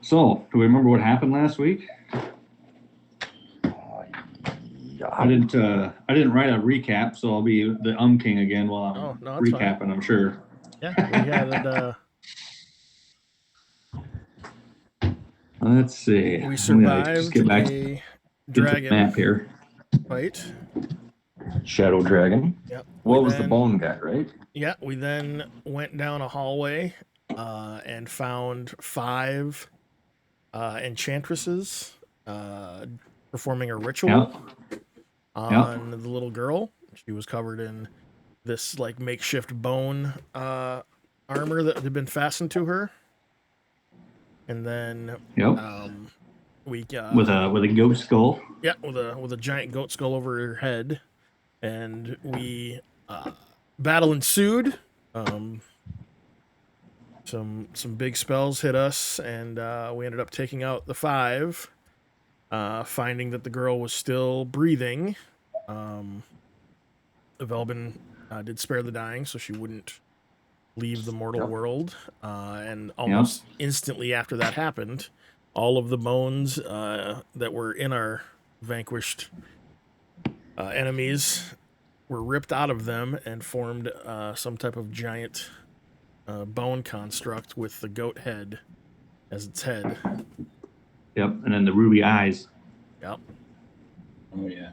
So, do we remember what happened last week? Yeah. I didn't write a recap, so I'll be the king again while I'm Oh, no, that's recapping. fine. I'm sure. Yeah, we had Let's see. we I'm gonna just survived get back to a the dragon map here. fight. Shadow Dragon. Yep. What was the bone guy, right? Yeah, we then went down a hallway and found 5 enchantresses performing a ritual on the little girl. She was covered in this like makeshift bone armor that had been fastened to her. And then we with a goat skull. Yeah, with a giant goat skull over her head, and we battle ensued. Some big spells hit us, and we ended up taking out the 5. Finding that the girl was still breathing. Velbin did spare the dying, so she wouldn't leave the mortal world. And almost instantly after that happened, all of the bones that were in our vanquished enemies were ripped out of them and formed some type of giant bone construct with the goat head as its head. Yep, and then the ruby eyes. Yep. Oh yeah.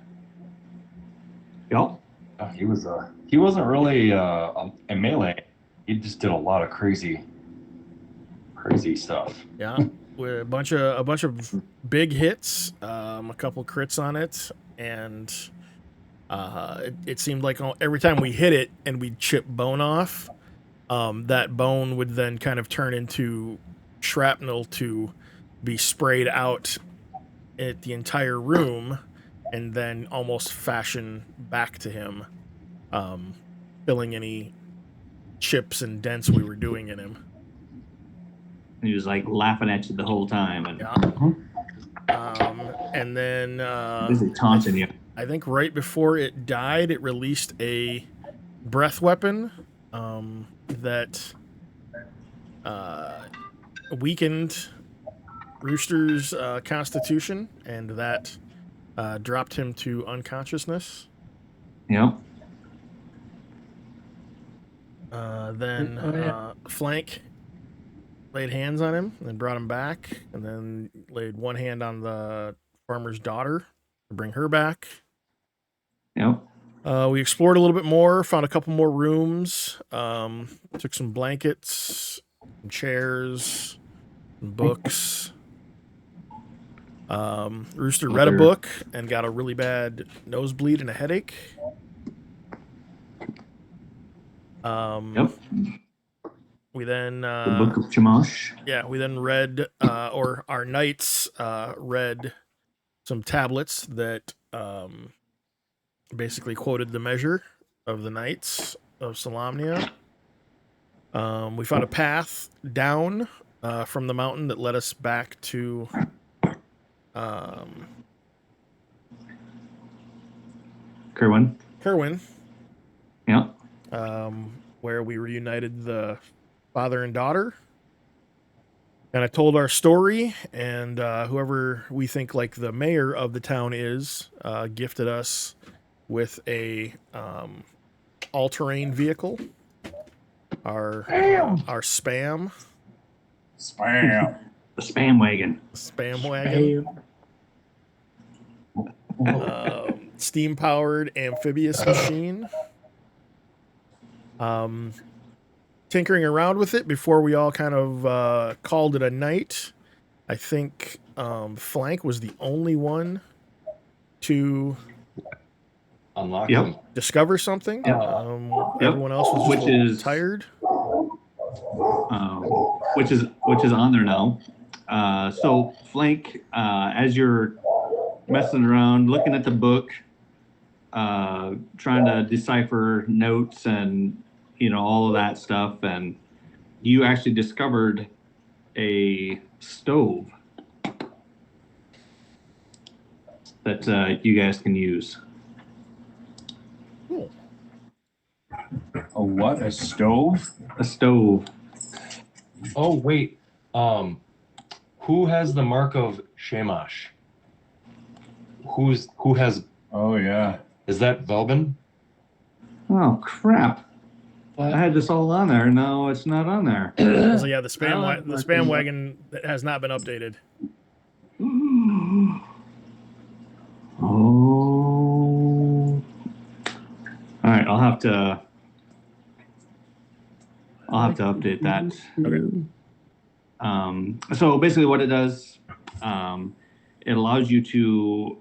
Yep. He wasn't really a melee. He just did a lot of crazy stuff. Yeah, with a bunch of big hits, a couple crits on it, and it seemed like every time we hit it and we'd chip bone off, that bone would then kind of turn into shrapnel to be sprayed out at the entire room and then almost fashion back to him, filling any chips and dents we were doing in him. And he was like laughing at you the whole time. And and then taunting you. I think right before it died, it released a breath weapon that weakened Rooster's constitution, and that dropped him to unconsciousness. Yep. Then Flank laid hands on him and brought him back, and then laid one hand on the farmer's daughter to bring her back. Yep. We explored a little bit more, found a couple more rooms, took some blankets, some chairs, some books. Rooster read a book and got a really bad nosebleed and a headache. Yep. We then the Book of Chamash. Yeah, we then read, or our knights read some tablets that basically quoted the measure of the knights of Solamnia. We found a path down from the mountain that led us back to Kerwin. Yeah. Where we reunited the father and daughter. And I told our story, and whoever we think like the mayor of the town is gifted us with a all-terrain vehicle. Our spam. The spam wagon. Steam-powered amphibious machine. Tinkering around with it before we all kind of called it a night. I think Flank was the only one to unlock discover something. Everyone else was just tired. Which is on there now. So Flank, as you're messing around, looking at the book, trying to decipher notes and all of that stuff, and you actually discovered a stove that you guys can use. Cool. A what? A stove? A stove. Oh wait. Who has the mark of Shamash? Who has? Oh yeah. Is that Velbin? Oh crap! What? I had this all on there. No, it's not on there. So yeah, the Oh, spam wagon has not been updated. Oh. All right, I'll have to update that. Okay. So basically, what it does, it allows you to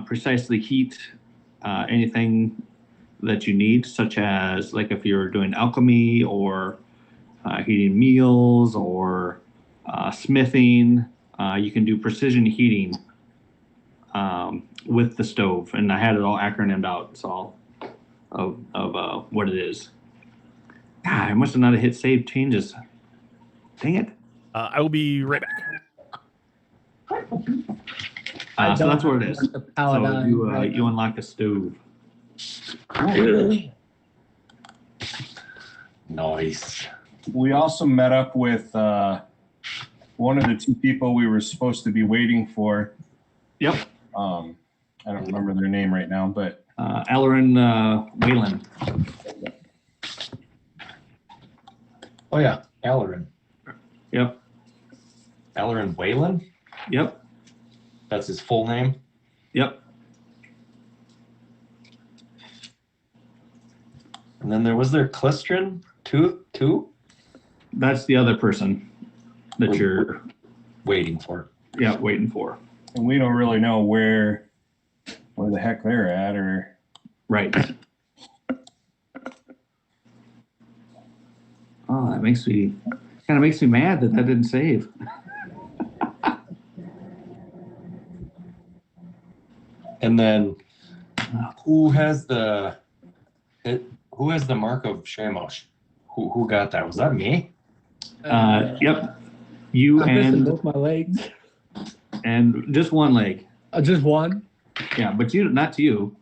precisely heat anything that you need, such as like if you're doing alchemy or heating meals or smithing, you can do precision heating with the stove. And I had it all acronymed out, so of what it is. God, I must have not hit save changes. Dang it. I will be right back. So that's what it is. The So paladin, you right? you unlock the stove. Nice. We also met up with one of the two people we were supposed to be waiting for. Yep. I don't remember their name right now, but Alarin Whalen. Oh yeah, Alarin. Yep. Alarin Whalen? Yep. That's his full name? Yep. And then was there Clistrin too? That's the other person that you're Waiting for. waiting for. and we don't really know where the heck they're at, or Right. Oh, that makes me mad that didn't save. And then who has the mark of Shamash? Who got that? Was that me? Yep. You I'm missing and both my legs. just one leg. Just one. Yeah, but not to you.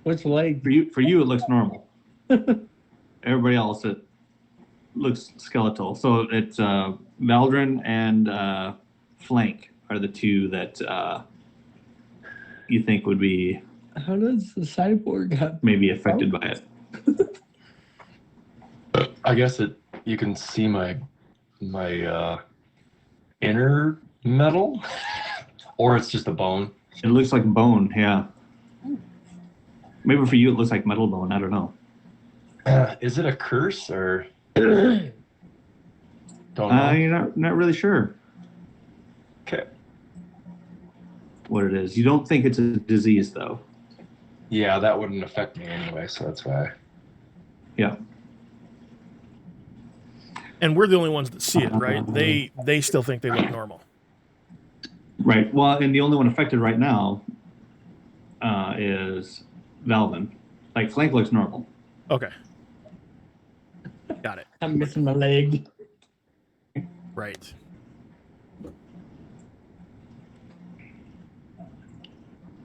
Which leg? For you, it looks normal. Everybody else, it looks skeletal. So it's Valdrin and Flank are the two that you think would be How does the cyborg have? maybe affected by it. I guess you can see my inner metal, or it's just a bone. It looks like bone, yeah. Maybe for you it looks like metal bone. I don't know. Is it a curse or? Don't know. You're not really sure Okay. what it is. You don't think it's a disease though. Yeah, that wouldn't affect me anyway, so that's why. Yeah. And we're the only ones that see it, right? They still think they look normal. Right. Well, and the only one affected right now is Valvin. Like Flank looks normal. Okay. Got it. I'm missing my leg. Right.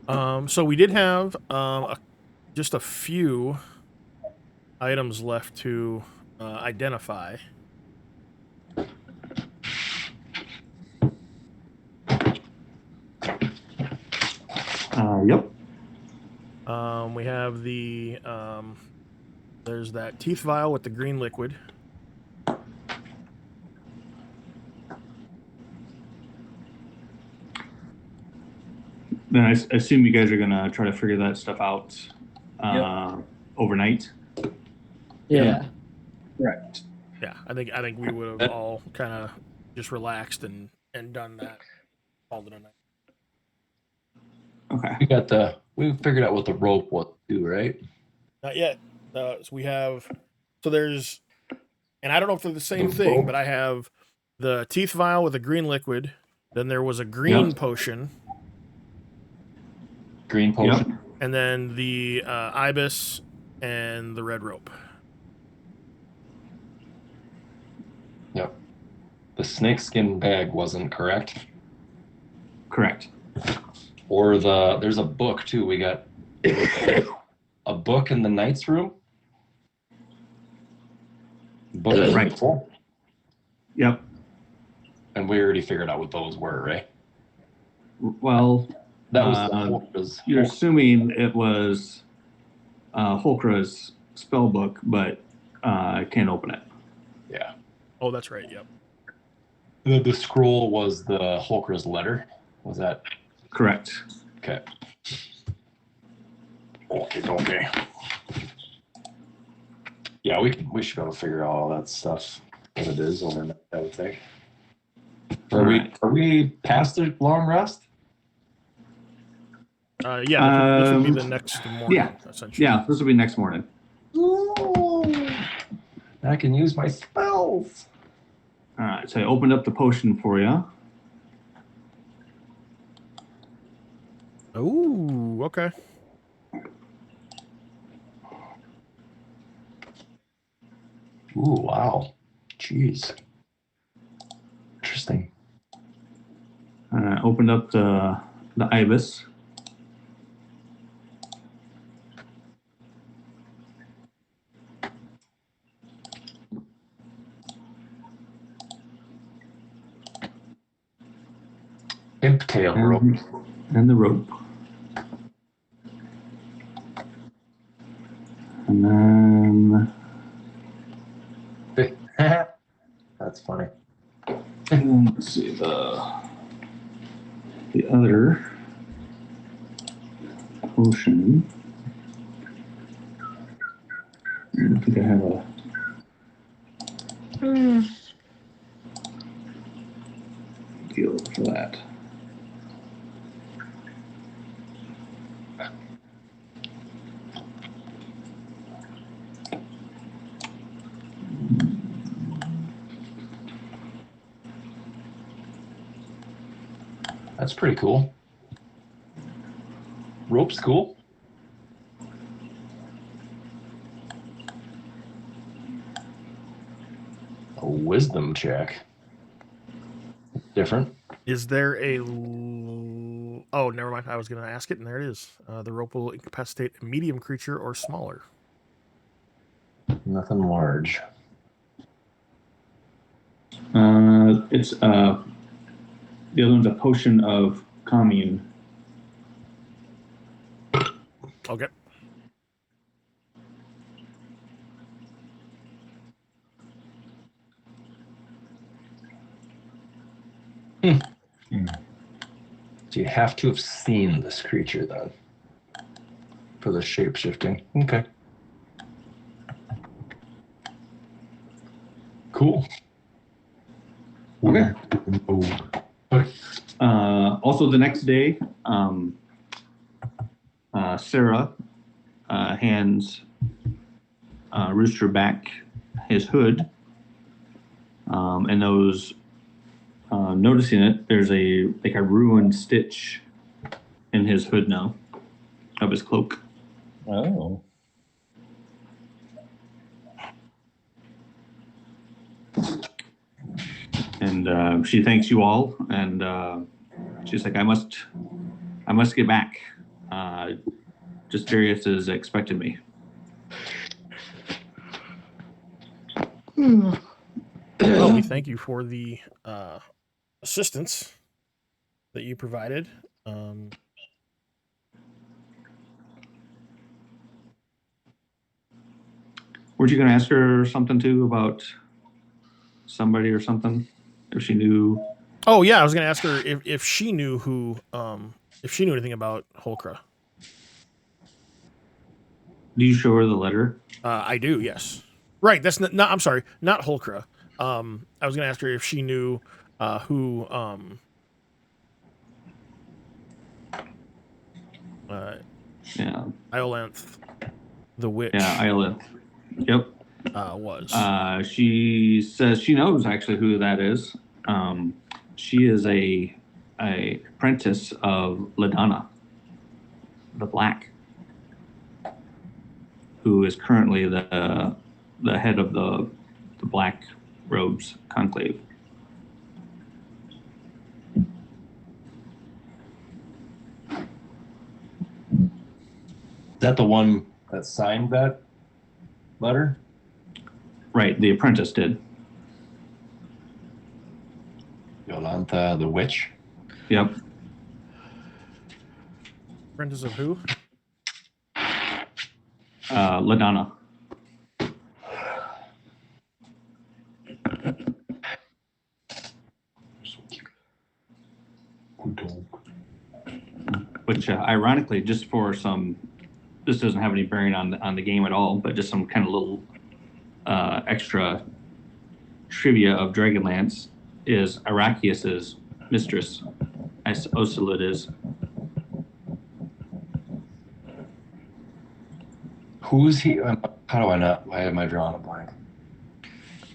So we did have just a few items left to identify. Yep. We have the there's that teeth vial with the green liquid. Then I assume you guys are gonna try to figure that stuff out overnight. Yeah. correct. Yeah, I think we would have all kind of just relaxed and done that. Called it a night. Okay. We figured out what the rope was too, right? Not yet. So we have, there's, and I don't know if they're the same thing, but I have the teeth vial with the green liquid. Then there was a green potion, Green potion. Yep. and then the ibis and the red rope. Yep. The snakeskin bag wasn't correct. Correct. Or there's a book too. We got a book in the knight's room. Book Right. Yep. And we already figured out what those were, right? Well, That was you're assuming it was Holkra's spell book, but I can't open it. yeah. Oh, that's right. Yep. The scroll was the Holkra's letter. Was that Correct. okay? Okay. Yeah, we should be able to figure out all that stuff, what it is overnight, I would think. Are we past the long rest? Yeah, this would be the next morning, Yeah. essentially. Yeah, this will be next morning. Ooh, I can use my spells. All right, so I opened up the potion for you. Ooh, okay. Ooh, wow. Jeez. Interesting. Opened up the ibis. Imp tail rope. And the rope. And then That's funny. let's see the other potion. I don't think I have a. Deal for that. That's pretty cool. Rope's cool. A wisdom check. Different. Is there a... Oh, never mind. I was going to ask it, and there it is. The rope will incapacitate a medium creature or smaller. Nothing large. It's the other one's a potion of commune. Okay. So you have to have seen this creature then for the shape shifting. Okay. Cool. Okay. Okay. Also, the next day, Sarah hands Rooster back his hood, and those noticing it, there's a ruined stitch in his hood now of his cloak. Oh. And she thanks you all, and she's like, I must get back. Just Darius has expected me. Well, we thank you for the assistance that you provided. Weren't you going to ask her something too about somebody or something? If she knew? Oh yeah, I was going to ask her if she knew who, if she knew anything about Holkra. Do you show her the letter? I do, yes. Right, that's not I'm sorry, not Holkra. I was going to ask her if she knew who Yeah. Iolanth, the witch. Yeah, Isla. Yep. Was. She says she knows actually who that is. She is a apprentice of Ladonna, the Black, who is currently the head of the Black Robes Conclave. Is that the one that signed that letter? Right, the apprentice did. Valanta the Witch. Yep. Apprentice of who? LaDonna. Which, ironically, just for some, this doesn't have any bearing on the game at all, but just some kind of little extra trivia of Dragonlance is Arakias's mistress, as Ocelot is. Who is he? How do I not? Why am I drawing a blank?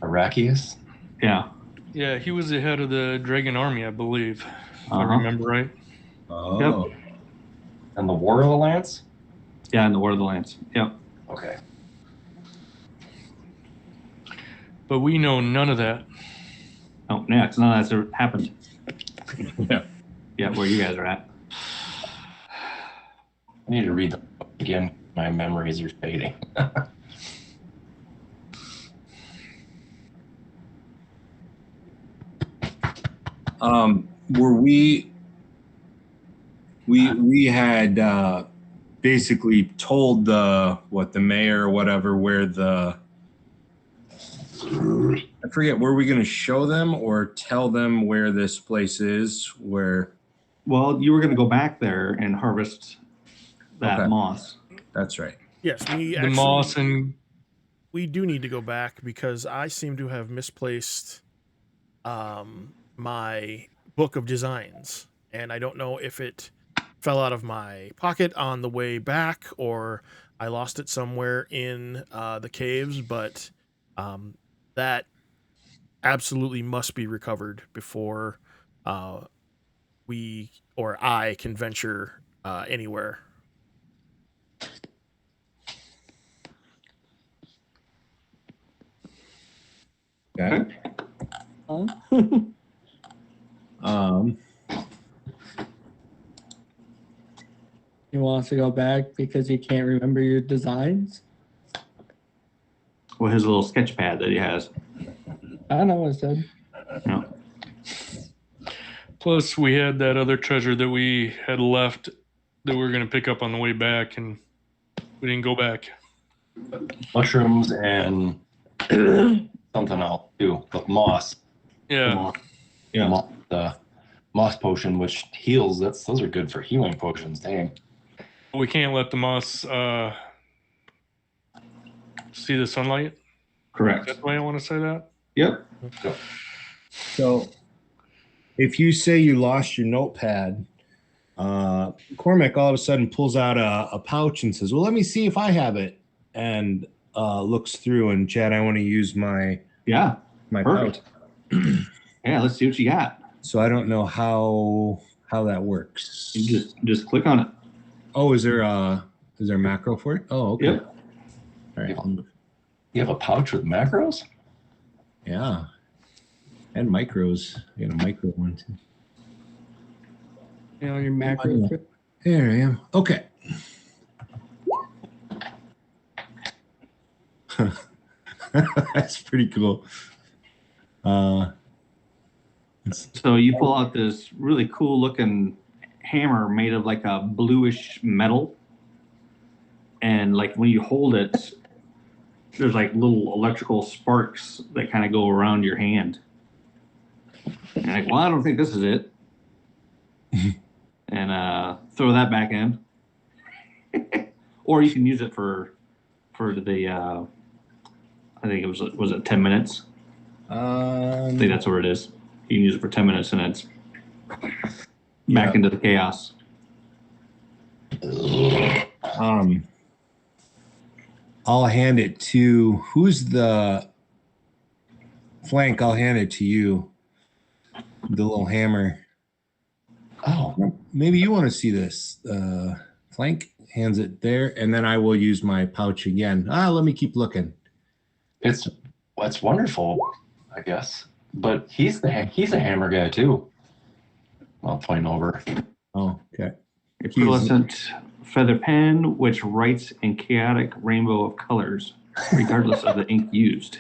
Arakias? Yeah. Yeah, he was the head of the Dragon Army, I believe, if I Uh-huh. remember right. Oh. And the War of the Lance? Yeah, in the War of the Lance. Yep. Okay. But we know none of that. Oh, yeah, because none of that's ever happened. Yeah. Yeah, where you guys are at. I need to read the book again. My memories are fading. Were we had basically told the mayor or whatever where I forget, were we going to show them or tell them where this place is? Where? Well, you were going to go back there and harvest that Okay. moss. That's right. Yes, we The actually, moss and we do need to go back because I seem to have misplaced my book of designs, and I don't know if it fell out of my pocket on the way back or I lost it somewhere in the caves, but that absolutely must be recovered before we or I can venture anywhere. Okay. Huh? He wants to go back because he can't remember your designs. Well, his little sketch pad that he has. I don't know what I said. Yeah. plus we had that other treasure that we had left that we were going to pick up on the way back, and we didn't go back. Mushrooms and something else too. But moss. Yeah. Yeah. The moss potion, which heals. Those are good for healing potions. Dang. We can't let the moss see the sunlight. Correct. That's why I want to say that. Yep. So if you say you lost your notepad, Cormac all of a sudden pulls out a pouch and says, well, let me see if I have it. And looks through, and Chad, I want to use my Yeah. pouch. Perfect. Yeah, let's see what you got. So I don't know how that works. You just click on it. Oh, is there a macro for it? Oh, okay. Yep. All right. You have a pouch with macros? Yeah. And micros. You got a micro one too. You know, your macro. There I am. Okay. That's pretty cool. So you pull out this really cool looking hammer made of like a bluish metal. And like when you hold it, there's like little electrical sparks that kind of go around your hand. And like, well, I don't think this is it. And throw that back in. Or you can use it for the I think was it 10 minutes? I think that's where it is. You can use it for 10 minutes and it's back into the chaos. I'll hand it to who's the flank. I'll hand it to you. The little hammer. Oh, Maybe you want to see this. Flank hands it there, and then I will use my pouch again. Let me keep looking. it's wonderful, I guess. But he's a hammer guy too. I'll point over. Oh, okay. Equivalent feather pen, which writes in chaotic rainbow of colors, regardless of the ink used.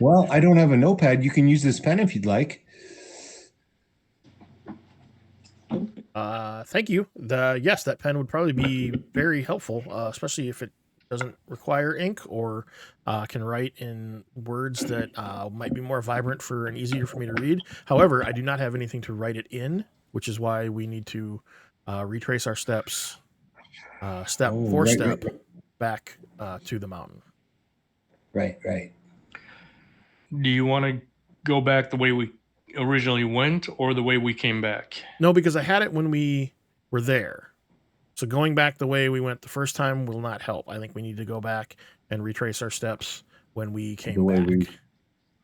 Well, I don't have a notepad. You can use this pen if you'd like. Thank you. Yes, that pen would probably be very helpful, especially if it doesn't require ink or can write in words that might be more vibrant for and easier for me to read. However, I do not have anything to write it in, which is why we need to retrace our steps, step Oh, for right, step, right. back to the mountain. Right. Do you want to go back the way we originally went or the way we came back? No, because I had it when we were there. So going back the way we went the first time will not help. I think we need to go back and retrace our steps when we came The way back.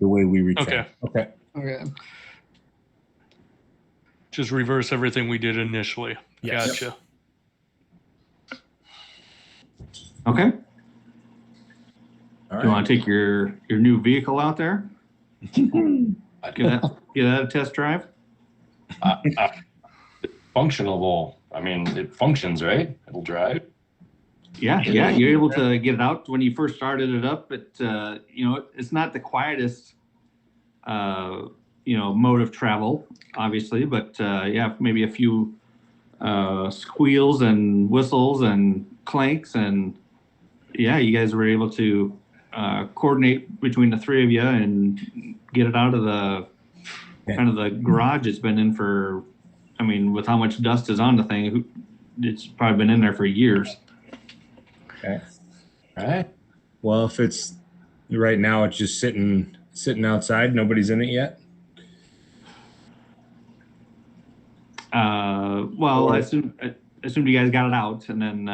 the way we return. Okay. Okay. Okay. Just reverse everything we did initially. Yes. Gotcha. Okay. All Do you want to take your new vehicle out there? Give that a test drive. Functional. I mean, it functions, right? It'll drive. Yeah, you're able to get it out. When you first started it up, it's not the quietest, mode of travel, obviously, but maybe a few squeals and whistles and clanks, and you guys were able to coordinate between the three of you and get it out of the kind of the garage it's been in for. I mean, with how much dust is on the thing, it's probably been in there for years. Okay. All right. Well, if it's right now, it's just sitting outside. Nobody's in it yet. Well, I assumed you guys got it out, and then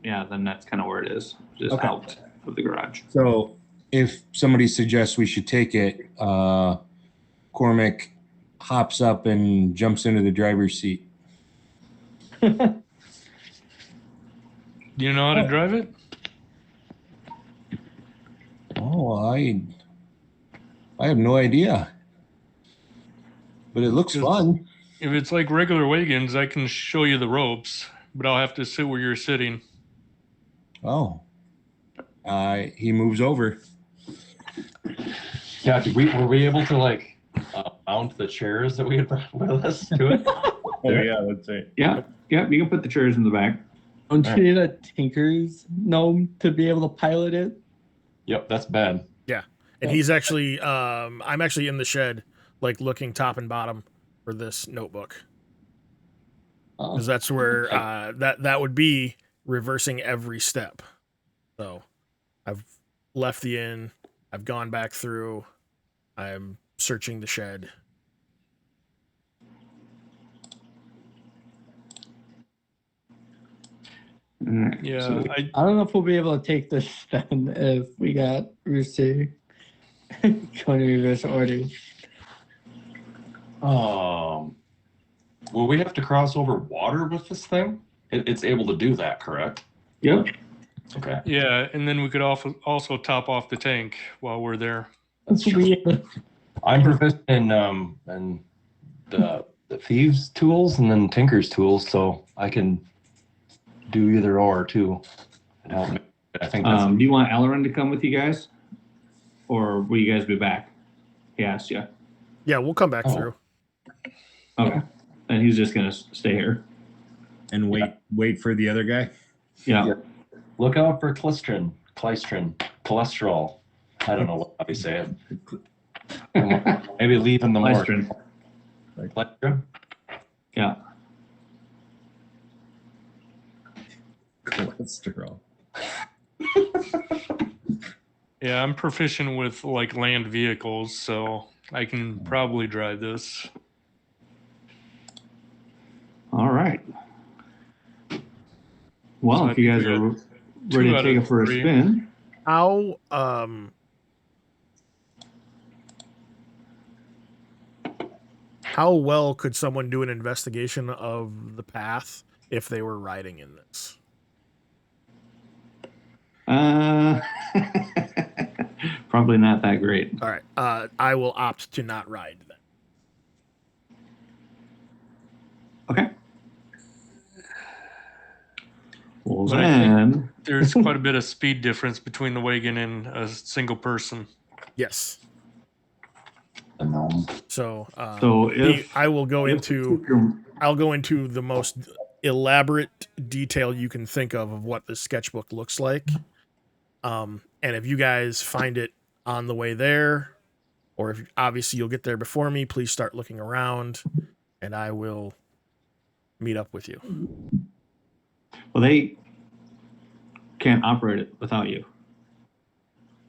then that's kind of where it is, just Okay. out of the garage. So if somebody suggests we should take it, Cormac hops up and jumps into the driver's seat. Do you know how to drive it? Oh, I have no idea, but it looks fun. If it's like regular wagons, I can show you the ropes, but I'll have to sit where you're sitting. Oh, he moves over. Yeah. Were we able to mount the chairs that we had brought with us to it? Oh yeah, let's say. Yeah, you can put the chairs in the back. Don't you need a tinker's gnome to be able to pilot it? Yep, that's Ben. Yeah. And he's actually, I'm actually in the shed, looking top and bottom for this notebook. Because that's where that would be reversing every step. So I've left the inn. I've gone back through. I'm searching the shed. Yeah, So, I don't know if we'll be able to take this then if we got Rooster going to reverse order. Will we have to cross over water with this thing? It's able to do that, correct? yep. Okay. yeah, and then we could also top off the tank while we're there. That's weird. I'm proficient in the thieves' tools and then tinker's tools, so I can do either or too. And help me. I think that's Do you want Alarin to come with you guys, or will you guys be back? He asked you. Yeah, we'll come back Oh. through. Okay, and he's just gonna stay here. And wait for the other guy. Yeah. look out for cholesterol. I don't know how you say it. Maybe leave in the morning. Lystrin. Cholesterol? Yeah. Cholesterol. Yeah, I'm proficient with land vehicles, so I can probably drive this. All right. Well, So if you guys I think are two ready to out take of it for a three. spin, How well could someone do an investigation of the path if they were riding in this? probably not that great. All right. I will opt to not ride then. Okay. Well, But I think then There's quite a bit of speed difference between the wagon and a single person. Yes. The gnome. So, So if I will go if into you're- I'll go into the most elaborate detail you can think of what the sketchbook looks like. And if you guys find it on the way there, or if obviously you'll get there before me, please start looking around, and I will meet up with you. well, they can't operate it without you.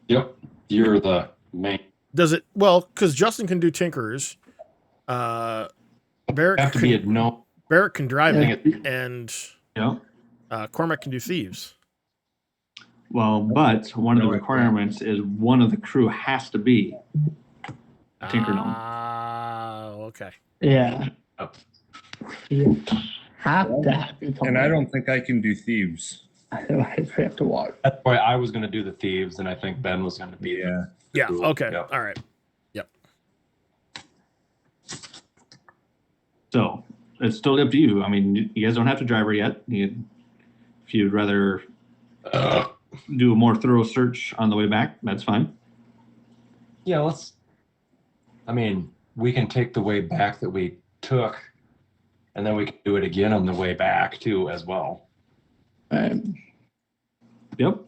Yep. You're the main. Does it well? Because Justin can do Tinkerers. Barrett Have to be a gnome. Barrett can drive Yeah. it, and Yeah. Cormac can do Thieves. Well, but one of the requirements is one of the crew has to be a Tinker Gnome. Okay. Yeah. Yep. You have to have it. And I don't think I can do thieves. Otherwise, we have to walk. That's why I was going to do the thieves, and I think Ben was going to be Yeah. Yeah. Cool. Okay. Yep. All right. So it's totally up to you. I mean, you guys don't have to drive her yet. If you'd rather do a more thorough search on the way back, that's fine. Yeah, let's. I mean, we can take the way back that we took, and then we can do it again on the way back too, as well. Yep.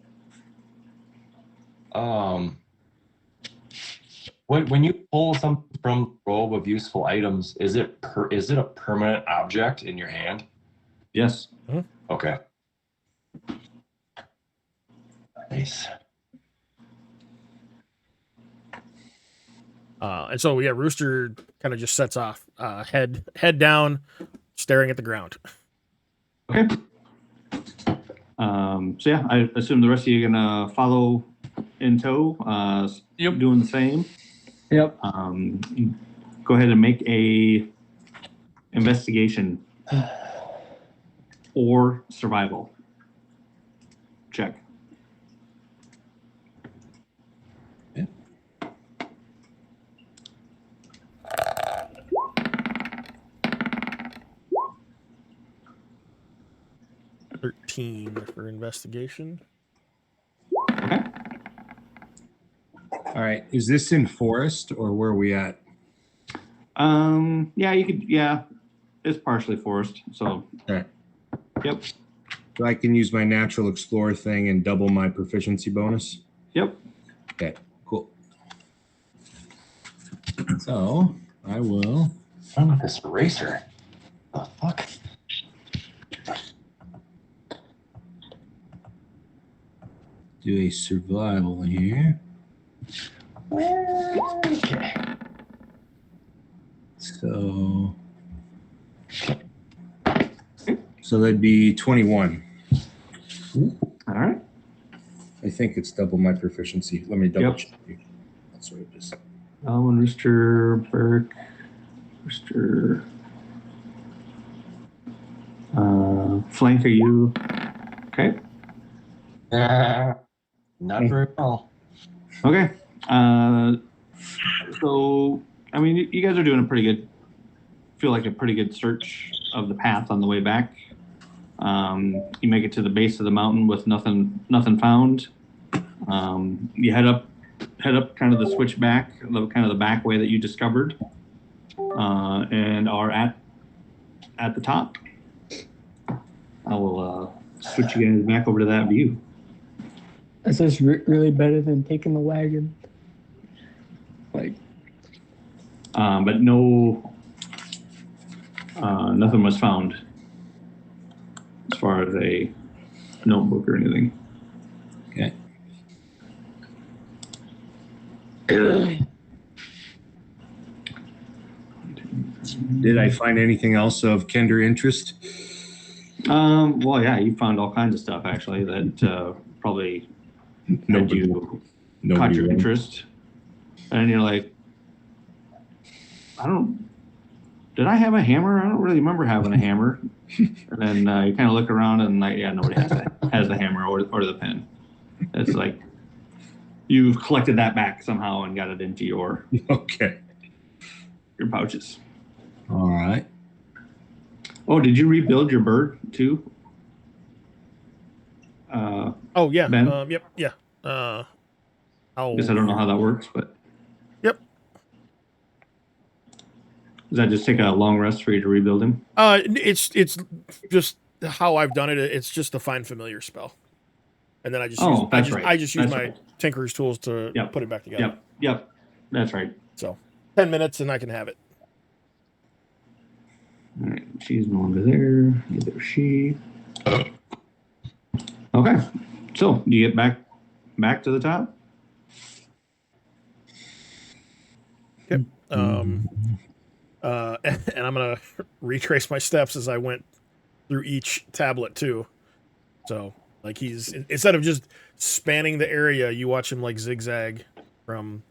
When you pull something from the robe of useful items, is it a permanent object in your hand? Yes. Okay. Nice. And so yeah, Rooster kind of just sets off, head down, staring at the ground. Okay. So yeah, I assume the rest of you are gonna follow in tow. Yep. Doing the same. Yep. Go ahead and make a investigation or survival check. Yeah. 13 for investigation. Okay. All right. Is this in forest or where are we at? Yeah, you could. Yeah, it's partially forest. So. Okay. Yep. So I can use my natural explorer thing and double my proficiency bonus. Yep. Okay. Cool. So I will. What's wrong with this eraser? The fuck? Do a survival here. Okay. So that'd be 21. All right. I think it's double my proficiency. Let me double Yep. check. That's what it is. Alwyn, Rooster, Burke, Rooster. Flank, are you okay? Not very well. Okay. So, I mean, you guys are doing a pretty good, feel like a pretty good search of the path on the way back. You make it to the base of the mountain with nothing found. You head up kind of the switchback, kind of the back way that you discovered, and are at the top. I will switch you guys back over to that view. Is this really better than taking the wagon? Like, But no, nothing was found as far as a notebook or anything. Okay. Did I find anything else of tender interest? Well, yeah, you found all kinds of stuff actually that probably had you caught your interest, and you're like, did I have a hammer? I don't really remember having a hammer. And then you kind of look around and like, yeah, nobody has the hammer or the pen. It's like you've collected that back somehow and got it into your pouches. All right. Oh, did you rebuild your bird too? Oh yeah. Ben? Yep. Yeah. I guess I don't know how that works, but Yep. does that just take a long rest for you to rebuild him? It's just how I've done it. It's just a find familiar spell, and then I just use Oh, that's right. I just use That's my right. Tinker's tools to Yep. put it back together. Yep. That's right. So 10 minutes and I can have it. All right, she's no longer there. Neither is she. Okay, so you get back to the top. Yep. And I'm gonna retrace my steps as I went through each tablet too. So like he's instead of just spanning the area, you watch him like zigzag from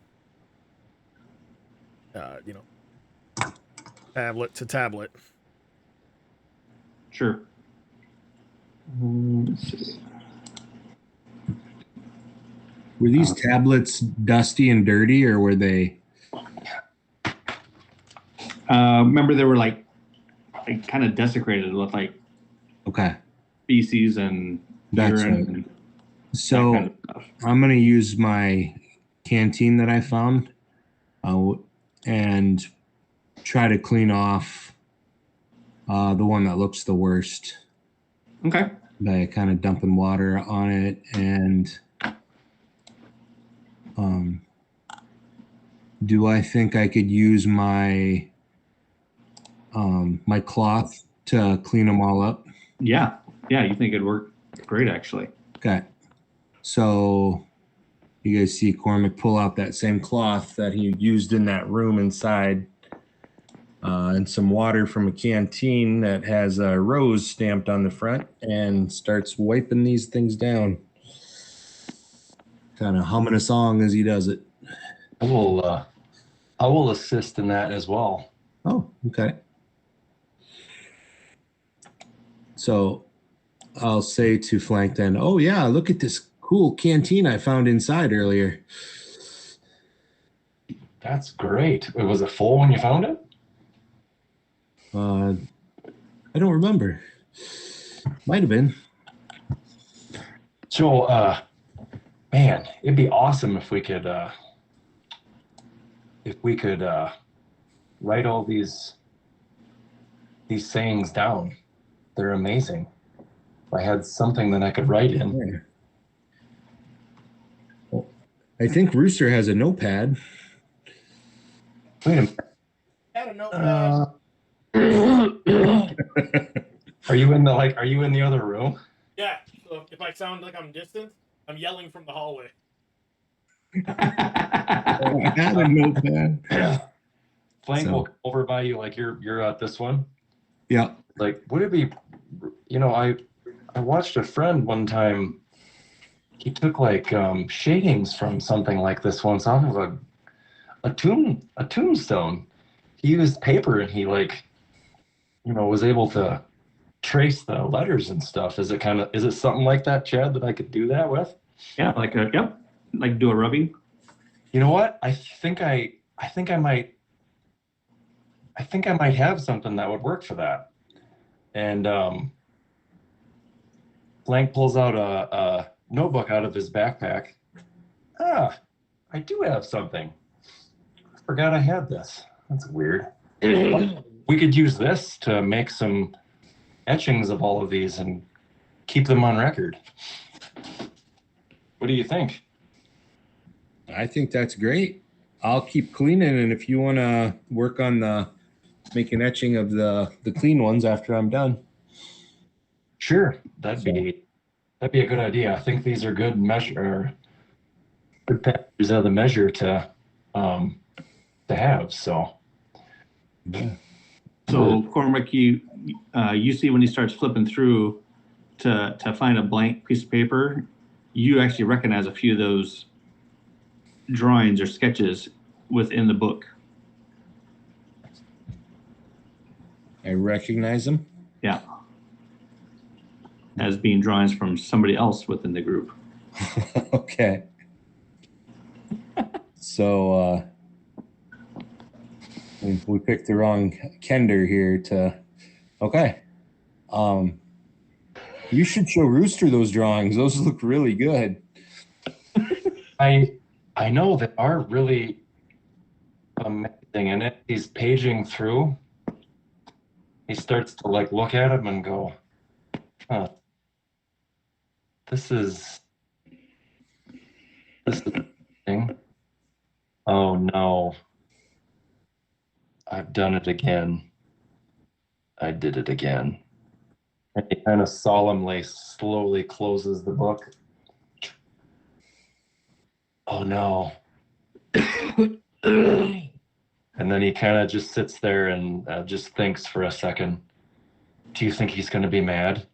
tablet to tablet. Sure. Let's see. Were these tablets dusty and dirty, or were they? Remember, they were like kind of desecrated with like Okay, feces and That's urine right. and so that kind of stuff. I'm gonna use my canteen that I found, and try to clean off the one that looks the worst Okay. by kind of dumping water on it. And do I think I could use my my cloth to clean them all up? Yeah. You think it'd work great, actually. Okay. So you guys see Cormac pull out that same cloth that he used in that room inside, and some water from a canteen that has a rose stamped on the front, and starts wiping these things down. Kind of humming a song as he does it. I will assist in that as well. Oh, okay. So I'll say to Flank then, oh yeah, look at this cool canteen I found inside earlier. That's great. Was it full when you found it? I don't remember. Might have been. So, man, it'd be awesome if we could write all these sayings down. They're amazing. If I had something that I could write in. Yeah. Well, I think Rooster has a notepad. Wait a minute. Had a notepad. Are you in the other room? Yeah. So if I sound like I'm distant, I'm yelling from the hallway. I have a notepad. Flank So- will come over by you like you're at this one. Yeah. Like, would it be, I watched a friend one time. He took like shadings from something like this once off of a tombstone. He used paper and he was able to trace the letters and stuff. Is it something like that, Chad, that I could do that with? Yeah, like do a rubbing. You know what? I think I might have something that would work for that. And Blank pulls out a notebook out of his backpack. I do have something. I forgot I had this. That's weird. We could use this to make some etchings of all of these and keep them on record. What do you think? I think that's great. I'll keep cleaning, and if you want to work on make an etching of the clean ones after I'm done. Sure, that'd be a good idea. I think these are good patches of the measure to have. So, Yeah. So Cormac, you see when he starts flipping through to find a blank piece of paper, you actually recognize a few of those drawings or sketches within the book. I recognize them. Yeah. As being drawings from somebody else within the group. Okay. So we picked the wrong Kender here to. Okay. You should show Rooster those drawings. Those look really good. I know they are really amazing, and he's paging through. He starts to like look at him and go, huh, this is thing. Oh no. I've done it again. I did it again. And he kind of solemnly, slowly closes the book. Oh no. And then he kind of just sits there and just thinks for a second. Do you think he's going to be mad?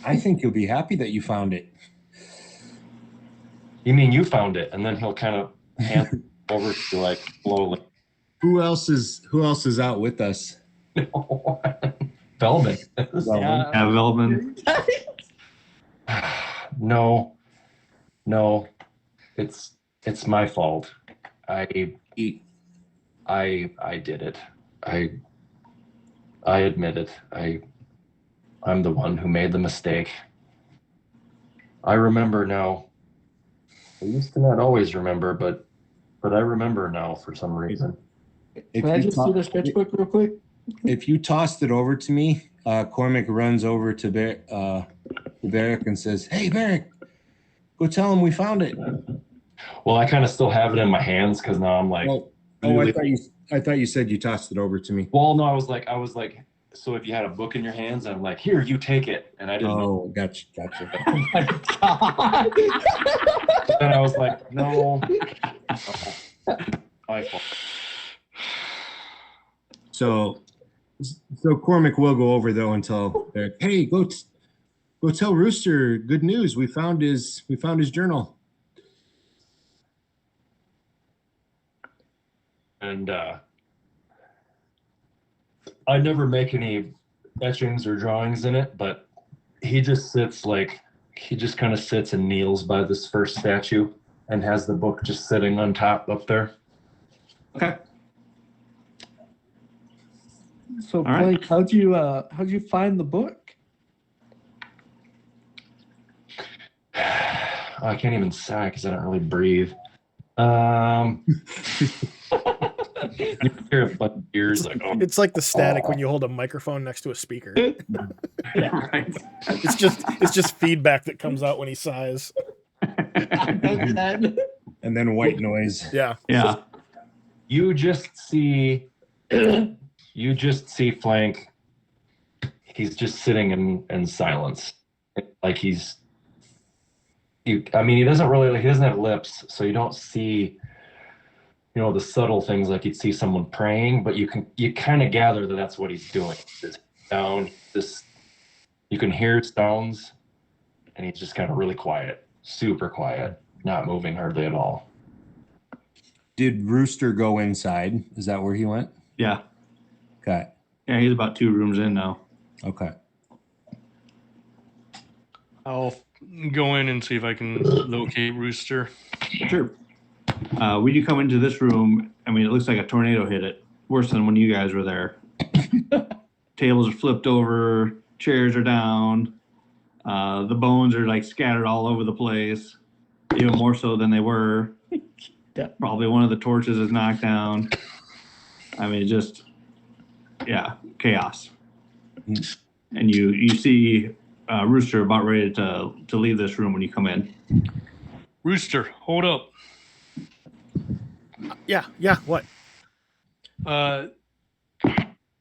I think he'll be happy that you found it. You mean you found it? And then he'll kind of hand it over to you, like slowly. Who else is out with us? Feldman. Yeah. Yeah, Velvin. No. It's my fault. I did it. I admit it. I'm the one who made the mistake. I remember now. I used to not always remember, but I remember now for some reason. If Can I you just to- see the sketchbook real quick? If you tossed it over to me, Cormac runs over to Barrick and says, "Hey, Barrick, go tell him we found it." Well, I kind of still have it in my hands because now I'm like, I thought you said you tossed it over to me. well, no, I was like, so if you had a book in your hands, I'm like, here, you take it, and I didn't know. Oh, gotcha. Oh my God. Then I was like, no, my fault. So Cormac will go over though and tell Barrick, "Hey, go tell Rooster good news. We found his journal." And I never make any etchings or drawings in it, but he just kind of sits and kneels by this first statue and has the book just sitting on top up there. Okay. So, All right. Blake, how'd you find the book? I can't even sigh because I don't really breathe. You hear a bunch of ears like, oh. It's like the static when you hold a microphone next to a speaker. Right. It's just feedback that comes out when he sighs. And then white noise. Yeah. Yeah. You just see Flank. He's just sitting in silence. Like he doesn't have lips, so you don't see, the subtle things like you'd see someone praying, but you kind of gather that that's what he's doing. You can hear sounds, and he's just kind of really quiet, super quiet, not moving hardly at all. Did Rooster go inside? Is that where he went? Yeah. Okay. Yeah, he's about 2 rooms in now. Okay. I'll go in and see if I can locate Rooster. Sure. When you come into this room, I mean, it looks like a tornado hit it. Worse than when you guys were there. Tables are flipped over, chairs are down, the bones are like scattered all over the place, even more so than they were. Yeah. Probably one of the torches is knocked down. I mean, just, yeah, chaos. And you see Rooster about ready to leave this room when you come in. Rooster, hold up. Yeah. What? The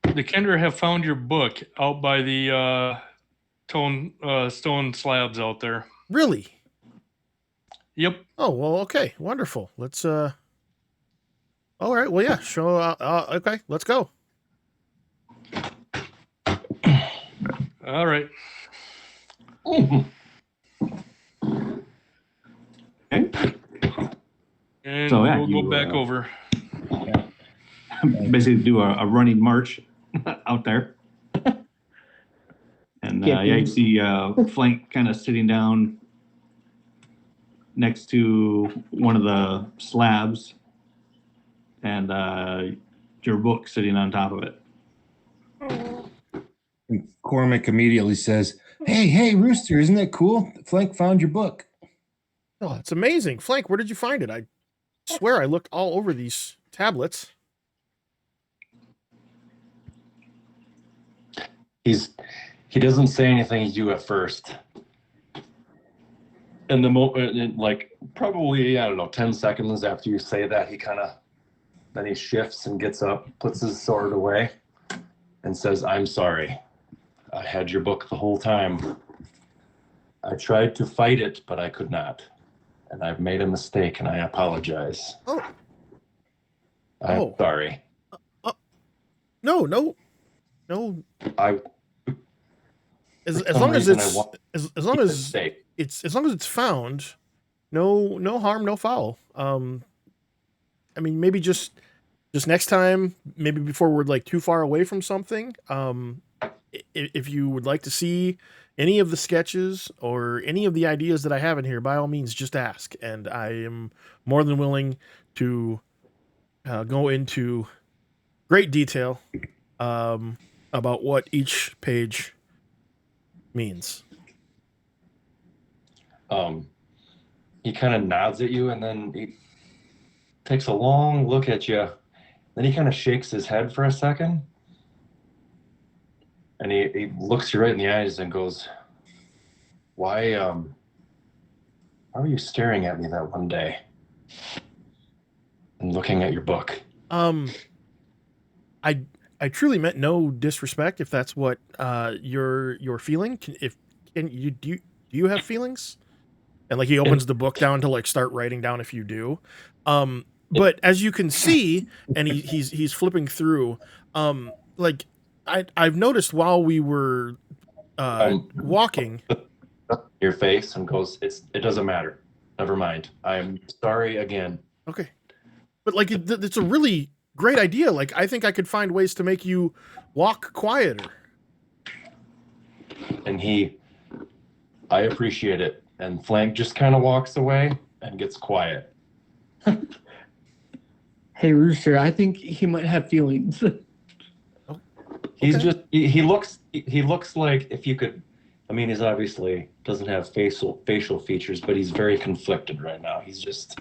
Kendra have found your book out by the stone slabs out there. Really? Yep. Oh, well, okay. Wonderful. Let's all right. Well, yeah, show okay, let's go. All right. Okay. And So, yeah, we'll you, go back over. Basically do a running march out there. And you see Flank kind of sitting down next to one of the slabs and your book sitting on top of it. And Cormac immediately says, Hey, Rooster, isn't that cool? Flank found your book. Oh, it's amazing. Flank, where did you find it? I swear I looked all over these tablets. He doesn't say anything to you at first. And the moment, like probably, I don't know, 10 seconds after you say that, then he shifts and gets up, puts his sword away, and says, "I'm sorry. I had your book the whole time. I tried to fight it, but I could not. And I've made a mistake, and I apologize. Oh. I'm sorry." No. I As some long as reason, it's I want as long to as say, as long as it's found, no harm, no foul. I mean, maybe just next time, maybe before we're like too far away from something. If you would like to see any of the sketches or any of the ideas that I have in here, by all means, just ask, and I am more than willing to go into great detail about what each page means. he kind of nods at you, and then he takes a long look at you. Then he kind of shakes his head for a second. And he looks you right in the eyes and goes, why were you staring at me that one day and looking at your book? I truly meant no disrespect, if that's what you're feeling. Do you have feelings? And like he opens the book down to like start writing down if you do. But as you can see, and he's flipping through, like I've noticed while we were walking. Your face and goes, it doesn't matter. Never mind. I'm sorry again. Okay. But like it's a really great idea. Like I think I could find ways to make you walk quieter. And I appreciate it. And Flank just kind of walks away and gets quiet. Hey, Rooster, I think he might have feelings. He's just he looks like, if you could, I mean, he's obviously doesn't have facial features, but he's very conflicted right now. He's just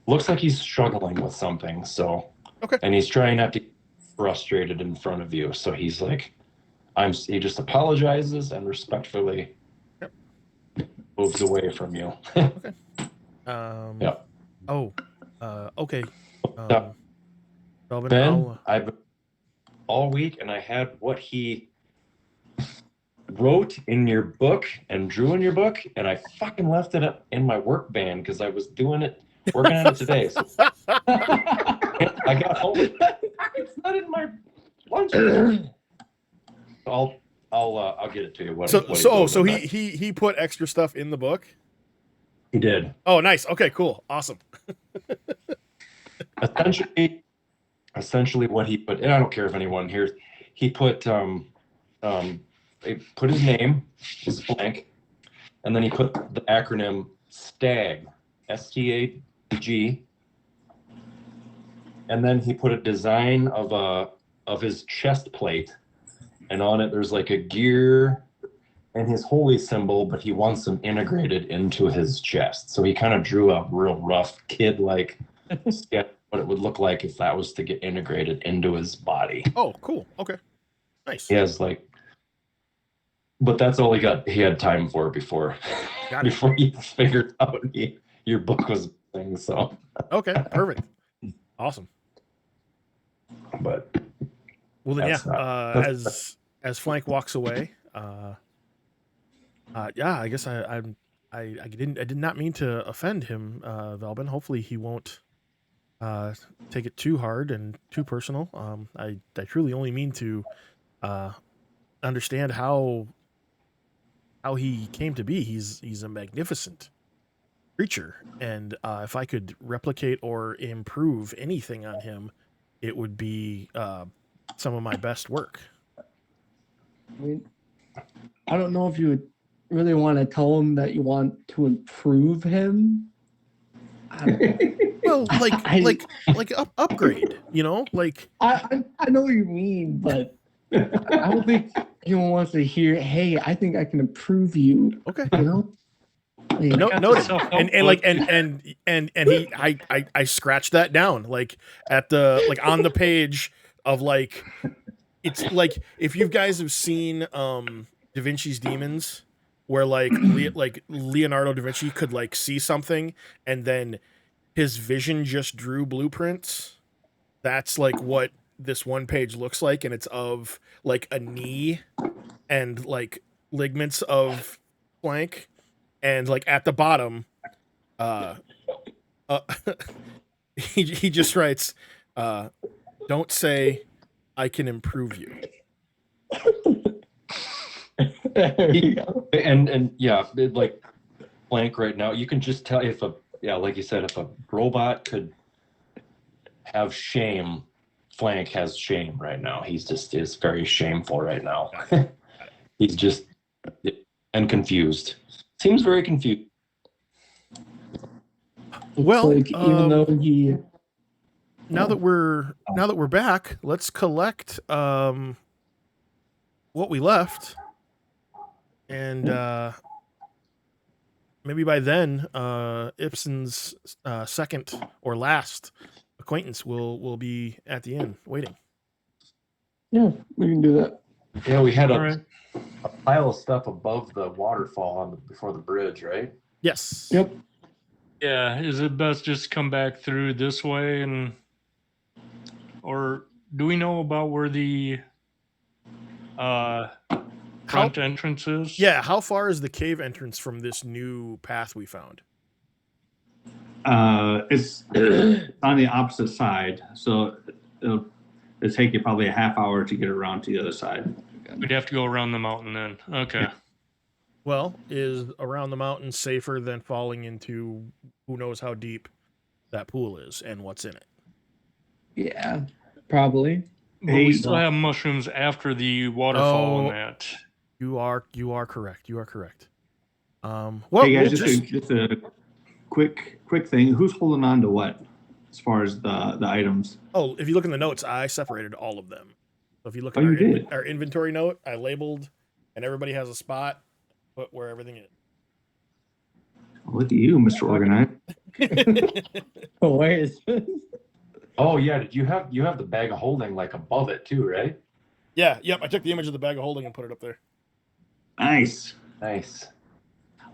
looks like he's struggling with something. So and he's trying not to get frustrated in front of you. So he's like, he just apologizes and respectfully moves away from you. Okay. Okay. Ben, I've all week, and I had what he wrote in your book and drew in your book, and I fucking left it in my work van because I was working on it today. So I got home. It's not in my lunch. I'll get it to you. So he put extra stuff in the book? He did. Oh, nice. Okay, cool. Awesome. Essentially what he put, and I don't care if anyone hears, he put his name, his blank, and then he put the acronym STAG, STAG, and then he put a design of his chest plate, and on it there's like a gear and his holy symbol, but he wants them integrated into his chest. So he kind of drew a real rough kid-like sketch what it would look like if that was to get integrated into his body. Oh, cool. Okay. Nice. He has but that's all he had time for before he figured out your book was a thing. So okay, perfect. Awesome. But well then as Flank walks away, I guess I did not mean to offend him, Velbin. Hopefully he won't take it too hard and too personal. I truly only mean to understand how he came to be. He's a magnificent creature, and if I could replicate or improve anything on him, it would be some of my best work. I mean, I don't know if you would really want to tell him that you want to improve him. I don't know. Well, like upgrade, you know, like I know what you mean, but I don't think anyone wants to hear, hey, I think I can improve you. Okay. You know? Like, No, got the noted. self-help And like book. and he I scratched that down like at the like on the page of like it's like if you guys have seen Da Vinci's Demons where like like Leonardo da Vinci could like see something and then his vision just drew blueprints. That's like what this one page looks like, and it's of like a knee and like ligaments of flank, and like at the bottom, uh, uh he just writes, "Don't say I can improve you." there you go. And yeah, like Blank right now, you can just tell if like you said, if a robot could have shame, Flank has shame right now. He's just is very shameful right now. He's just and confused. Seems very confused. Well, Like, even though he. now that we're back, let's collect what we left, and maybe by then Ibsen's second or last acquaintance will be at the inn waiting. Yeah, we can do that. Yeah, we had All right. a pile of stuff above the waterfall before the bridge, right? Yes. Yep. Yeah, is it best just come back through this way or do we know about where the front entrance is? Yeah, how far is the cave entrance from this new path we found? It's on the opposite side, so it'll take you probably a half hour to get around to the other side. We'd have to go around the mountain then. Okay. Well, is around the mountain safer than falling into who knows how deep that pool is and what's in it? Yeah, probably. But we still have mushrooms after the waterfall and that. You are correct. You are correct. Well, Hey guys, we'll just a quick thing. Who's holding on to what as far as the items? Oh, if you look in the notes, I separated all of them. So if you look Oh, at you did? our inventory note, I labeled, and everybody has a spot, put where everything is. Look at you, Mr. Organized. Oh, where is this? Oh yeah, you have the bag of holding like above it too, right? Yeah, yep. I took the image of the bag of holding and put it up there. Nice. Nice.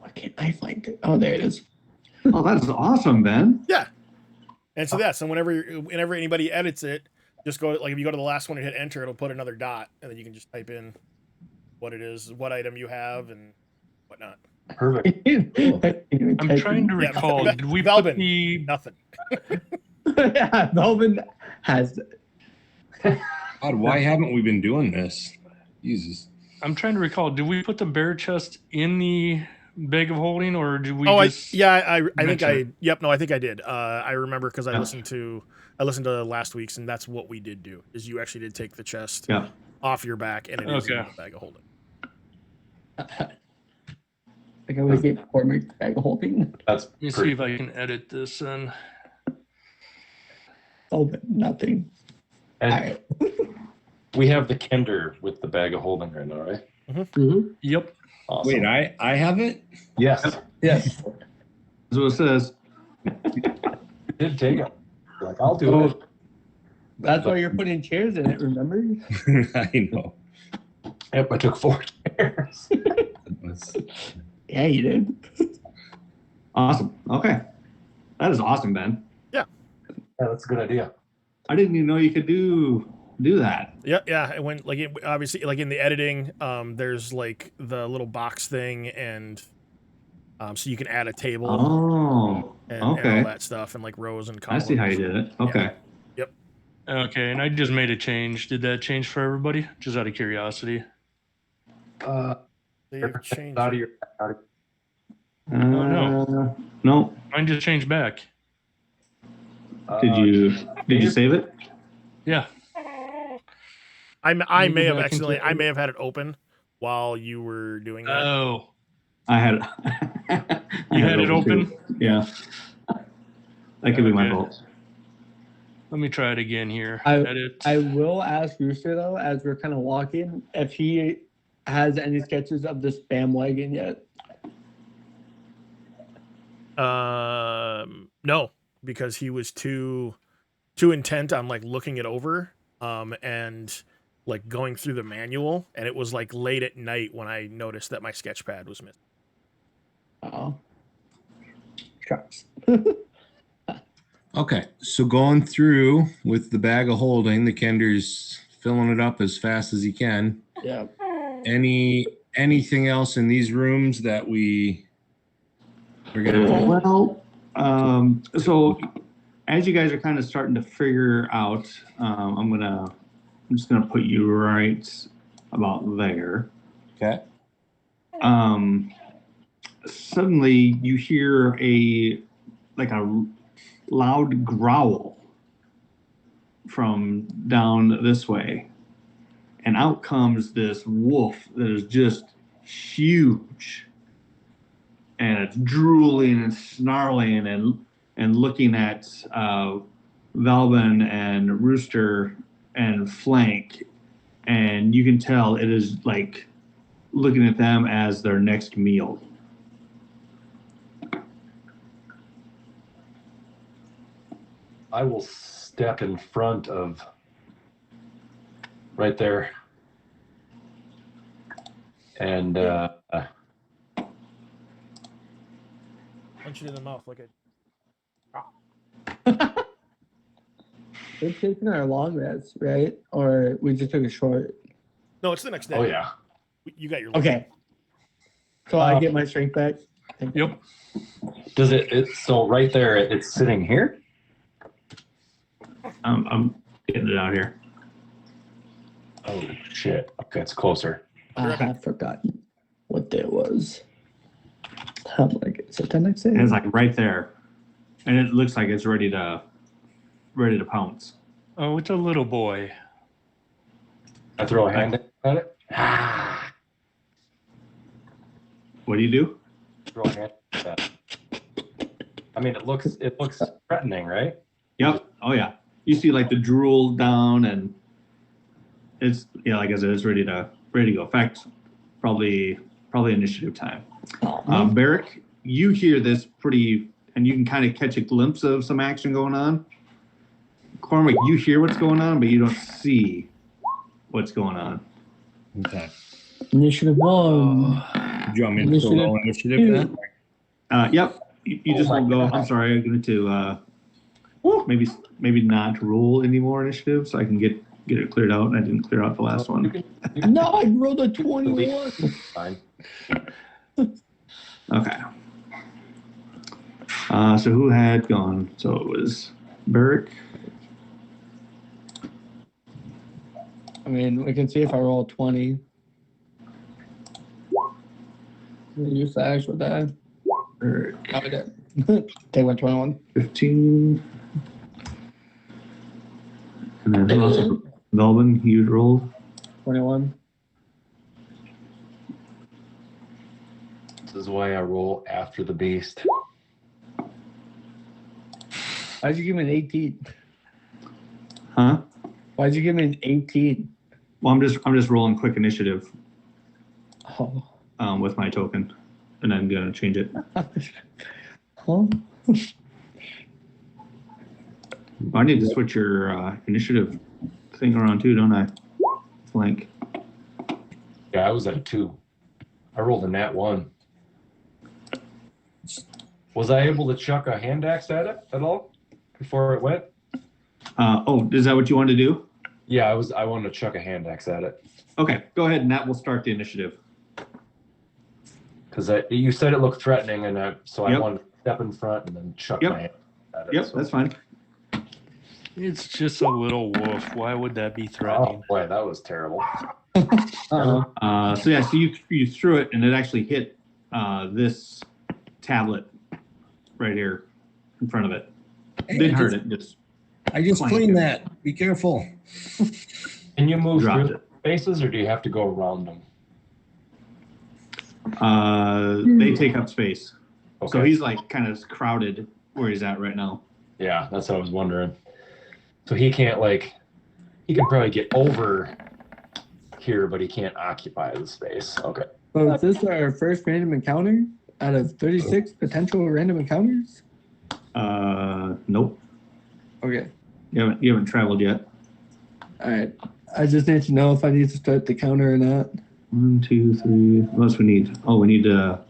Why can't I find it? Oh, there it is. Oh, that's awesome, Ben. Yeah. And so so whenever anybody edits it, just go like if you go to the last one and hit enter, it'll put another dot, and then you can just type in what it is, what item you have, and whatnot. Perfect. I'm trying to recall. Did we put Velvin, the nothing. Yeah, Melvin has. God, why haven't we been doing this? Jesus. I'm trying to recall. Did we put the bear chest in the bag of holding, or did we? I just think I mention it? I think I did. I remember because I listened to last week's, and that's what we did do. Is you actually did take the chest off your back, and it is in the bag of holding. Like I always gave Cormac the bag of holding. That's Let me see if I can edit this and. Oh, but nothing. And All right. we have the Kender with the bag of holding right now, right? Mm-hmm. Yep. Awesome. Wait, I have it? Yes. Yes. That's what it says. Did take it. Like I'll do it. That's why you're putting chairs in it, remember? I know. Yep, I took 4 chairs. Yeah, you did. Awesome. Okay. That is awesome, Ben. Yeah, that's a good idea. I didn't even know you could do that. Yeah. It went like obviously like in the editing, there's like the little box thing, and so you can add a table. Oh, and okay. all that stuff, and like rows and I columns. see how you did it. Okay. Yep. Okay, and I just made a change. Did that change for everybody? Just out of curiosity. They've changed. Out of your. no. No. Mine just changed back. Did you save it? Yeah. I Maybe may have back accidentally. into- I may have had it open while you were doing that. Oh. I had it. You had it too. open? Yeah. That could be my Okay. fault. Let me try it again here. I Edit. will ask Rooster though, as we're kind of walking, if he has any sketches of the spam wagon yet. No, because he was too intent on like looking it over, and like going through the manual, and it was like late at night when I noticed that my sketch pad was missing. Oh, shucks. Okay, so going through with the bag of holding, the Kender's filling it up as fast as he can. Yeah. Anything else in these rooms that we're gonna? Well, so as you guys are kind of starting to figure out, I'm just gonna put you right about there. Okay. Suddenly you hear a loud growl from down this way, and out comes this wolf that is just huge, and it's drooling and snarling and looking at Valvin and Rooster and Flank, and you can tell it is like looking at them as their next meal. I will step in front of right there. And Punch it in the mouth like a. We're taking our long rest, right? Or we just took a short. No, it's the next day. oh yeah. You got your. Okay. So I get my strength back. Yep. Does it so right there it's sitting here? I'm getting it out here. Oh shit. Okay, it's closer. I have forgotten what day it was. I'm like, is it the next day? And it's like right there, and it looks like it's ready to pounce. Oh, it's a little boy. I throw a hand at it. What do you do? Throw a hand at that. I mean, it looks threatening, right? Yep. Oh yeah. You see like the drool down, and it's like I said, it's ready to go. In fact, probably initiative time. Barrick, you hear this pretty, and you can kind of catch a glimpse of some action going on. Cormac, you hear what's going on, but you don't see what's going on. Okay. Initiative 1. Do you want me to still roll initiative then? Yep. You just won't go. I'm sorry. I'm going to maybe not roll any more initiative, so I can get it cleared out. And I didn't clear out the last one. No, I rolled a 21. Fine. Okay. So who had gone? So it was Barrick. I mean, we can see if I roll 20. Use the actual die. Barrick. Oh, I did. Take 121. 15. And then who else? Melvin, you rolled. 21. This is why I roll after the beast. Why'd you give me an 18? Huh? Why'd you give me an 18? Well, I'm just rolling quick initiative Oh. with my token, and I'm gonna change it. Huh? I need to switch your initiative thing around too, don't I? Flank. Yeah, I was at a 2. I rolled a nat 1. Was I able to chuck a hand axe at it at all before it went? Is that what you wanted to do? Yeah, I wanted to chuck a hand axe at it. Okay, go ahead, and that will start the initiative. Because you said it looked threatening, and so I Yep. wanted to step in front and then chuck Yep. my hand at it. Yep, so. that's fine. It's just a little wolf. Why would that be Oh threatening? boy, that was terrible. Uh-oh. So you threw it, and it actually hit this tablet right here in front of it. Didn't hurt it, just I just Flank cleaned it. that. Be careful. Can you move Dropped through the spaces, or do you have to go around them? they take up space. Okay. So he's like kind of crowded where he's at right now. Yeah, that's what I was wondering. So he can't he can probably get over here, but he can't occupy the space. Okay. So is this our first random encounter out of 36 potential random encounters? Nope. Okay. You haven't traveled yet. All right. I just need to know if I need to start the counter or not. 1, 2, 3. What else we need? Oh, we need to.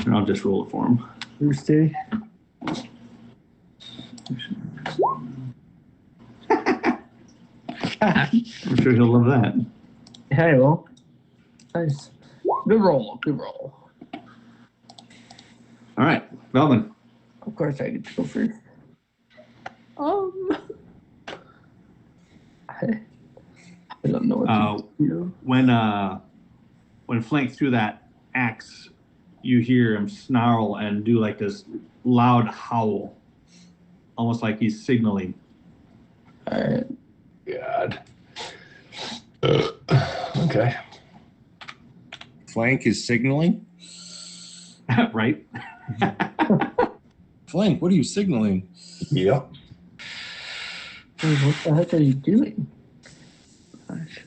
I'll just roll it for him. Tuesday. I'm sure he'll love that. Hey, well. Nice. Good roll. Good roll. All right, Velvin. Of course, I get to go first. I don't know what to do. When Flank threw that axe, you hear him snarl and do like this loud howl, almost like he's signaling. All right. God. Okay. Flank is signaling. Right? Flank, what are you signaling? Yep. Hey, what the heck are you doing? Gosh.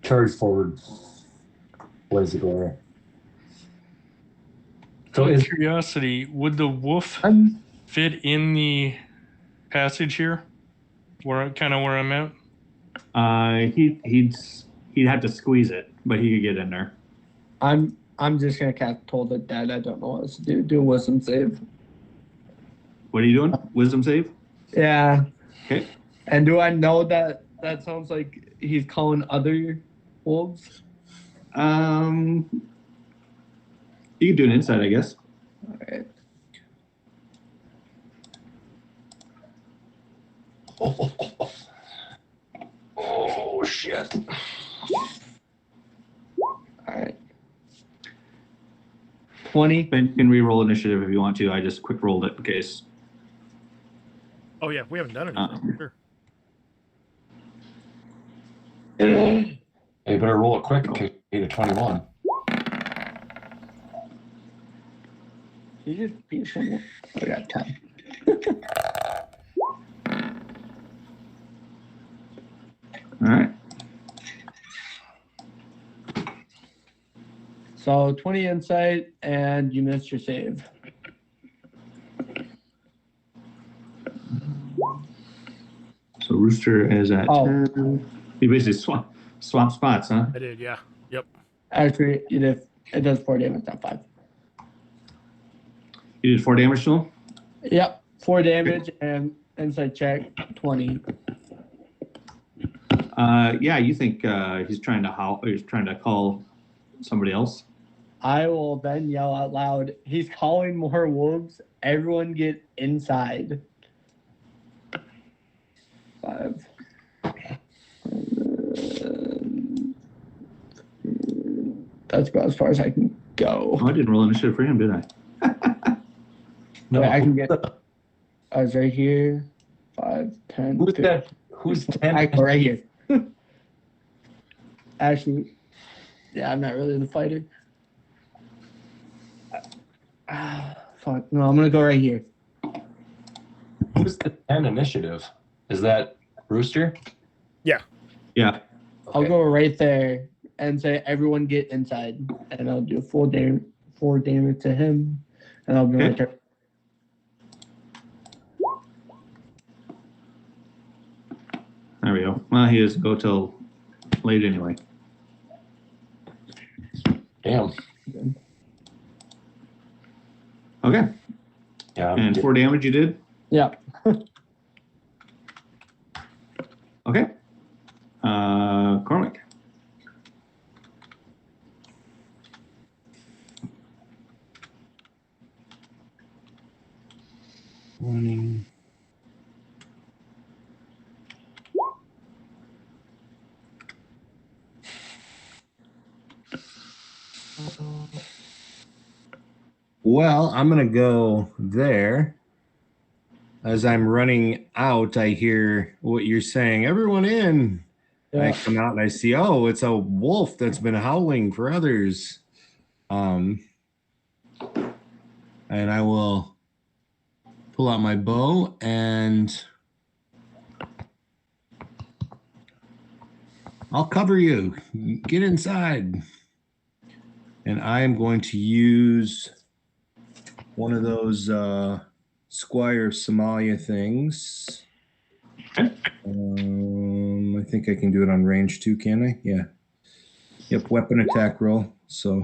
Charge forward. Blaze the door. So Out of is curiosity, would the wolf I'm fit in the passage here? Where I'm at? He'd have to squeeze it, but he could get in there. I'm just gonna cast Toll the Dead. I don't know what else to do. Do a wisdom save. What are you doing? Wisdom save? Yeah. Okay. And do I know that sounds like he's calling other wolves? You can do an insight, I guess. All right. Oh shit. All right. 20. Ben, you can re-roll initiative if you want to. I just quick rolled it in case. Oh yeah, we haven't done anything. Sure. Hey, better roll it quick in case you get a 21. You just beat someone. I got 10. All right. So 20 insight, and you missed your save. So Rooster is at. Oh, You basically swap spots, huh? I did. Yeah. Yep. actually, it does 4 damage, not 5. You did 4 damage to him? Yep, 4 damage and insight check 20. Yeah, you think he's trying to howl? He's trying to call somebody else? I will then yell out loud, he's calling more wolves. Everyone get inside. 5. That's about as far as I can go. Oh, I didn't roll initiative for him, did I? No. Wait, I can get. I was right here. 5, 10. Who's 15. that? Who's 10? I go right here. Actually, yeah, I'm not really the fighter. Fuck. No, I'm gonna go right here. Who's the 10 initiative? Is that Rooster? Yeah. I'll go right there and say, everyone get inside. And I'll do 4 damage to him. And I'll be right there. There we go. Well, he doesn't go till late anyway. Damn. Okay. Yeah. And 4 damage you did? Yeah. Okay. Cormac. Well, I'm going to go there. As I'm running out, I hear what you're saying. Everyone in. I come out and I see, oh, it's a wolf that's been howling for others. And and I will pull out my bow and I'll cover you. Get inside. And I am going to use one of those Squire Somalia things. Okay. I think I can do it on range too, can I? Yeah. Yep, weapon attack roll. So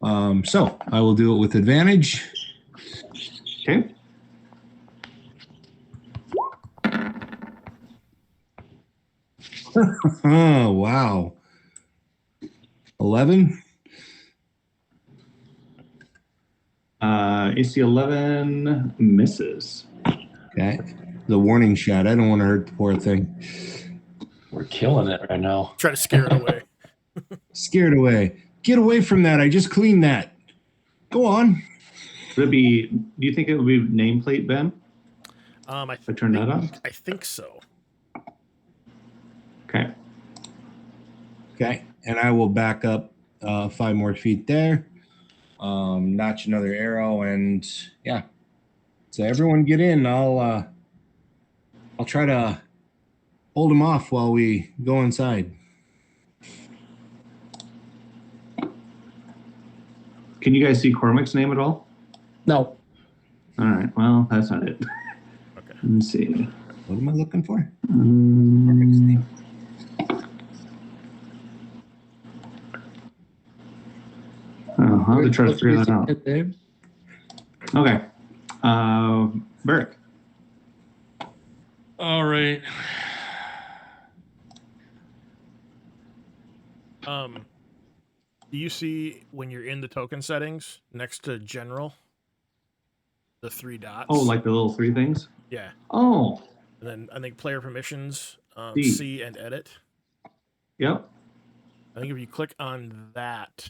I will do it with advantage. Okay. Oh, wow. 11? AC 11 misses. Okay. The warning shot. I don't want to hurt the poor thing. We're killing it right now. Try to scare it away. Scared away. Get away from that. I just cleaned that. Go on. Would it be? Do you think it would be nameplate, Ben? I turn that on? I think so. Okay. Okay. And I will back up 5 more feet there. Notch another arrow, and yeah. So everyone get in. I'll try to hold him off while we go inside. Can you guys see Cormac's name at all? No. All right. Well, that's not it. Okay. Let me see. What am I looking for? I'll have to try to figure that out. Dave? Okay. Beric. All right. Do you see when you're in the token settings next to general, the 3 dots? Oh, like the little 3 things? Yeah. Oh. And then I think player permissions, C. C and edit. Yep. I think if you click on that,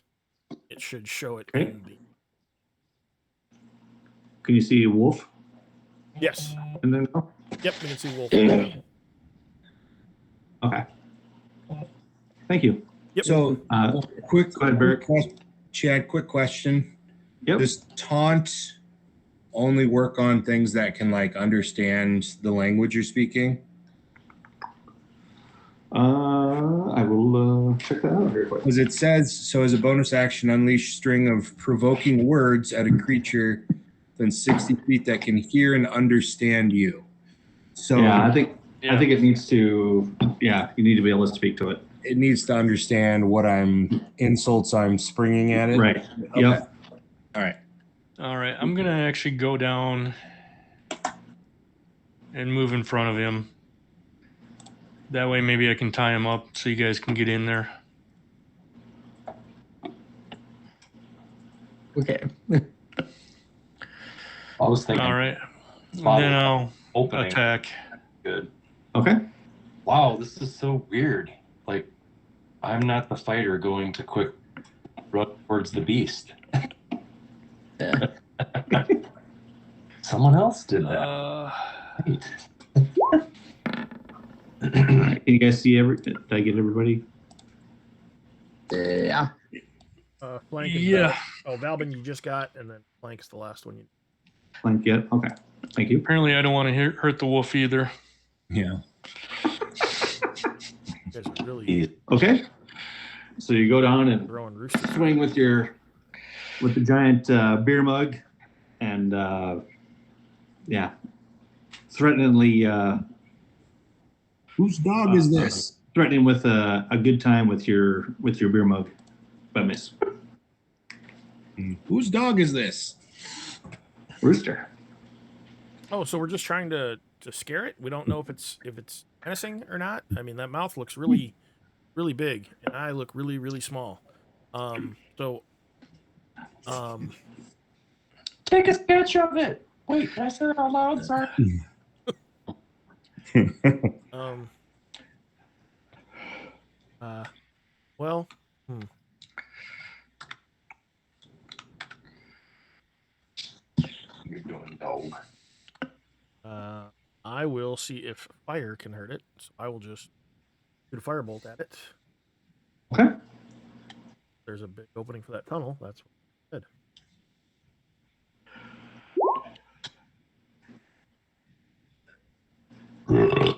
it should show it Okay. in the. Can you see Wolf? Yes. And then oh, Yep, you can see Wolf. okay. Thank you. Yep. So, quick, Go ahead, Beric. Chad, quick question. Yep. Does taunt only work on things that can like understand the language you're speaking? I will check that out very quick. Because it says, so as a bonus action, unleash string of provoking words at a creature within 60 feet that can hear and understand you. So Yeah, I think it needs to. Yeah, you need to be able to speak to it. it needs to understand what insults I'm springing at it. Right. Okay. Yep. All right. All right. I'm going to actually go down and move in front of him. That way, maybe I can tie him up so you guys can get in there. Okay. I was thinking. All right. And Spot then I'll opening. attack. Good. Okay. Wow, this is so weird. Like, I'm not the fighter going to quick run towards the beast. Yeah. Someone else did that. Right. Can you guys see did I get everybody? Yeah. Flank and Yeah. Val. Oh, Valbin you just got, and then Flank's the last one. Blank yet? Okay. Thank you. Apparently, I don't want to hurt the wolf either. Yeah. You guys are really Okay. So you go down and throwing roosters. swing with the giant beer mug, and yeah, threateningly Whose dog is this? threatening with a good time with your beer mug, but miss. Whose dog is this? Rooster. Oh, so we're just trying to scare it. We don't know if it's menacing or not. I mean, that mouth looks really, really big, and I look really, really small. Take a sketch of it. Wait, can I say that out loud? Sorry. Well, You're doing dog. I will see if fire can hurt it. So I will just shoot a firebolt at it. Okay. There's a big opening for that tunnel. That's good. You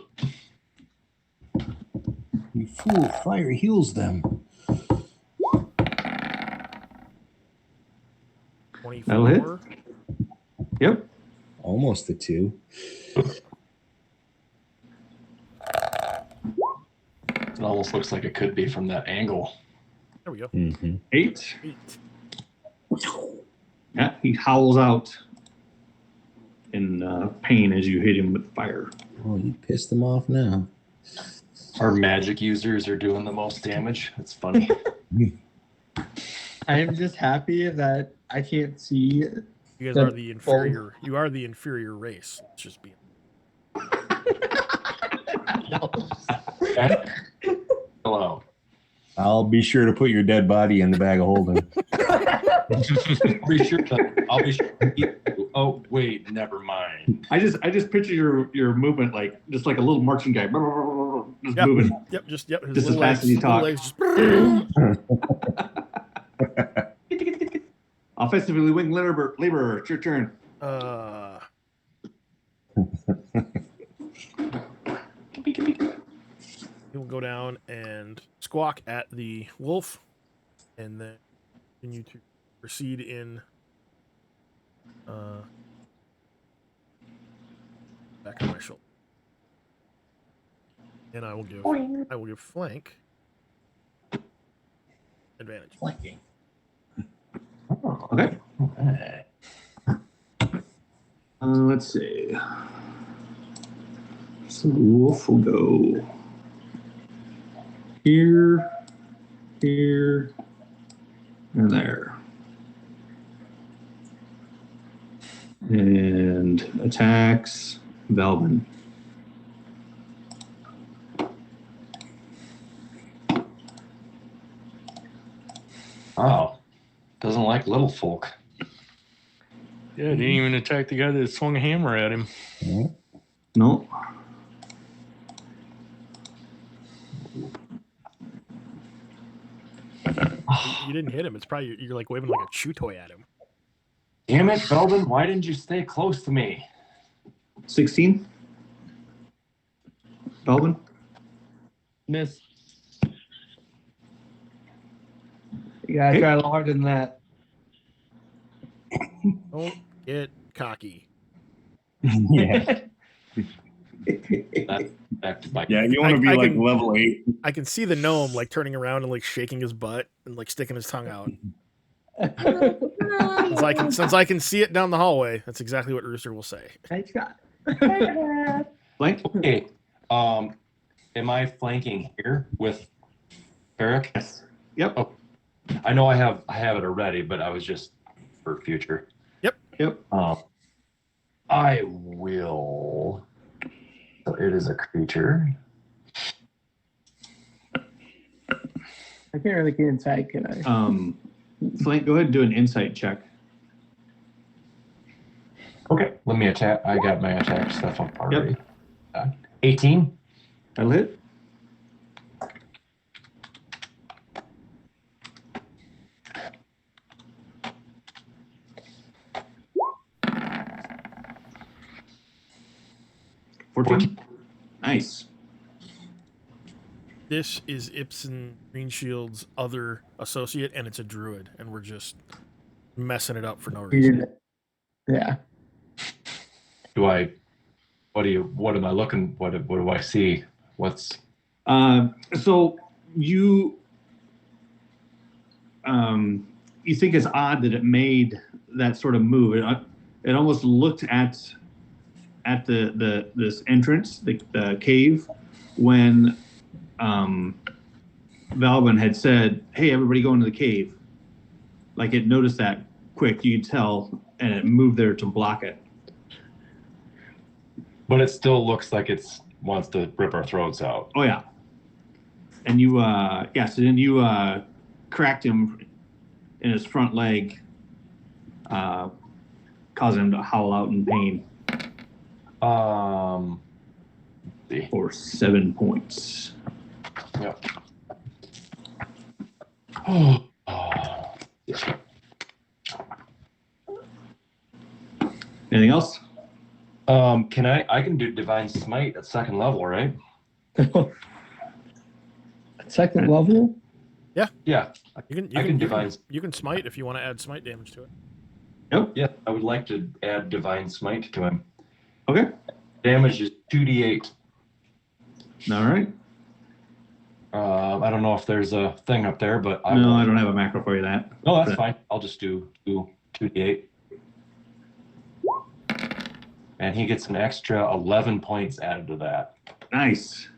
fool, fire heals them. 24. That'll hit. Yep. Almost a 2. It almost looks like it could be from that angle. There we go. 8. 8. Yeah, he howls out in pain as you hit him with fire. Oh, you pissed them off now. Our magic users are doing the most damage. It's funny. I am just happy that I can't see. You guys The are the inferior. You are the inferior race. It's just being. Hello. I'll be sure to put your dead body in the bag of holding. I'll be sure. Oh wait, never mind. I just picture your movement like just like a little marching guy, just Yep. moving. Yep. Just yep. His Just as little fast as you talk. legs just. Offensively wing laborer, it's your turn. He will go down and squawk at the wolf, and then continue to proceed in back of my shoulder. And I will give flank advantage. Flanking. Okay. Okay. Let's see. So the wolf will go here, here, and there. And attacks Velvin. Oh, doesn't like little folk. Yeah, didn't even attack the guy that swung a hammer at him. No. You didn't hit him. It's probably you're like waving like a chew toy at him. Damn it, Belvin! Why didn't you stay close to me? 16. Velvin. Miss. You gotta try a little harder than that. Don't get cocky. Yeah. Back to bite. Yeah, you want to be I like can- level 8. I can see the gnome like turning around and like shaking his butt and like sticking his tongue out. Since I can see it down the hallway, that's exactly what Rooster will say. Nice shot. Blank. Okay. Am I flanking here with Eric? Yes. Yep. Oh, I know I have it already, but I was just for future. Yep. I will. So it is a creature. I can't really get inside, can I? Flank, go ahead and do an insight check. Okay, let me attack. I got my attack stuff up already. 18. That'll hit. Nice. This is Ibsen Greenshield's other associate, and it's a druid, and we're just messing it up for no reason. Yeah. What am I looking? What do I see? What's So you think it's odd that it made that sort of move. It almost looked at this entrance, the cave, when Valvin had said, "Hey, everybody, go into the cave." Like it noticed that quick, you could tell, and it moved there to block it. But it still looks like it's wants to rip our throats out. Oh yeah. And you, so then you cracked him in his front leg, causing him to howl out in pain. For 7 points. Yep. Anything else? Can I can do Divine Smite at 2nd level, right? Second level? Yeah. You I can divine. you can smite if you want to add smite damage to it. Yep. Yeah, I would like to add Divine Smite to him. Okay. Damage is 2d8. All right. I don't know if there's a thing up there, but I don't have a macro for you that. No, that's fine. I'll just do 2d8. And he gets an extra 11 points added to that. Nice.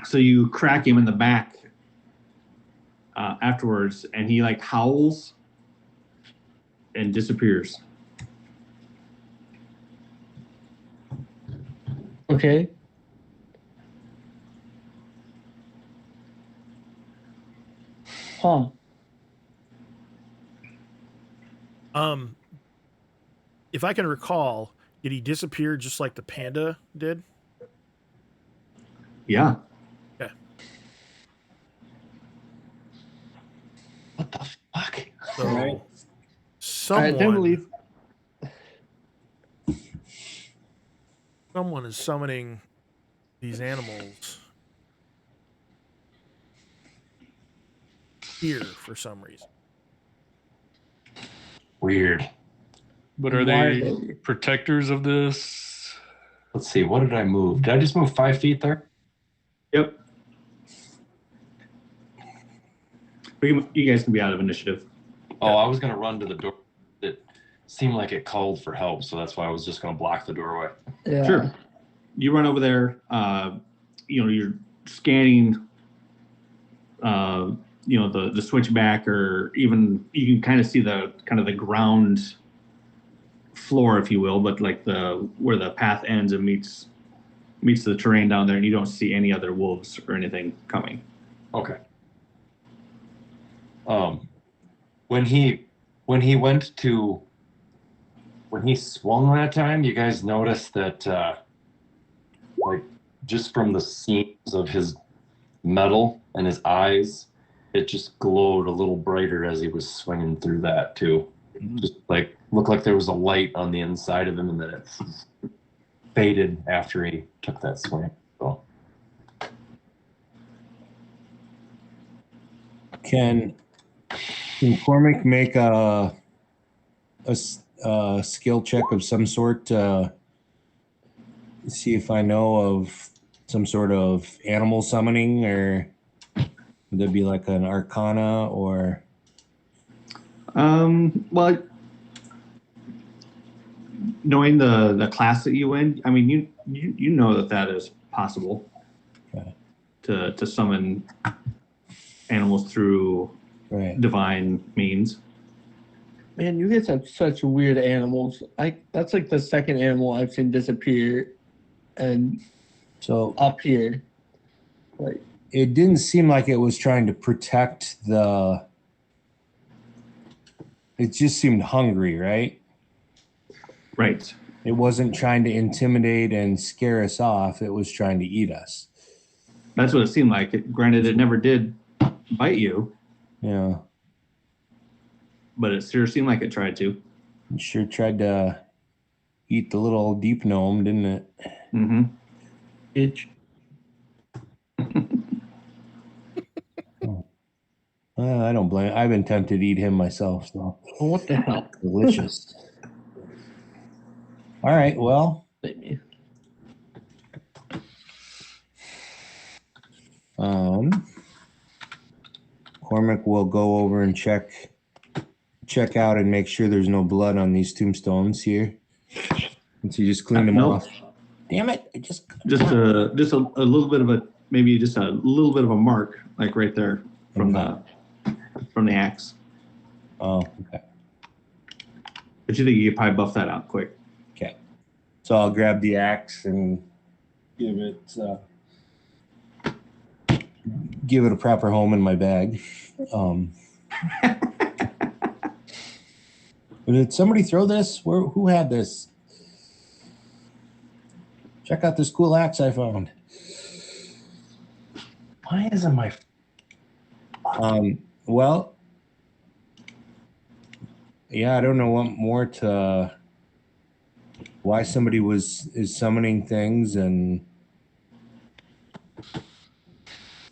So you crack him in the back afterwards, and he like howls and disappears. Okay. Huh. If I can recall, did he disappear just like the panda did? Yeah. Okay. What the fuck? So Right. I someone, do believe. someone is summoning these animals here for some reason. Weird. But are they protectors of this? Let's see. What did I move? Did I just move 5 feet there? Yep. You guys can be out of initiative. Oh, I was going to run to the door. It seemed like it called for help, so that's why I was just going to block the doorway. Yeah. Sure. You run over there. You're scanning. The switchback, or even you can kind of see the ground floor, if you will, but like where the path ends and meets the terrain down there, and you don't see any other wolves or anything coming. Okay. When he swung that time, you guys noticed that like just from the seams of his metal and his eyes, it just glowed a little brighter as he was swinging through that too. Just like looked like there was a light on the inside of him, and then it faded after he took that swing. So Can Cormac make a skill check of some sort to see if I know of some sort of animal summoning, or would there be like an arcana or? Well, knowing the class that you in, I mean, you know that is possible. Okay. To summon animals through divine means. Man, you guys have such weird animals. That's like the second animal I've seen disappear, and So up here, like it didn't seem like it was trying to protect the. It just seemed hungry, right? Right. It wasn't trying to intimidate and scare us off. It was trying to eat us. That's what it seemed like. Granted, it never did bite you. Yeah. But it sure seemed like it tried to. It sure tried to eat the little deep gnome, didn't it? Mm-hmm. itch. I don't blame. I've been tempted to eat him myself. So Oh, what the hell? delicious. All right. Well, Maybe. Cormac will go over and check out and make sure there's no blood on these tombstones here. Since you just cleaned them Nope. off. Damn it! Just a little bit of a little bit of a mark, like right there from the axe. Oh, okay. But you think you could probably buff that out quick? Okay. So I'll grab the axe and give it a proper home in my bag. Did somebody throw this? Who had this? Check out this cool axe I found. why isn't my Well, yeah, I don't know what more to why somebody is summoning things, and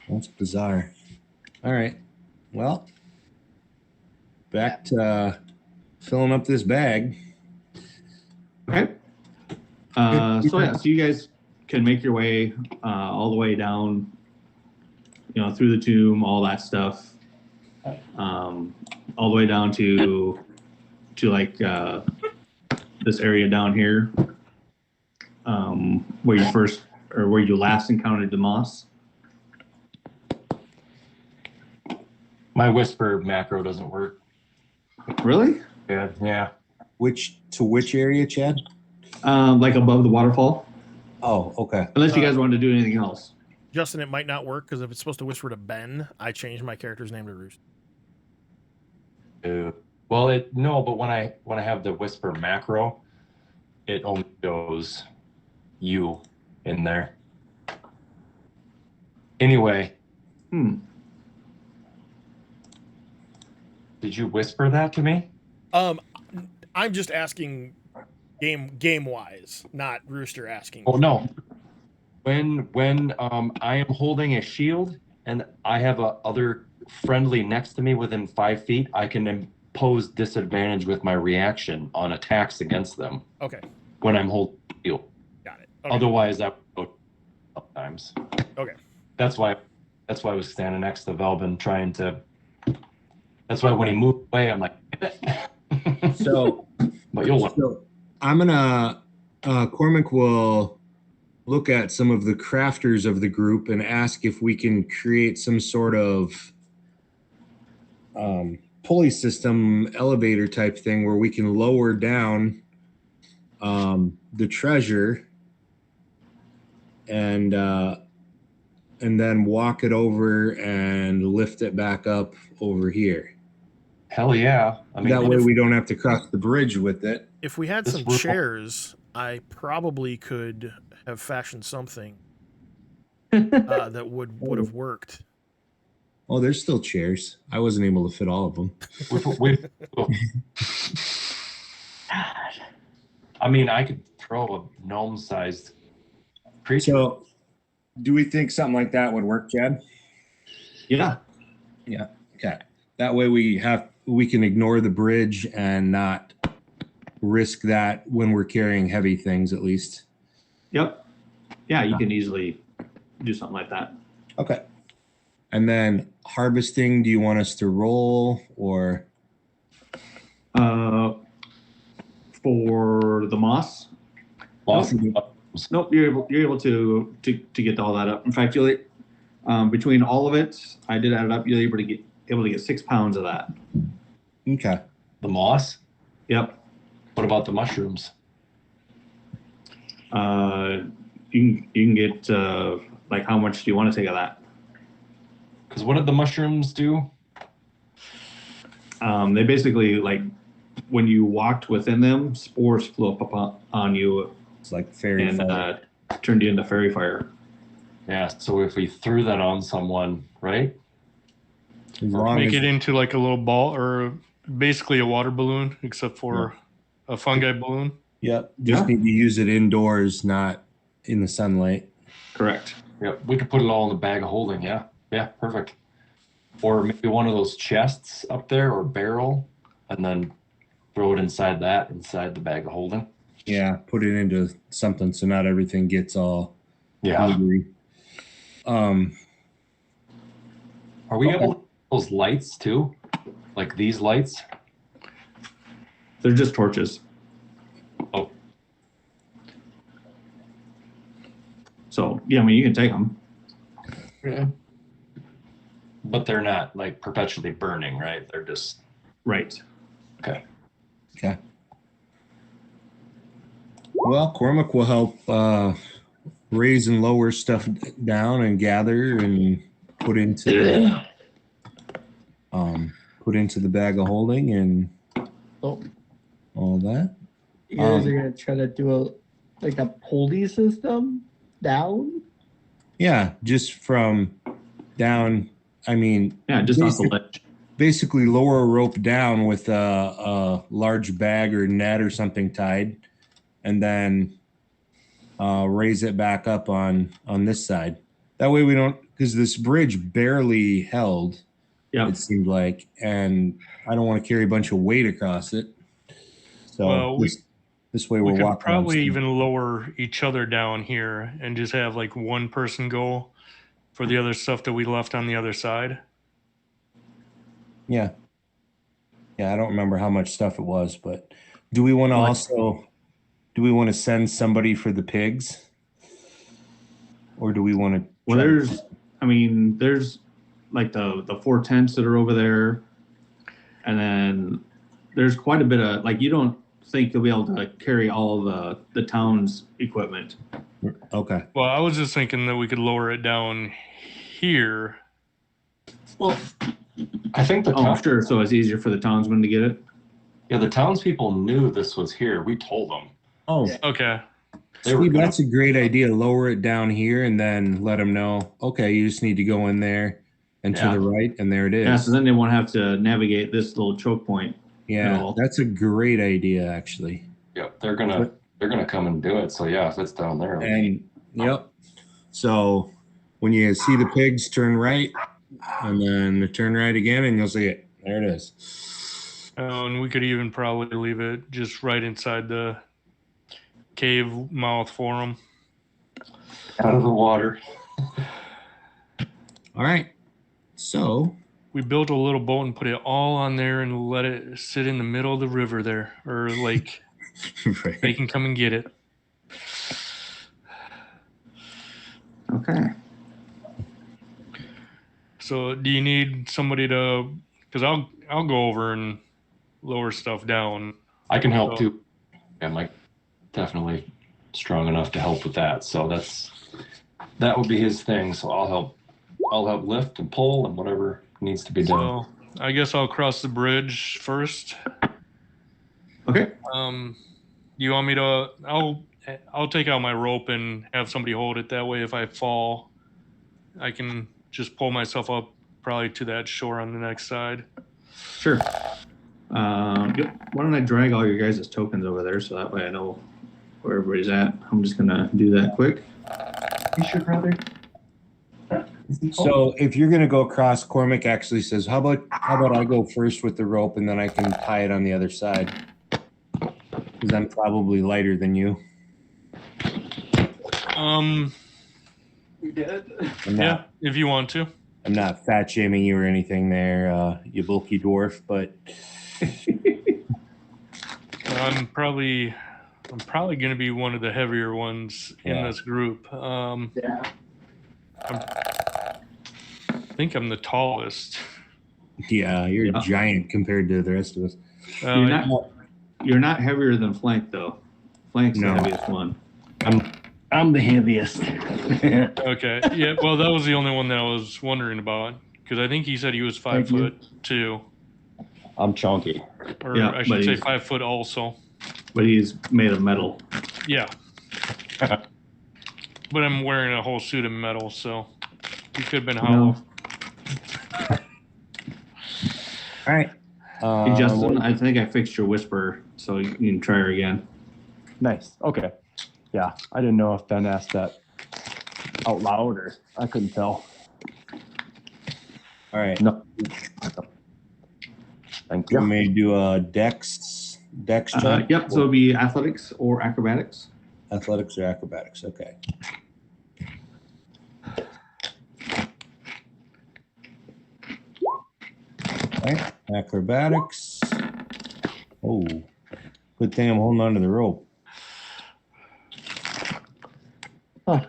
that's bizarre. All right, well, back to filling up this bag. Okay. So you guys can make your way all the way down, through the tomb, all that stuff, all the way down to like this area down here, where you last encountered the moss. My whisper macro doesn't work. Really? Yeah. Which area, Chad? Like above the waterfall. Oh, okay. Unless you guys wanted to do anything else. Justin, it might not work because if it's supposed to whisper to Ben, I changed my character's name to Rooster. Well, but when I have the whisper macro, it only shows you in there. Anyway. Did you whisper that to me? I'm just asking game wise, not Rooster asking. Oh no. When I am holding a shield and I have a other friendly next to me within 5 feet, I can impose disadvantage with my reaction on attacks against them. Okay. When I'm holding a shield. Got it. Okay. Otherwise, that would go sometimes. Okay. That's why I was standing next to Velvin trying to. That's why when he moved away, I'm like. So, but you'll learn. So I'm gonna Cormac will look at some of the crafters of the group and ask if we can create some sort of pulley system, elevator type thing where we can lower down the treasure and then walk it over and lift it back up over here. Hell yeah. I mean, that way we don't have to cross the bridge with it. If we had some chairs, I probably could have fashioned something that would have worked. Oh, there's still chairs. I wasn't able to fit all of them. I mean, I could throw a gnome-sized creature. So, do we think something like that would work, Chad? Yeah. Yeah. Okay. That way we can ignore the bridge and not risk that when we're carrying heavy things, at least. Yep. Yeah, you can easily do something like that. Okay. And then harvesting, do you want us to roll or? For the moss? Nope, you're able to get all that up. In fact, you'll between all of it, I did add it up. You're able to get 6 pounds of that. Okay. The moss? Yep. What about the mushrooms? You can get like, how much do you want to take of that? Because what did the mushrooms do? They basically, like, when you walked within them, spores flew up on you. It's like fairy fire. Turned you into fairy fire. Yeah, so if we threw that on someone, right? Make it into like a little ball or basically a water balloon, except for a fungi balloon. Yep. Just need to use it indoors, not in the sunlight. Correct. Yep. We could put it all in the bag of holding. Yeah. Yeah. Perfect. Or maybe one of those chests up there or barrel, and then throw it inside the bag of holding. Yeah. Put it into something so not everything gets all hungry. Are we able to those lights too? Like these lights? They're just torches. Oh. So, yeah, I mean, you can take them. Yeah. But they're not like perpetually burning, right? They're just... Right. Okay. Okay. Well, Cormac will help raise and lower stuff down and gather and put into the bag of holding and all that. You guys are gonna try to do a pulley system down? Yeah, just from down. I mean, yeah, just off the ledge. basically lower a rope down with a large bag or net or something tied, and then raise it back up on this side. That way we don't, because this bridge barely held. Yep. It seemed like, and I don't want to carry a bunch of weight across it. So Well, this way we we're could walking. probably even lower each other down here and just have like one person go for the other stuff that we left on the other side. Yeah. Yeah, I don't remember how much stuff it was, but do we want to send somebody for the pigs? Or do we want to? Well, there's like the 4 tents that are over there, and then there's quite a bit of, like, you don't think you'll be able to carry all the town's equipment. Okay. Well, I was just thinking that we could lower it down here. Well, I think the oh, sure. So it's easier for the townsmen to get it. Yeah, the townspeople knew this was here. We told them. Oh, Okay. Steve, that's a great idea. Lower it down here and then let them know, okay, you just need to go in there and to the right, and there it is. Yeah, so then they won't have to navigate this little choke point. Yeah, that's a great idea, actually. Yep, they're gonna come and do it. So yeah, if it's down there. And yep. So when you see the pigs, turn right, and then turn right again, and you'll see it. There it is. And we could even probably leave it just right inside the cave mouth for them. Out of the water. All right. So we built a little boat and put it all on there and let it sit in the middle of the river there, or lake. Right. They can come and get it. Okay. So do you need somebody to, because I'll go over and lower stuff down. I can help too. Yeah, Mike definitely strong enough to help with that. So that would be his thing. So I'll help lift and pull and whatever needs to be done. So I guess I'll cross the bridge first. Okay. You want me to? I'll take out my rope and have somebody hold it. That way, if I fall, I can just pull myself up probably to that shore on the next side. Sure. Yep. Why don't I drag all your guys' tokens over there so that way I know where everybody's at. I'm just gonna do that quick. You should rather. So if you're gonna go across, Cormac actually says, "How about I go first with the rope and then I can tie it on the other side, because I'm probably lighter than you." You did? Yeah, if you want to. I'm not fat shaming you or anything there, you bulky dwarf, but I'm probably going to be one of the heavier ones in this group. Yeah. I think I'm the tallest. yeah, you're giant compared to the rest of us. You're not heavier than Flank though. Flank's the heaviest one. I'm the heaviest. Okay. Yeah. Well, that was the only one that I was wondering about, because I think he said he was 5'2". I'm chunky. Or I should say 5 foot also. But he's made of metal. Yeah. But I'm wearing a whole suit of metal, so he could have been hollow. All right. Hey, Justin, I think I fixed your whisper, so you can try her again. Nice. Okay. Yeah, I didn't know if Ben asked that out loud or I couldn't tell. All right. No. Thank you. You may do a dex check. Yep, so it'll be athletics or acrobatics. Athletics or acrobatics, okay. All right, acrobatics. Oh, good thing I'm holding on to the rope. Huh.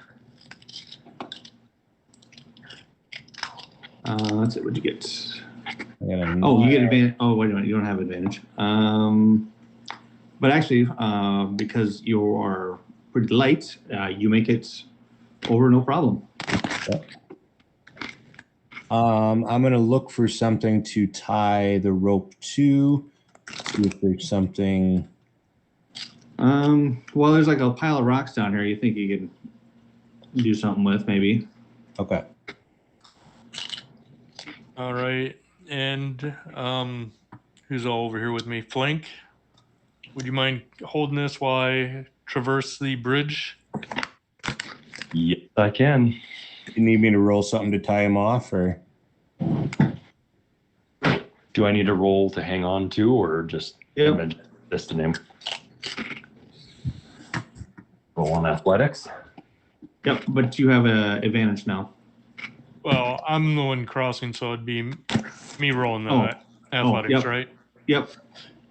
Let's see, what'd you get? You get advantage. Oh, wait a minute, you don't have advantage. But actually, because you are pretty light, you make it over no problem. I'm going to look for something to tie the rope to, see if there's something. Well, there's like a pile of rocks down here you think you can do something with, maybe. Okay. All right. And who's all over here with me? Flank, would you mind holding this while I traverse the bridge? Yes, I can. You need me to roll something to tie him off, or Do I need to roll to hang on to, or just this to name? Roll on athletics. Yep, but you have an advantage now. Well, I'm the one crossing, so it'd be me rolling the Oh. athletics, Yep. right? Yep.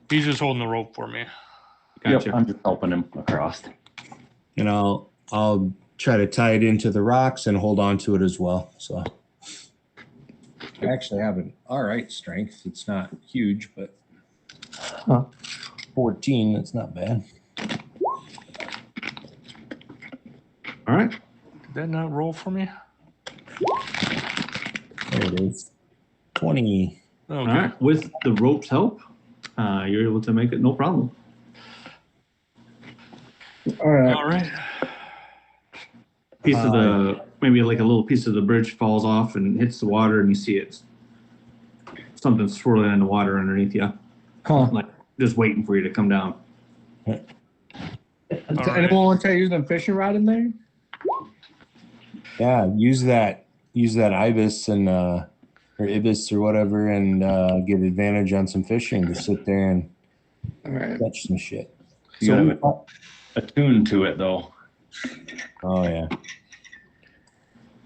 He's just holding the rope for me. Gotcha. Yep, I'm just helping him across. and I'll try to tie it into the rocks and hold on to it as well. So I actually have an all right strength. It's not huge, but 14. That's not bad. All right. Did that not roll for me? There it is. 20. Okay. All right. With the rope's help, you're able to make it no problem. All right. All right. Piece of maybe like a little piece of the bridge falls off and hits the water, and you see it. Something swirling in the water underneath you, Huh. like just waiting for you to come down. All Does right. anyone want to try using a fishing rod in there? Yeah, use that ibis and or ibis or whatever, and get advantage on some fishing. Just sit there and All right. catch some shit. You gotta attune to it though. Oh yeah.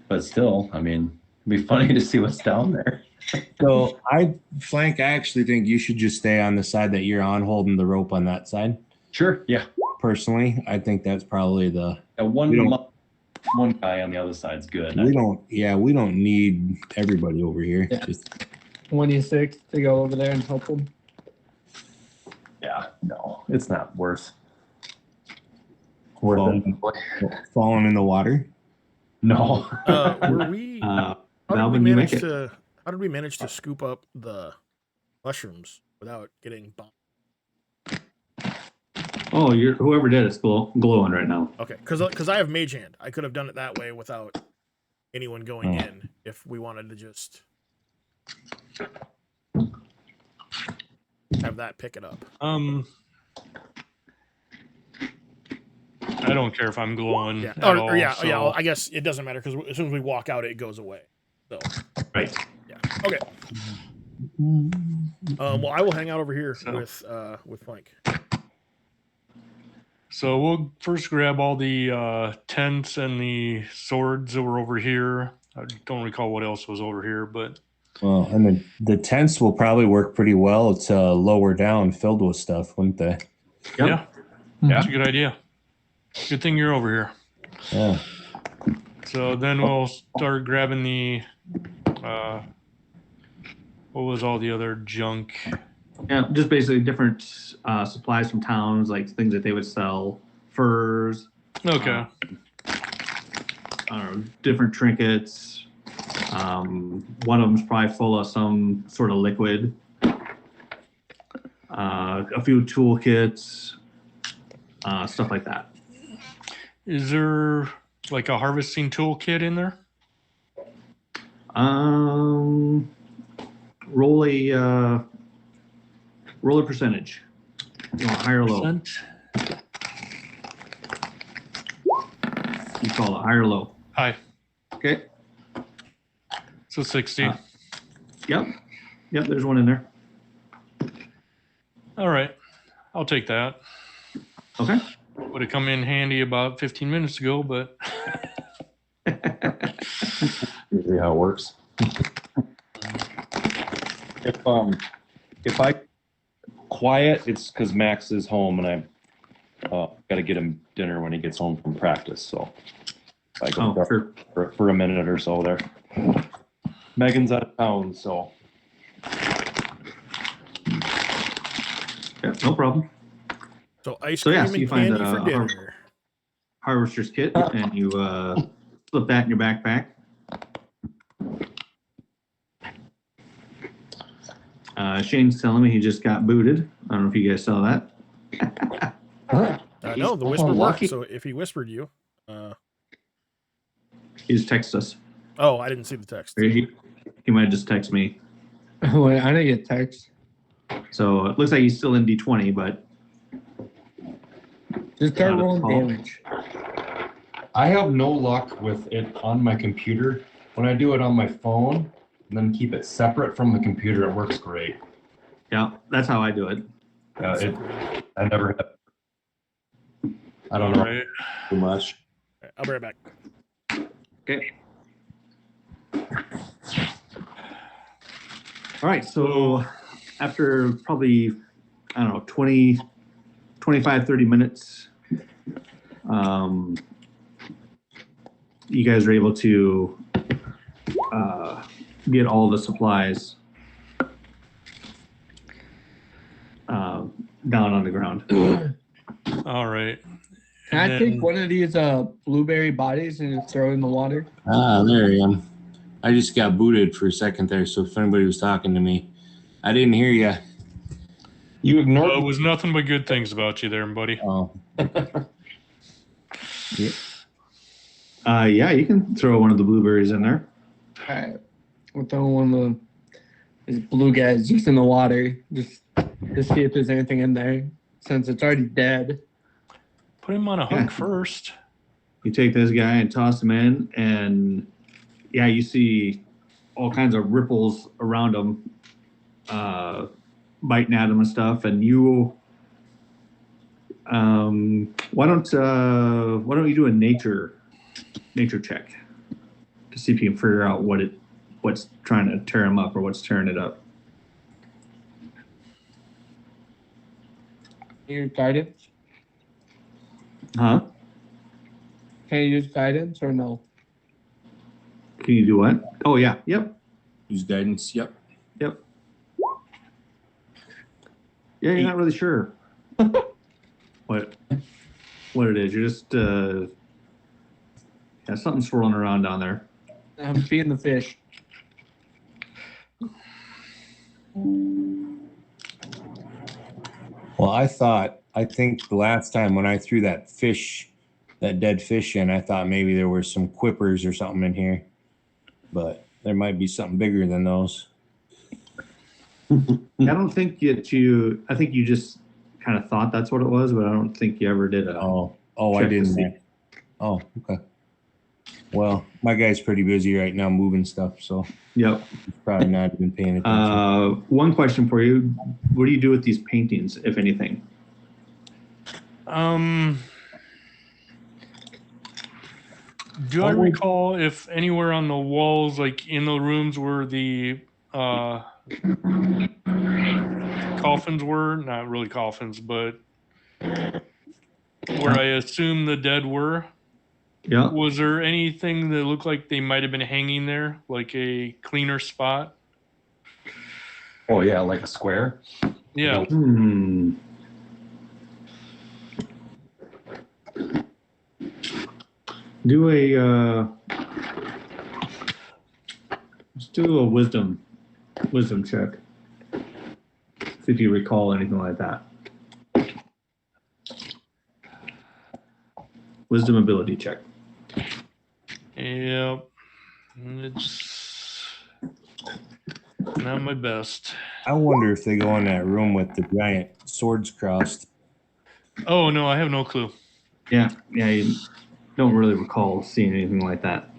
But still, I mean, it'd be funny to see what's down there. So Flank, I actually think you should just stay on the side that you're on, holding the rope on that side. Sure. Yeah. Personally, I think that's probably the One guy on the other side's good. we don't need everybody over here. Yeah. Just 26 to go over there and help them. Yeah. No, it's not worth. falling in the water. No. Were we? How Valvin, you make it. How did we manage to scoop up the mushrooms without getting bombed? Oh, whoever did it's glowing right now. Okay, because I have mage hand. I could have done it that way without anyone going in if we wanted to just have that pick it up. I don't care if I'm glowing. Yeah. At all, yeah. so- Yeah. I guess it doesn't matter because as soon as we walk out, it goes away. So. Right. Yeah. Okay. Well, I will hang out over here with Flank. So we'll first grab all the tents and the swords that were over here. I don't recall what else was over here, but Well, and the tents will probably work pretty well. It's lower down, filled with stuff, wouldn't they? Yep. yeah, that's a good idea. Good thing you're over here. Yeah. So then we'll start grabbing the what was all the other junk? Yeah, just basically different supplies from towns, like things that they would sell, furs. Okay. I don't know, different trinkets. One of them's probably full of some sort of liquid. A few toolkits, stuff like that. Is there like a harvesting toolkit in there? Roll a percentage. You want higher or low? Percent? You call it higher or low. Hi. Okay. So 60. Yep. There's one in there. All right. I'll take that. Okay. Would have come in handy about 15 minutes ago, but Usually how it works. If I quiet, it's because Max is home and I got to get him dinner when he gets home from practice. So I go Sure. for a minute or so there. Megan's out of town, so Yeah, no problem. So ice So, cream yeah, so you and find candy for dinner. Harvester's kit, and you slip that in your backpack. Shane's telling me he just got booted. I don't know if you guys saw that. No, the whisper worked. So if he whispered you, He just texted us. oh, I didn't see the text. Or he might just text me. Wait, I didn't get text. So it looks like he's still in D20, but Just start Not at rolling all. damage. I have no luck with it on my computer. When I do it on my phone and then keep it separate from the computer, it works great. yeah, that's how I do it. I never have. I don't know All right. too much. I'll be right back. Okay. All right, so after probably, I don't know, 20, 25, 30 minutes, you guys are able to get all the supplies down on the ground. All right. Can I And take then- one of these blueberry bodies and just throw it in the water? Ah, there I am. I just got booted for a second there, so if anybody was talking to me, I didn't hear you. You ignored Well, it was nothing but good things about you there, buddy. Oh, Yeah, you can throw one of the blueberries in there. All right. We'll throw one of these blue guys just in the water, just to see if there's anything in there, since it's already dead. Put him on a hook Yeah. first. You take this guy and toss him in, and yeah, you see all kinds of ripples around him, biting at him and stuff. And you, why don't you do a nature check to see if you can figure out what's trying to tear him up or what's tearing it up. Use guidance? Huh? Can you use guidance or no? Can you do what? Oh yeah, yep. use guidance. Yep. Yeah, you're not really sure what it is. You're just yeah, something's swirling around down there. I'm feeding the fish. Well, I think the last time when I threw that dead fish in, I thought maybe there were some quippers or something in here, but there might be something bigger than those. I don't think I think you just kind of thought that's what it was, but I don't think you ever did it. Oh, I Check to didn't. see. Oh, okay. Well, my guy's pretty busy right now moving stuff, so Yep. he's probably not even paying attention. One question for you: what do you do with these paintings, if anything? Do I recall if anywhere on the walls, like in the rooms where the coffins were, not really coffins, but where I assume the dead were, Yeah. was there anything that looked like they might have been hanging there, like a cleaner spot? Oh yeah, like a square. Yeah. Do a let's do a wisdom check. See if you recall anything like that. Wisdom ability check. Yep. It's not my best. I wonder if they go in that room with the giant swords crossed. Oh no, I have no clue. Yeah, you don't really recall seeing anything like that.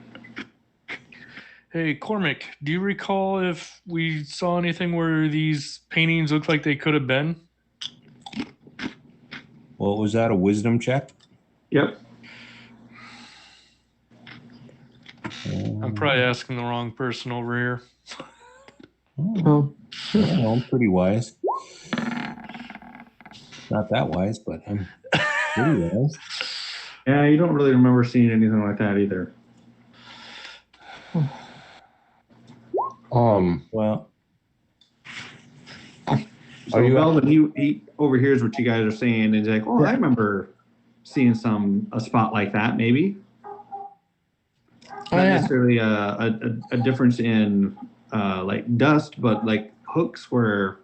Hey, Cormac, do you recall if we saw anything where these paintings looked like they could have been? Well, was that a wisdom check? Yep. I'm probably asking the wrong person over here. Oh, Well, I'm pretty wise. Not that wise, but I'm pretty wise. Yeah, you don't really remember seeing anything like that either. Well, So Melvin, he overhears what you guys are saying, and he's like, "Oh, I remember seeing a spot like that, maybe." Not necessarily a difference in like dust, but like hooks where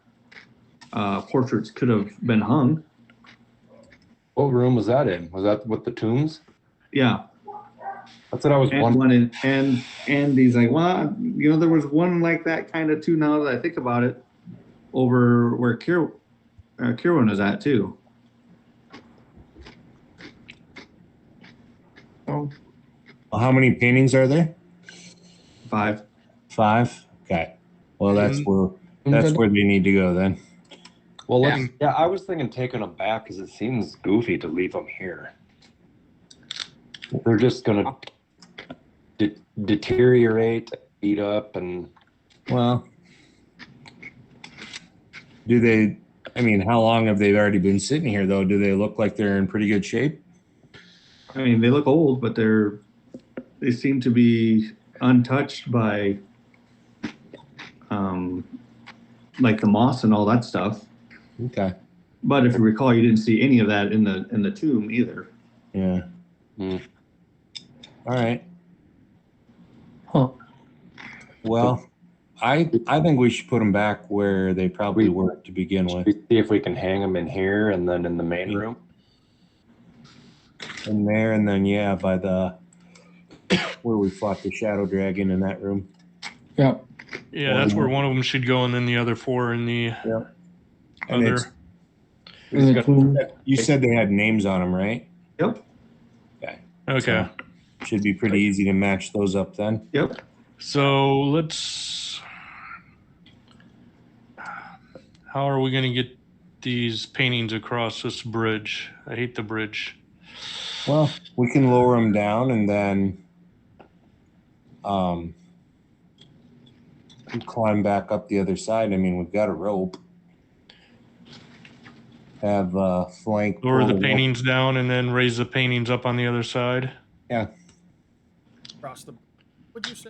portraits could have been hung. What room was that in? Was that with the tombs? Yeah. That's what I was And wondering. and he's like, well, there was one like that kind of too. Now that I think about it, over where Kirwan was at too. Oh, Well, how many paintings are there? 5. 5. Okay. Well, that's Mm. where they need to go then. Well, Yeah. I was thinking taking them back because it seems goofy to leave them here. They're just gonna deteriorate, eat up, and Well, do they? I mean, how long have they already been sitting here though? Do they look like they're in pretty good shape? I mean, they look old, but they seem to be untouched by like the moss and all that stuff. Okay. But if you recall, you didn't see any of that in the tomb either. Yeah. Mm. All right. huh. Well, I think we should put them back where they probably were to begin with. we see if we can hang them in here and then in the main room. In there, and then by the where we fought the shadow dragon in that room. Yeah. Yeah, that's where one of them should go, and then the other 4 in the And other. In the tomb. you said they had names on them, right? Yep. Okay. So, should be pretty easy to match those up then. Yep. So let's. How are we going to get these paintings across this bridge? I hate the bridge. Well, we can lower them down and then climb back up the other side. I mean, we've got a rope. Have flank. Lower the pull paintings down and then raise the paintings up on the other side. Yeah. Across the. What'd you say?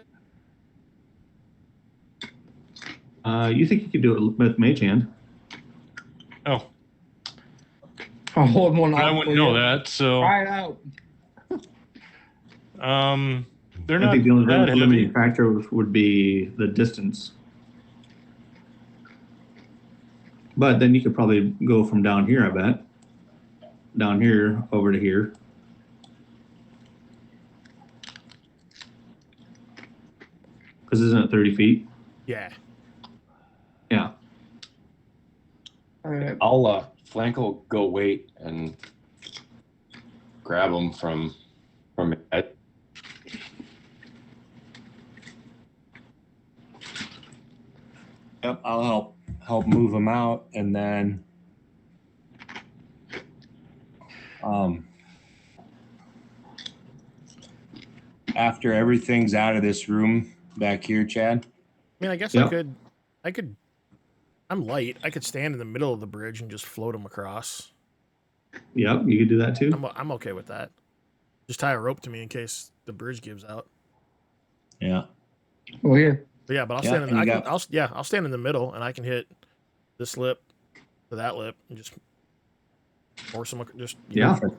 You think you could do it with Mage Hand? Oh, I'll hold one I up. wouldn't for know you. that. So, Try it out. they're I not think the only that limiting heavy. factor would be the distance. But then you could probably go from down here, I bet. Down here over to here. Because isn't it 30 feet? Yeah. Yeah. All right. Flank will go wait and grab them from it. Yep, I'll help move them out, and then after everything's out of this room back here, Chad. I mean, I guess Yep. I could. I'm light. I could stand in the middle of the bridge and just float them across. Yep, you could do that too. I'm okay with that. Just tie a rope to me in case the bridge gives out. Yeah. Well, here. But yeah, but I'll Yeah, stand in. and you I'll stand in the middle, and I can hit this lip to that lip and just force them. Just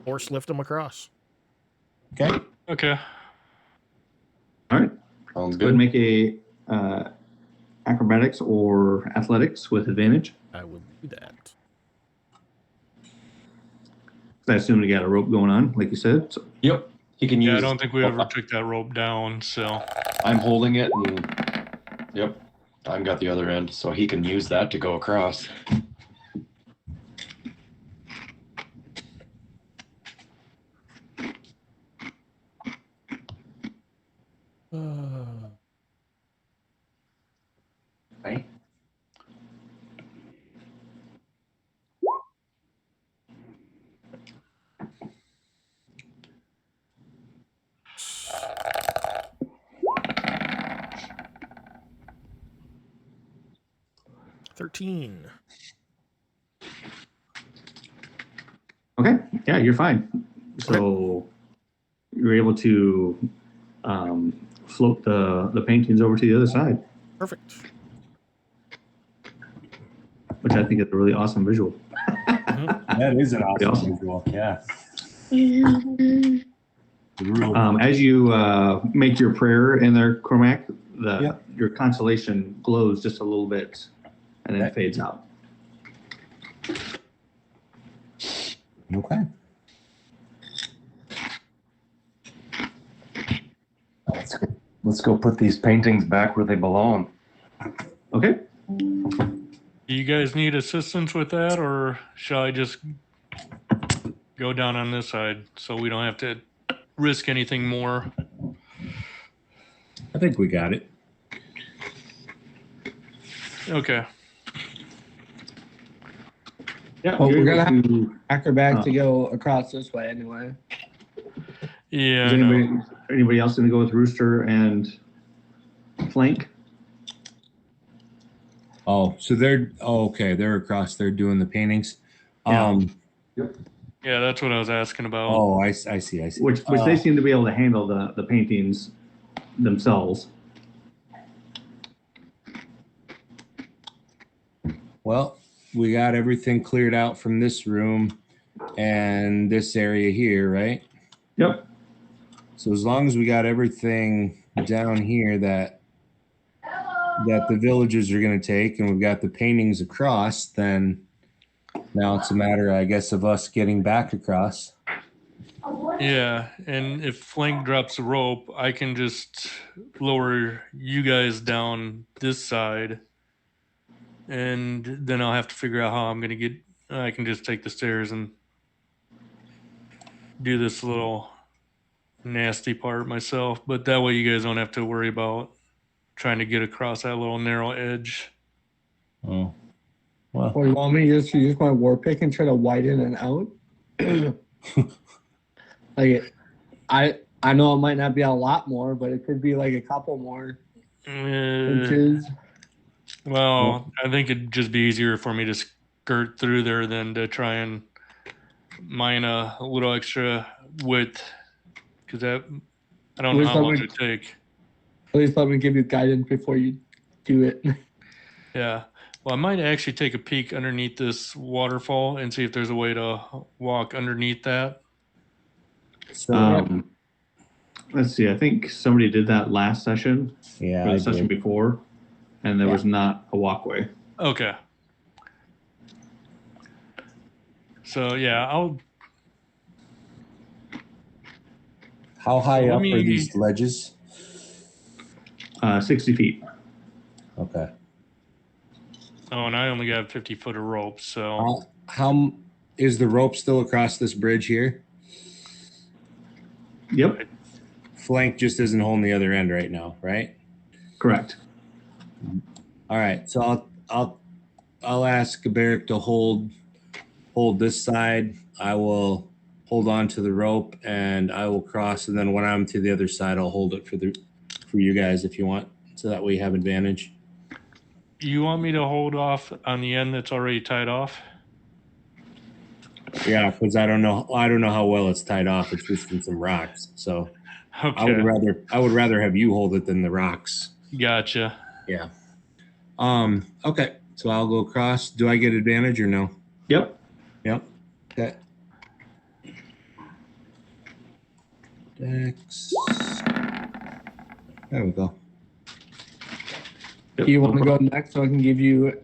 force lift them across. Okay. Okay. All right. Sounds Go ahead and good. make a acrobatics or athletics with advantage. I will do that. I assume you got a rope going on, like you said. So, Yep. He can use. Yeah, I don't think we ever took that rope down. So, I'm holding it, and yep, I've got the other end, so he can use that to go across. Right. $13. okay. Yeah, you're fine. So you're able to float the paintings over to the other side, Perfect. which I think is a really awesome visual. That is an awesome visual. Yeah. As you make your prayer in there, Cormac, your constellation glows just a little bit and then fades out. Okay. Let's go put these paintings back where they belong. Okay. Do you guys need assistance with that, or shall I just go down on this side so we don't have to risk anything more? I think we got it. Okay. Yeah, Well, you're we're able gonna to. acrobat to go across this way anyway. Yeah. Is I know. anybody else going to go with Rooster and Flank? Oh, so okay. They're across there doing the paintings. Yeah. Yeah, that's what I was asking about. Oh, I see. Which they seem to be able to handle the paintings themselves. Well, we got everything cleared out from this room and this area here, right? Yep. So as long as we got everything down here that the villagers are going to take, and we've got the paintings across, then now it's a matter, I guess, of us getting back across. Yeah, and if Flank drops a rope, I can just lower you guys down this side, and then I'll have to figure out how I'm gonna get. I can just take the stairs and do this little nasty part myself, but that way you guys don't have to worry about trying to get across that little narrow edge. Oh, well, Or you want me to just use my war pick and try to widen it out? Like, I know it might not be a lot more, but it could be like a couple more inches. Well, I think it'd just be easier for me to skirt through there than to try and mine a little extra width, because that I don't know how long it would take. Please let me give you guidance before you do it. Yeah. Well, I might actually take a peek underneath this waterfall and see if there's a way to walk underneath that. so Let's see. I think somebody did that last session, yeah, or I the session did. before, and there was not a walkway. Okay. So yeah, I'll. How high Let up me- are these ledges? 60 feet. Okay. Oh, and I only got 50 foot of rope, so How is the rope still across this bridge here? Yep. Flank just isn't holding the other end right now, right? Correct. All right. So I'll ask Barrick to hold this side. I will hold on to the rope and I will cross, and then when I'm to the other side, I'll hold it for you guys if you want, so that way you have advantage. you want me to hold off on the end that's already tied off? Yeah, because I don't know how well it's tied off. It's just in some rocks. So Okay. I would rather have you hold it than the rocks. Gotcha. Yeah. Okay. So I'll go across. Do I get advantage or no? Yep. Yep. Okay. Dex. There we go. Yep. Do you want to go next so I can give you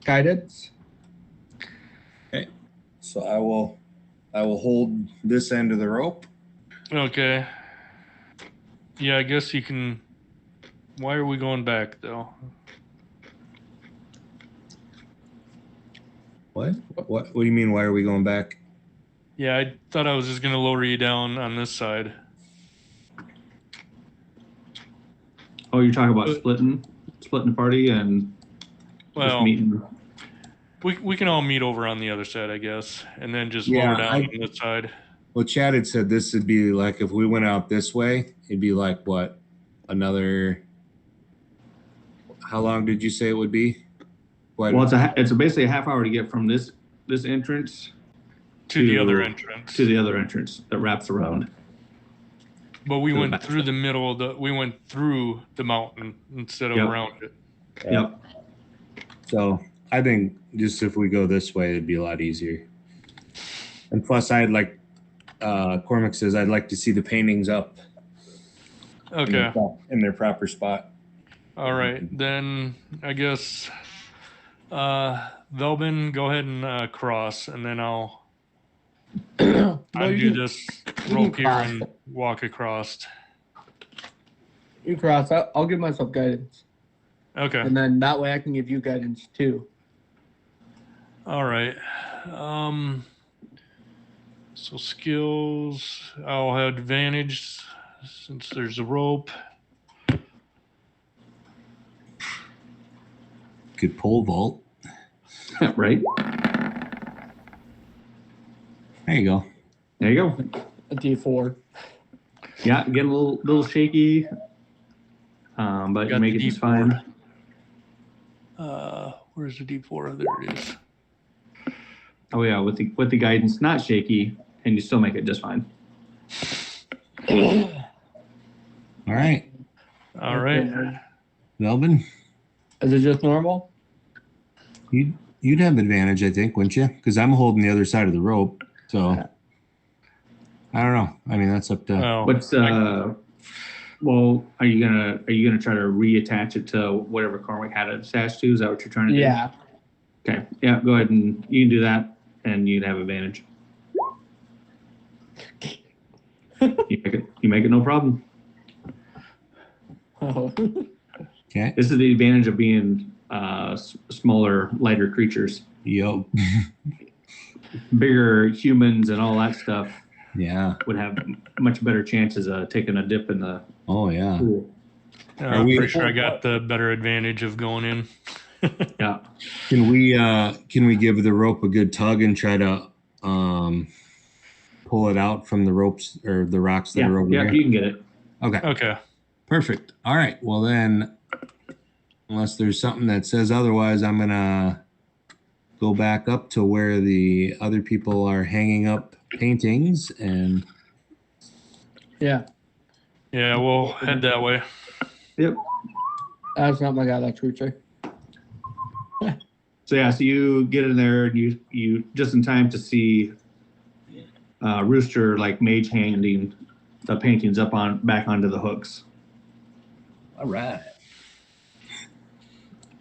guidance? Okay. So I will hold this end of the rope. Okay. Yeah, I guess you can. Why are we going back though? What do you mean? Why are we going back? Yeah, I thought I was just gonna lower you down on this side. Oh, you're talking about splitting the party and just Well, meeting. we can all meet over on the other side, I guess, and then just Yeah, lower down on this side. Well, Chad had said this would be like, if we went out this way, it'd be like what? Another. How long did you say it would be? What? Well, it's basically a half hour to get from this entrance To the other entrance. to the other entrance that wraps around. But we to the went back. through the middle of we went through the mountain instead of Yep. around it. Yep. So I think just if we go this way, it'd be a lot easier. And plus, I'd like, Cormac says, I'd like to see the paintings up Okay. in their proper spot. All right. Then I guess Velbin, go ahead and cross, and then I'll No, undo you this can rope here cross. and walk across. You cross out. I'll give myself guidance, Okay. and then that way I can give you guidance too. All right. So skills, I'll have advantage since there's a rope. Good pole vault. Right? There you go. There you go. A D4. Yeah, getting a little shaky, but you Got make the it just D4. fine. Where's the D4? There it is. Oh yeah, with the guidance, not shaky, and you still make it just fine. All right, All right. Melvin, Is it just normal? you'd have advantage, I think, wouldn't you? Because I'm holding the other side of the rope, so I don't know. I mean, that's up to. Oh, What's well, are you gonna try to reattach it to whatever Cormac had it attached to? Is that what you're trying to do? Yeah. Okay. Yeah, go ahead and you can do that, and you'd have advantage. You make it no problem. Oh. Okay. This is the advantage of being smaller, lighter creatures. Yo. Bigger humans and all that stuff Yeah. would have much better chances of taking a dip in the Oh yeah. pool. I'm pretty sure I got the better advantage of going in. Yeah. Can we give the rope a good tug and try to pull it out from the ropes or the rocks that are over Yeah, here? you can get it. Okay. Okay. Perfect. All right. Well then, unless there's something that says otherwise, I'm gonna go back up to where the other people are hanging up paintings and Yeah. Yeah, we'll head that way. Yep. That's not my guy. That's Rooster. So yeah, so you get in there and you just in time to see Rooster like mage handing the paintings back onto the hooks. all right.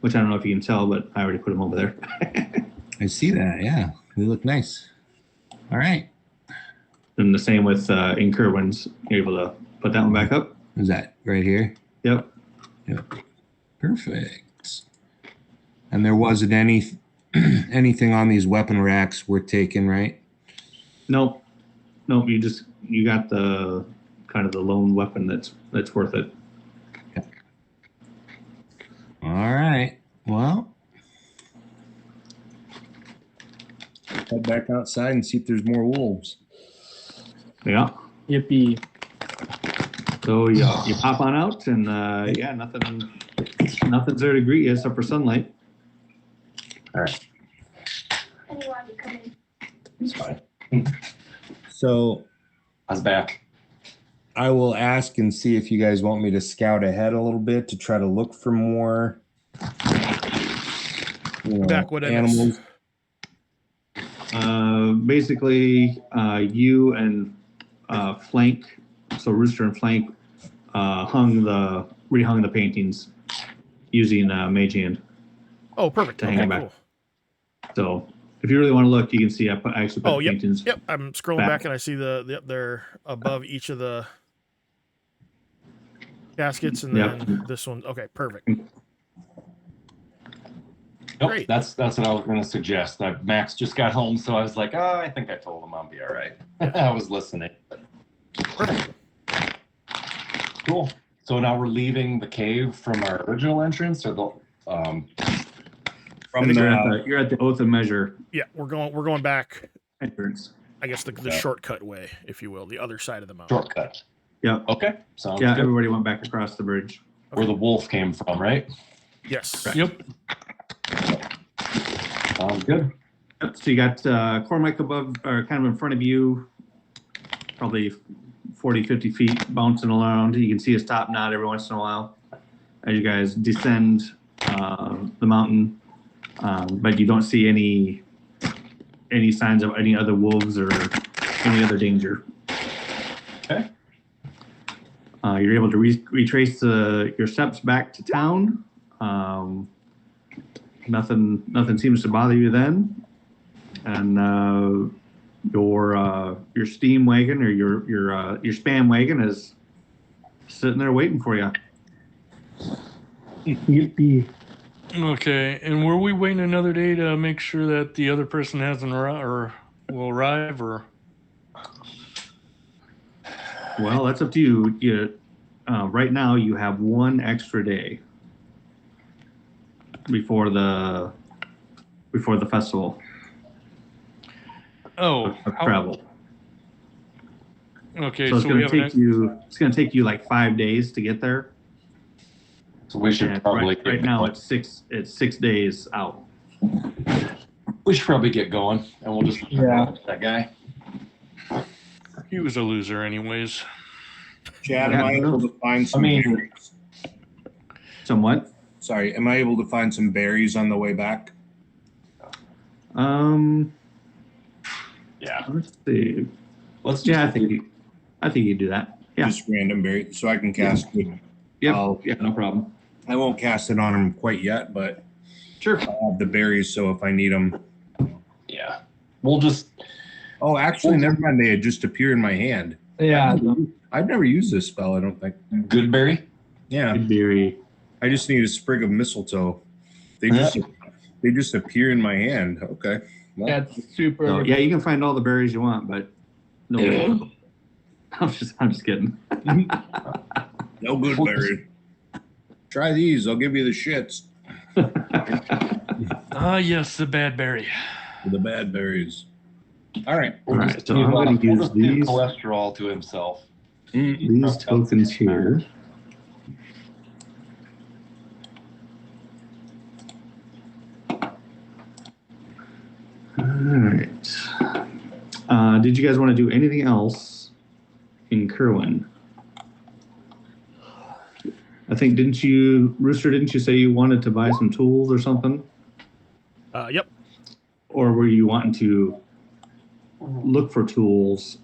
Which I don't know if you can tell, but I already put them over there. I see that. Yeah, they look nice. All right. And the same with in Kerwin's. You're able to put that one back up. Is that right here? Yep. Yep. Perfect. And there wasn't anything on these weapon racks were taken, right? Nope. You got the kind of the lone weapon that's worth it. All right. Well, head back outside and see if there's more wolves. Yeah. Yippee. So you pop on out and yeah, nothing's there to greet you except for sunlight. All right. Anyone come in? It's fine. So I was back. I will ask and see if you guys want me to scout ahead a little bit to try to look for more Backwoods animals. Basically, you and Flank, so Rooster and Flank, rehung the paintings using Mage Hand. Oh, perfect. To hang Okay, them back. cool. So if you really want to look, you can see I actually put Oh, the yep. paintings. Yep. I'm scrolling back and I see they're above each of the caskets, and then this one. Okay, perfect. Nope, Great. that's what I was going to suggest. Max just got home, so I was like, oh, I think I told him I'll be all right. I was listening. Perfect. Cool. So now we're leaving the cave from our original entrance, or the From you're at the Oath and Measure Yeah, we're going back. entrance. I guess the shortcut way, if you will, the other side of the mountain. shortcut. Yep. Okay. Sounds Yeah, good. everybody went back across the bridge. Where the wolf came from, right? Yes. Yep. Sounds good. Yep. So you got Cormac above, or kind of in front of you, probably 40, 50 feet bouncing around. You can see his top knot every once in a while as you guys descend the mountain. But you don't see any signs of any other wolves or any other danger. Okay. You're able to retrace your steps back to town. Nothing seems to bother you then, and your steam wagon or your spam wagon is sitting there waiting for you. Yippee. Okay, and were we waiting another day to make sure that the other person hasn't arrived or will arrive, or? Well, that's up to you. Right now, you have one extra day before the festival Oh, of travel. Okay, So it's so going we to have take you. It's going to take you like 5 days to get there. So we should And probably right now it's 6 days out. we should probably get going, and we'll just that guy. He was a loser, anyways. Chad, am I able to find some berries? Somewhat. Sorry, am I able to find some berries on the way back? Yeah. Let's see. I think you do that. Yeah. Just random berries, so I can cast it. Yep. Yeah, no problem. I won't cast it on him quite yet, but Sure. I'll have the berries, so if I need them. Yeah. We'll just. Oh, actually, never mind. They had just appeared in my hand. Yeah. I've never used this spell, I don't think. Goodberry? Yeah. Berry. I just need a sprig of mistletoe. They just appear in my hand. Okay. Well, That's super. So, yeah, you can find all the berries you want, but no. I'm just kidding. no good berry. Try these. I'll give you the shits. Ah, yes, the bad berry. The bad berries. All right. All right. So I'm going to use these cholesterol to himself. These tokens here. All right. Did you guys want to do anything else in Kerwin? I think, Rooster, didn't you say you wanted to buy some tools or something? Yep. Or were you wanting to look for tools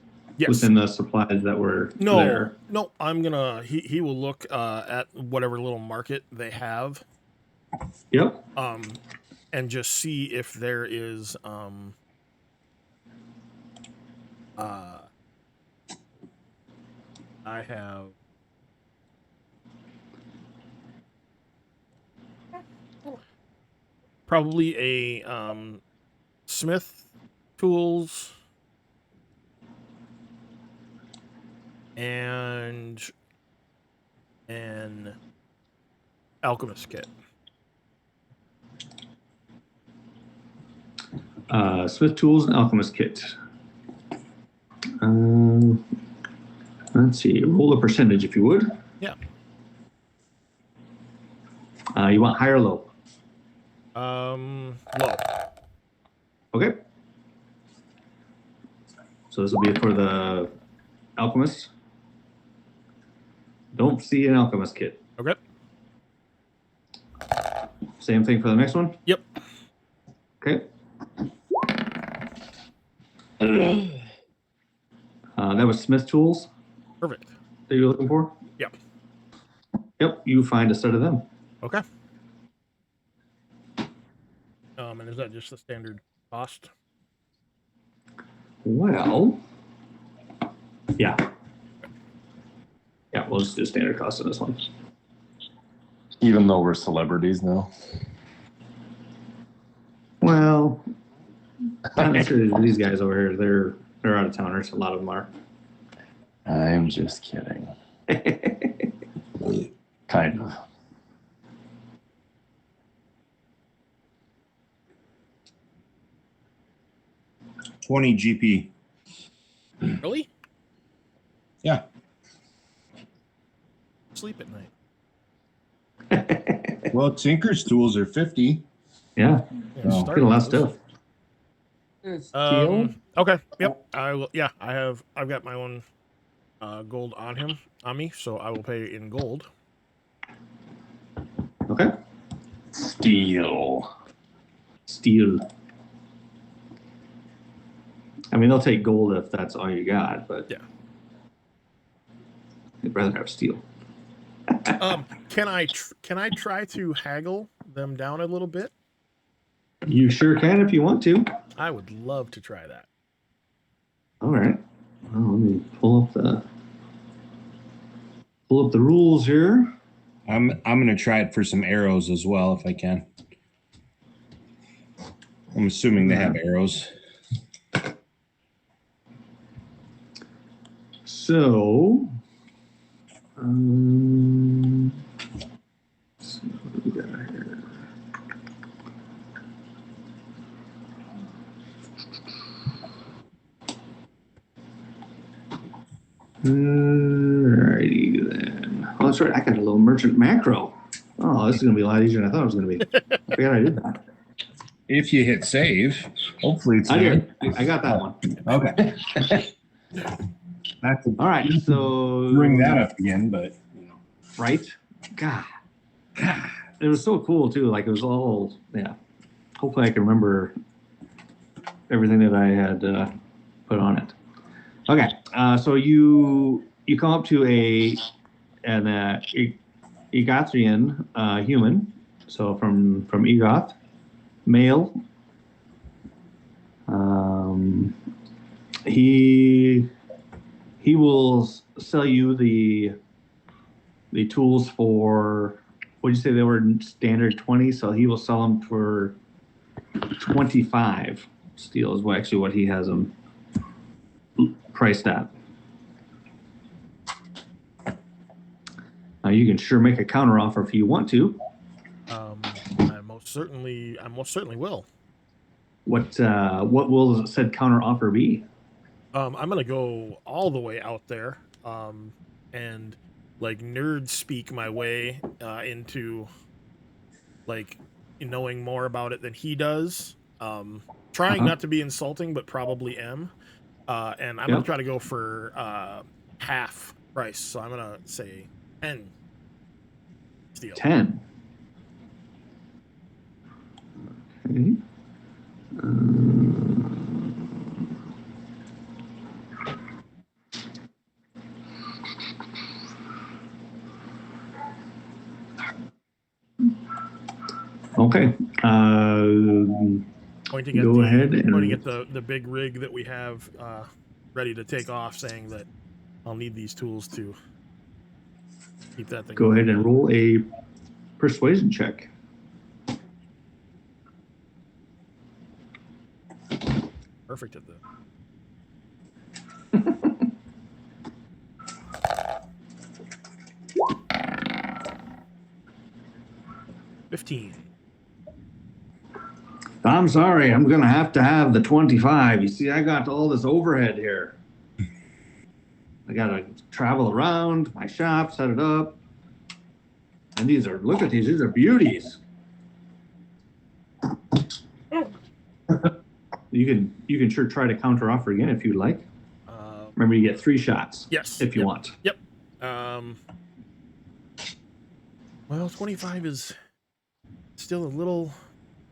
within the supplies that were there? No, I'm gonna. He will look at whatever little market they have. Yep. And just see if there is I have probably a smith tools and an alchemist kit. Smith tools and alchemist kit. Let's see. Roll a percentage if you would. Yeah. You want high or low? Low. Okay. So this will be for the alchemist. Don't see an alchemist kit. Okay. Same thing for the next one? Yep. Okay. That was Smith tools Perfect. that you're looking for? Yep. Yep, you find a set of them. Okay. And is that just the standard cost? Well, yeah. Yeah, we'll just do standard cost on this one. Even though we're celebrities now. Well, not necessarily these guys over here. They're out of towners. A lot of them are. I'm just kidding. Kind of. $20 GP. Really? Yeah. Sleep at night. Well, Tinker's tools are 50. Yeah, Oh, get a lot of stuff. Steel? Okay. Yep. I will. Yeah. I've got my own gold on me, so I will pay in gold. Okay. Steel. I mean, they'll take gold if that's all you got, but Yeah. I'd rather have steel. Can I try to haggle them down a little bit? You sure can if you want to. I would love to try that. All right. Well, let me pull up the rules here. I'm gonna try it for some arrows as well if I can. I'm assuming they have arrows. So, let's see what we got here. Alrighty then. Oh, that's right. I got a little merchant macro. Oh, this is gonna be a lot easier than I thought it was gonna be. I forgot I did that. If you hit save, hopefully it's I there. did. I got that one. Okay. Not to All right. So bring that up again, but you know. right? God. It was so cool too. Like it was all, yeah. Hopefully I can remember everything that I had put on it. Okay. So you come up to an Egothian human. So from Egoth, male. He will sell you the tools for, what'd you say they were standard 20? So he will sell them for 25 steel is actually what he has them priced at. Now you can sure make a counter offer if you want to. I most certainly will. What will said counter offer be? I'm gonna go all the way out there, and like nerd speak my way into like knowing more about it than he does. Trying not to be insulting, but probably am. And I'm gonna try to go for half price. So I'm gonna say 10 steel. 10. Okay. Okay. Pointing at Go ahead and pointing at the big rig that we have ready to take off, saying that I'll need these tools to keep that thing. Go ahead and roll a persuasion check. Perfect at that. $15. I'm sorry, I'm gonna have to have the 25. You see, I got all this overhead here. I gotta travel around my shop, set it up. And these are, look at these are beauties. You can sure try to counter offer again if you'd like. Remember, you get 3 shots. Yes. If you want. Yep. Well, 25 is still a little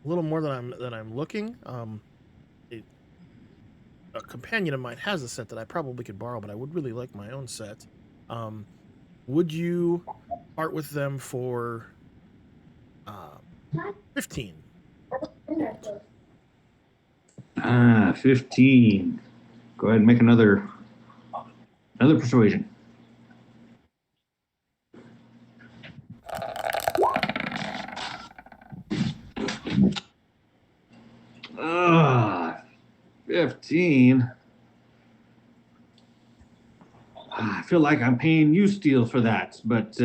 more than I'm looking. A companion of mine has a set that I probably could borrow, but I would really like my own set. Would you part with them for 15? 15. Go ahead and make another persuasion. Ah, 15. I feel like I'm paying you steel for that, but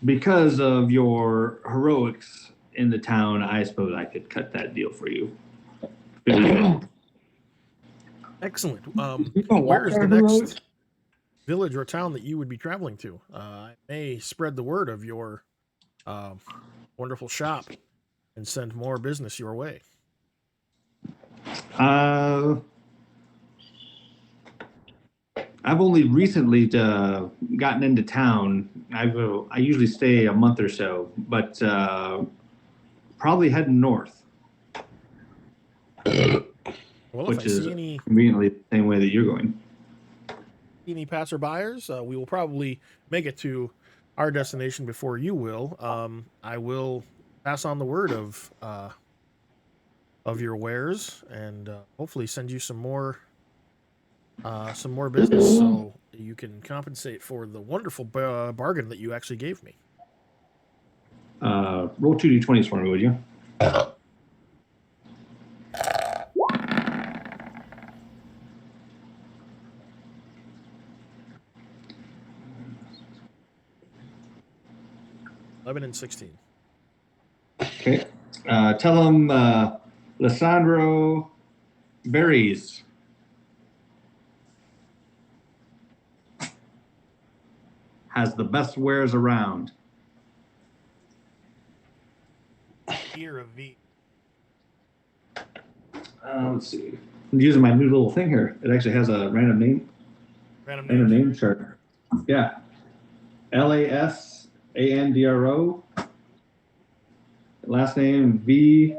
because of your heroics in the town, I suppose I could cut that deal for you. Excellent. Where is the next village or town that you would be traveling to? I may spread the word of your wonderful shop and send more business your way. I've only recently gotten into town. I usually stay a month or so, but probably heading north. Well, which if I is see any conveniently the same way that you're going. passerbyers, we will probably make it to our destination before you will. I will pass on the word of your wares and hopefully send you some more some more business so you can compensate for the wonderful bargain that you actually gave me. Roll 2d20s for me, would you? $11 and $16. Okay. Tell him Lissandro Berries has the best wares around. E or a V? Let's see. I'm using my new little thing here. It actually has a random name chart. Yeah. Lasandro. Last name Vries.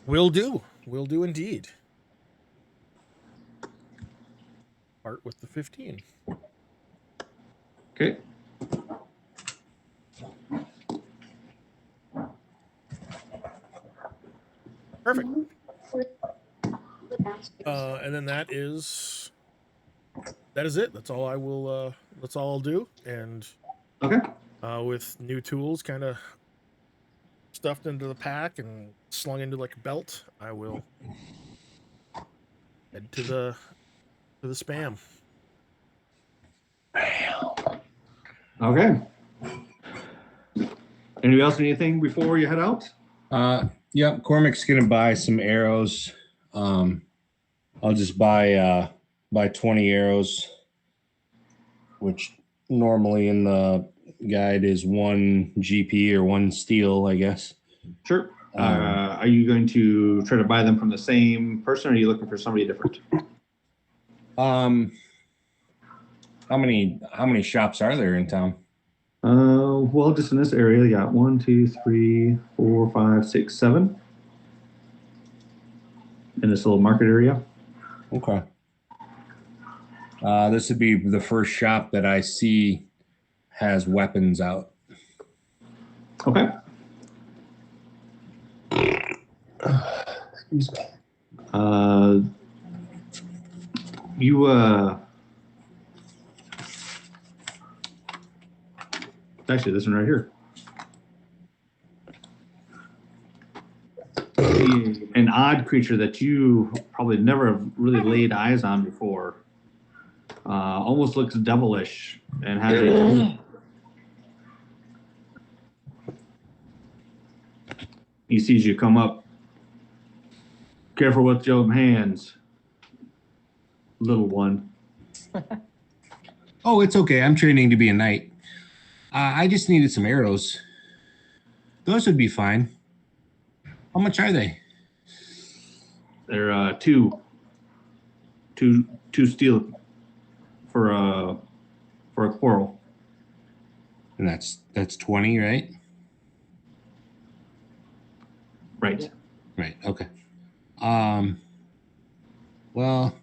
Will do. Will do indeed. Part with the 15. Okay. Perfect. And then that is it. That's all I will. That's all I'll do. And Okay. with new tools, kind of stuffed into the pack and slung into like a belt, I will head to the spam. Okay. Anybody else need anything before you head out? Yep. Cormac's gonna buy some arrows. I'll just buy 20 arrows, which normally in the guide is 1 GP or 1 steel, I guess. Sure. Are you going to try to buy them from the same person, or are you looking for somebody different? How many shops are there in town? Well, just in this area, you got 1, 2, 3, 4, 5, 6, 7 in this little market area. Okay. This would be the first shop that I see has weapons out. Okay. Excuse me. Actually, this one right here. An odd creature that you probably never have really laid eyes on before. Almost looks devilish and has a. He sees you come up. Careful with your hands, little one. Oh, it's okay. I'm training to be a knight. I just needed some arrows. Those would be fine. How much are they? They're two steel for a quarrel. And that's 20, right? Right. Right. Okay. Well,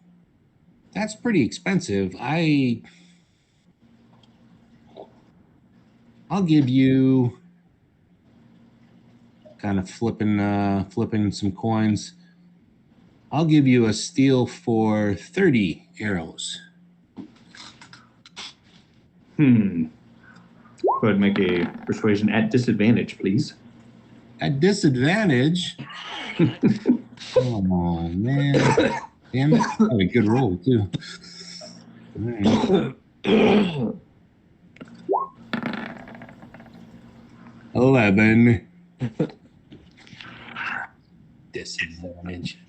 that's pretty expensive. I'll give you kind of flipping some coins. I'll give you a steel for 30 arrows. Go ahead and make a persuasion at disadvantage, please. At disadvantage? Oh, man. Damn it. That was a good roll, too. All right. 11. Disadvantage.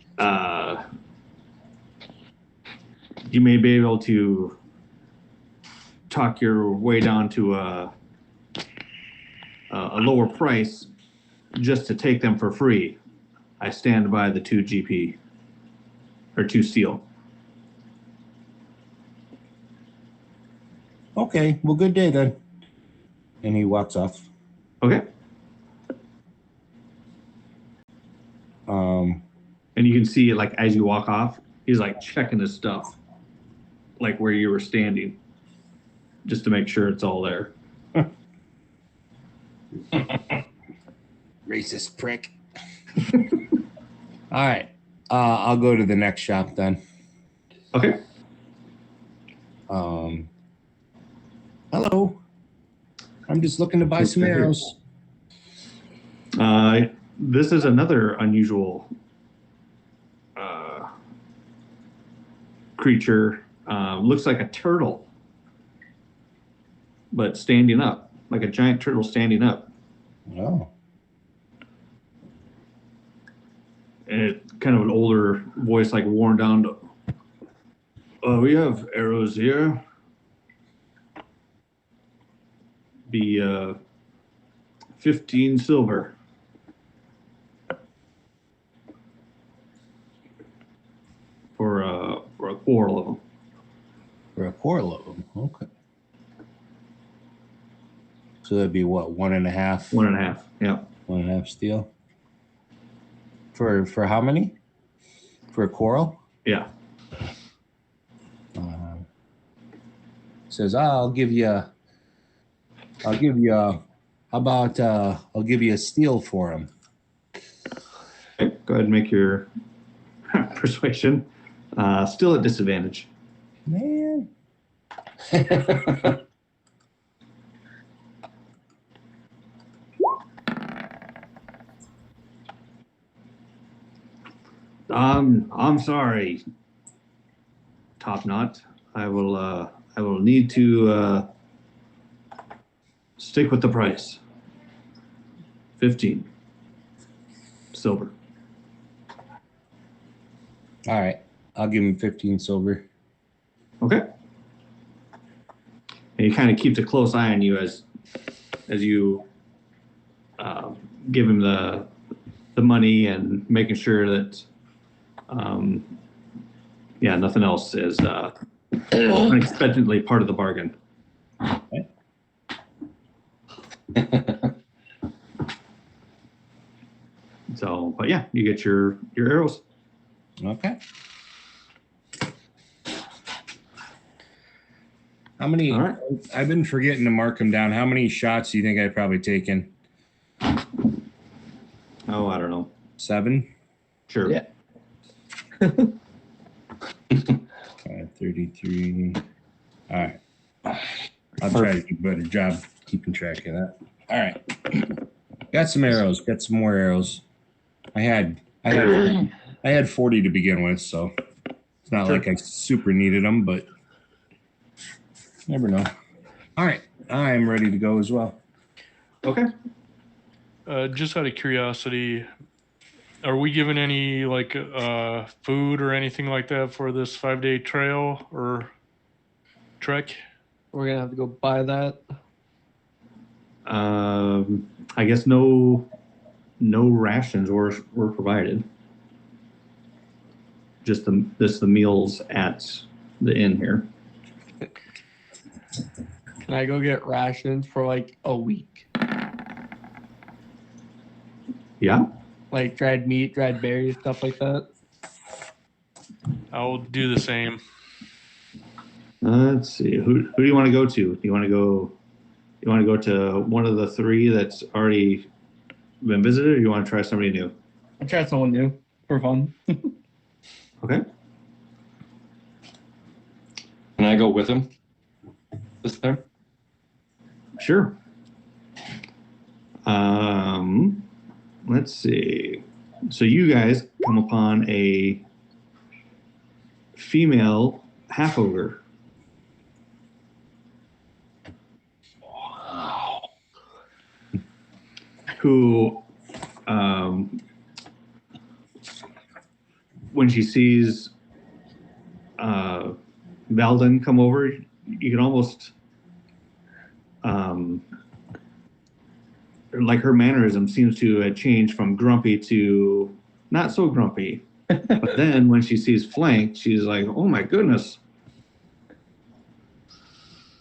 You may be able to talk your way down to a lower price just to take them for free. I stand by the 2 GP or 2 steel. Okay, well, good day then. And he walks off. Okay. And you can see, like, as you walk off, he's like checking his stuff, like where you were standing, just to make sure it's all there. Racist prick. All right. I'll go to the next shop then. Okay. Hello. I'm just looking to buy some Okay. arrows. This is another unusual creature. Looks like a turtle, but standing up, like a giant turtle standing up. Oh. And it's kind of an older voice, like worn down to, we have arrows here. Be 15 silver. For a quarrel of them. For a quarrel of them. Okay. So that'd be what, 1.5? 1.5. Yeah. 1.5 steel. For how many? For a quarrel? Yeah. Says, I'll give you how about I'll give you a steal for him. Okay, go ahead and make your persuasion. Still at disadvantage. Man. I'm sorry, Top Knot. I will need to stick with the price. 15 silver. All right. I'll give him 15 silver. Okay. And he kind of keeps a close eye on you as you give him the money and making sure that nothing else is unexpectedly part of the bargain. Okay. So, but yeah, you get your arrows. Okay. How many? All right. I've been forgetting to mark them down. How many shots do you think I've probably taken? Oh, I don't know. 7? Sure. Yeah. 533. All right. I'll try to do a better job keeping track of that. All right. Got some arrows. Got some more arrows. I had 40 to begin with, so it's not like I super needed them, but never know. All right. I'm ready to go as well. Okay. Just out of curiosity, are we given any like food or anything like that for this 5-day trail or trek? We're gonna have to go buy that. I guess no rations were provided. Just the meals at the inn here. Can I go get rations for like a week? Yeah. Like dried meat, dried berries, stuff like that. I'll do the same. Let's see. Who do you want to go to? Do you want to go to one of the 3 that's already been visited, or you want to try somebody new? I'll try someone new for fun. Okay. Can I go with him this time? Sure. Let's see. So you guys come upon a female half ogre. Who, when she sees Valden come over, you can almost like her mannerism seems to change from grumpy to not so grumpy. But then when she sees Flank, she's like, oh my goodness.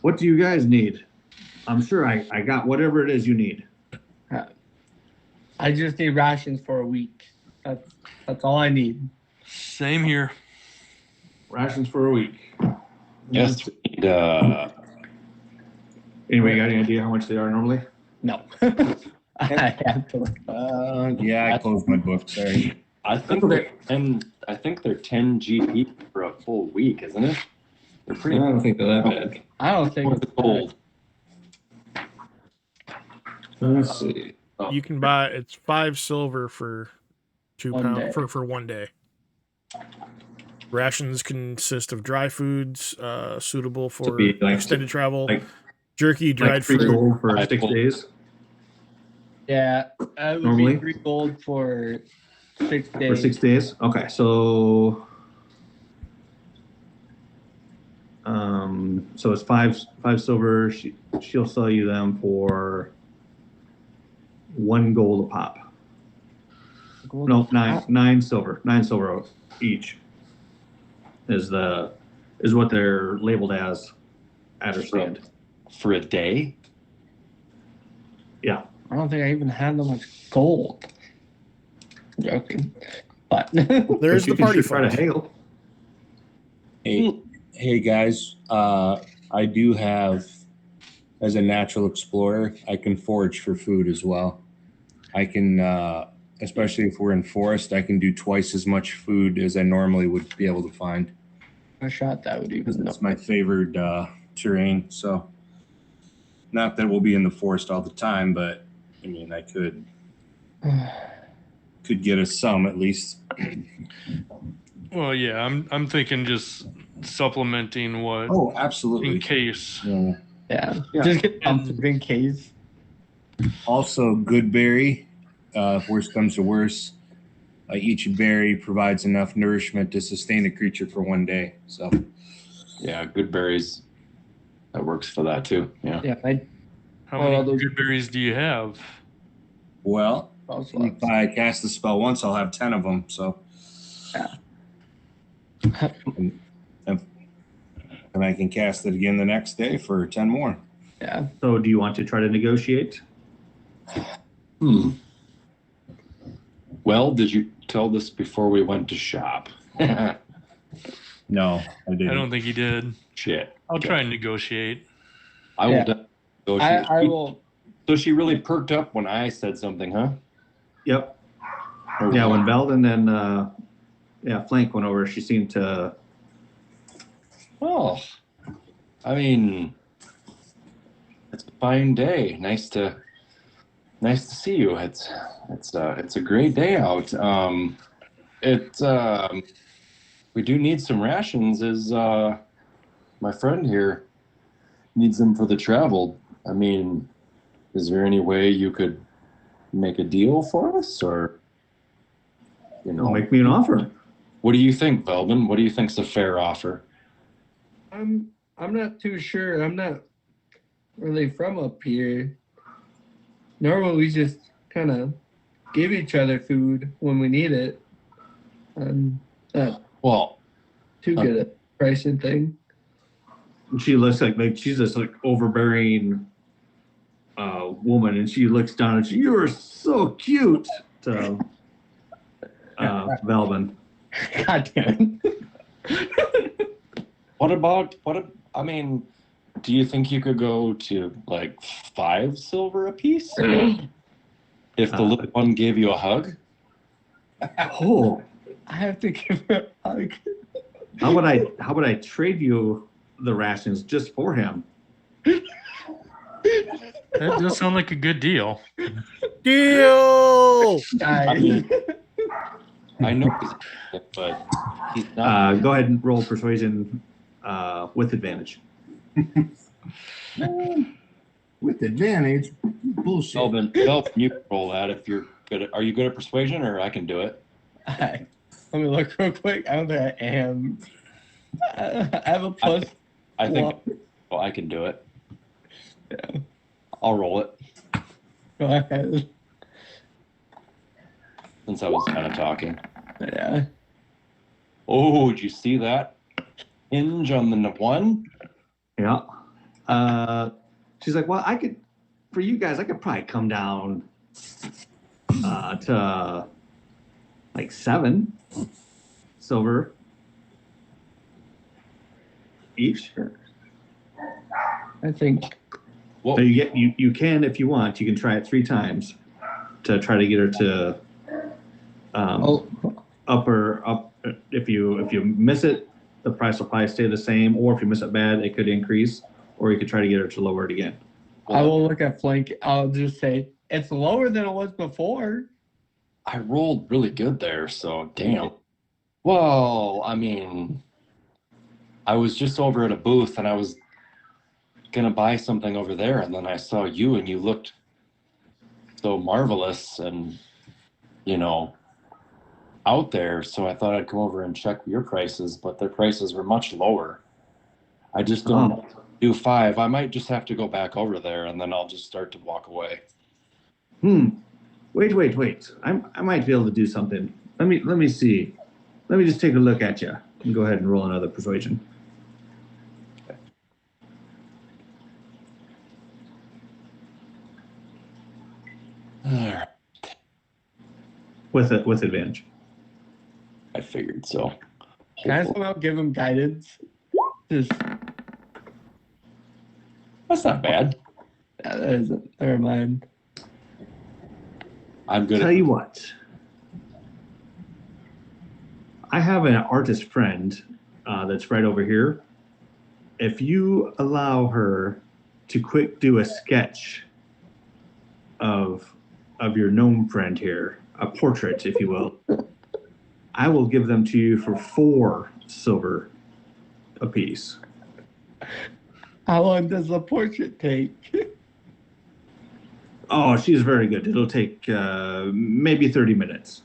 What do you guys need? I'm sure I got whatever it is you need. I just need rations for a week. That's all I need. Same here. Rations for a week. Yes. Anybody got any idea how much they are normally? No. I have to. Yeah, I closed my book. Sorry. I think okay. I think they're 10 GP for a full week, isn't it? They're I pretty. don't think they're that bad. I don't think What's it's the gold? Let's see. Oh, You can buy it's 5 silver for 2 One pounds day. for 1 day. Rations consist of dry foods suitable for be like- extended travel, like- jerky, dried Like 3 fruit. gold for I 6 pulled- days. Yeah, it would Normally? be 3 gold for 6 days. For 6 days? Okay, so so it's five silver. She'll sell you them for 1 gold a pop. Gold. No, nine silver each is what they're labeled as at her stand. for a day? Yeah. I don't think I even had that much gold. Joking, but There's But you the can party sure try to fund. haggle. Hey guys, I do have, as a natural explorer, I can forage for food as well. I can, especially if we're in forest, I can do twice as much food as I normally would be able to find. a shot that would Because even. it's my favored terrain. So, not that we'll be in the forest all the time, but I mean, I could get us some at least. Well, yeah, I'm thinking just supplementing what Oh, in absolutely. case. Yeah. Yeah, Yeah. just get something in case. Also, good berry. If worse comes to worse, each berry provides enough nourishment to sustain a creature for 1 day. So, Yeah, good berries. That works for that too. Yeah. Yeah, How Well, many those- good berries do you have? well, also if I cast the spell once, I'll have 10 of them. So, and I can cast it again the next day for 10 more. yeah. So do you want to try to negotiate? Well, did you tell this before we went to shop? No, I didn't. I don't think he did. Shit. I'll try and negotiate. I will Yeah. definitely negotiate. I will. So she really perked up when I said something, huh? Yep. Or Yeah, what? when Veldon and Flank went over, she seemed to. Well, I mean, it's a fine day. Nice to see you. It's a great day out. We do need some rations. Is my friend here needs them for the travel? I mean, is there any way you could make a deal for us, or Make me an offer. What do you think, Velvin? What do you think's a fair offer? I'm not too sure. I'm not really from up here. Normally we just kind of give each other food when we need it. I'm not Well, too good at pricing thing. She looks like she's this overbearing woman, and she looks down and you are so cute to Velvin. God damn it. I mean, do you think you could go to like 5 silver apiece if the little one gave you a hug? Oh, I have to give her a hug. how would I trade you the rations just for him? That does sound like a good deal. Deal. I mean, I know, but he's not. Go ahead and roll persuasion with advantage. With advantage? Bullshit. Velvin, you can roll that if you're good. Are you good at persuasion, or I can do it? Let me look real quick. I don't think I am. I have a plus. I think I can do it. Yeah. I'll roll it Go ahead. since I was kind of talking. Yeah. Oh, did you see that hinge on the one? Yeah. She's like, well, for you guys, I could probably come down to like 7 silver each. I think Well, So you can, if you want, you can try it 3 times to try to get her to up. If you miss it, the price will probably stay the same, or if you miss it bad, it could increase, or you could try to get her to lower it again. I will look at flank. I'll just say it's lower than it was before. I rolled really good there, so damn. Well, I mean, I was just over at a booth and I was gonna buy something over there, and then I saw you and you looked so marvelous and, you know, out there, so I thought I'd come over and check your prices, but their prices were much lower. I just don't do 5. I might just have to go back over there and then I'll just start to walk away. Wait. I might be able to do something. Let me see. Let me just take a look at you and go ahead and roll another persuasion. Alright. With advantage. I figured so. Can I somehow give him guidance? Just That's not bad. that isn't. Never mind. I'm good. Tell you what. I have an artist friend that's right over here. If you allow her to quick do a sketch of your gnome friend here, a portrait, if you will, I will give them to you for 4 silver apiece. How long does the portrait take? Oh, she's very good. It'll take maybe 30 minutes.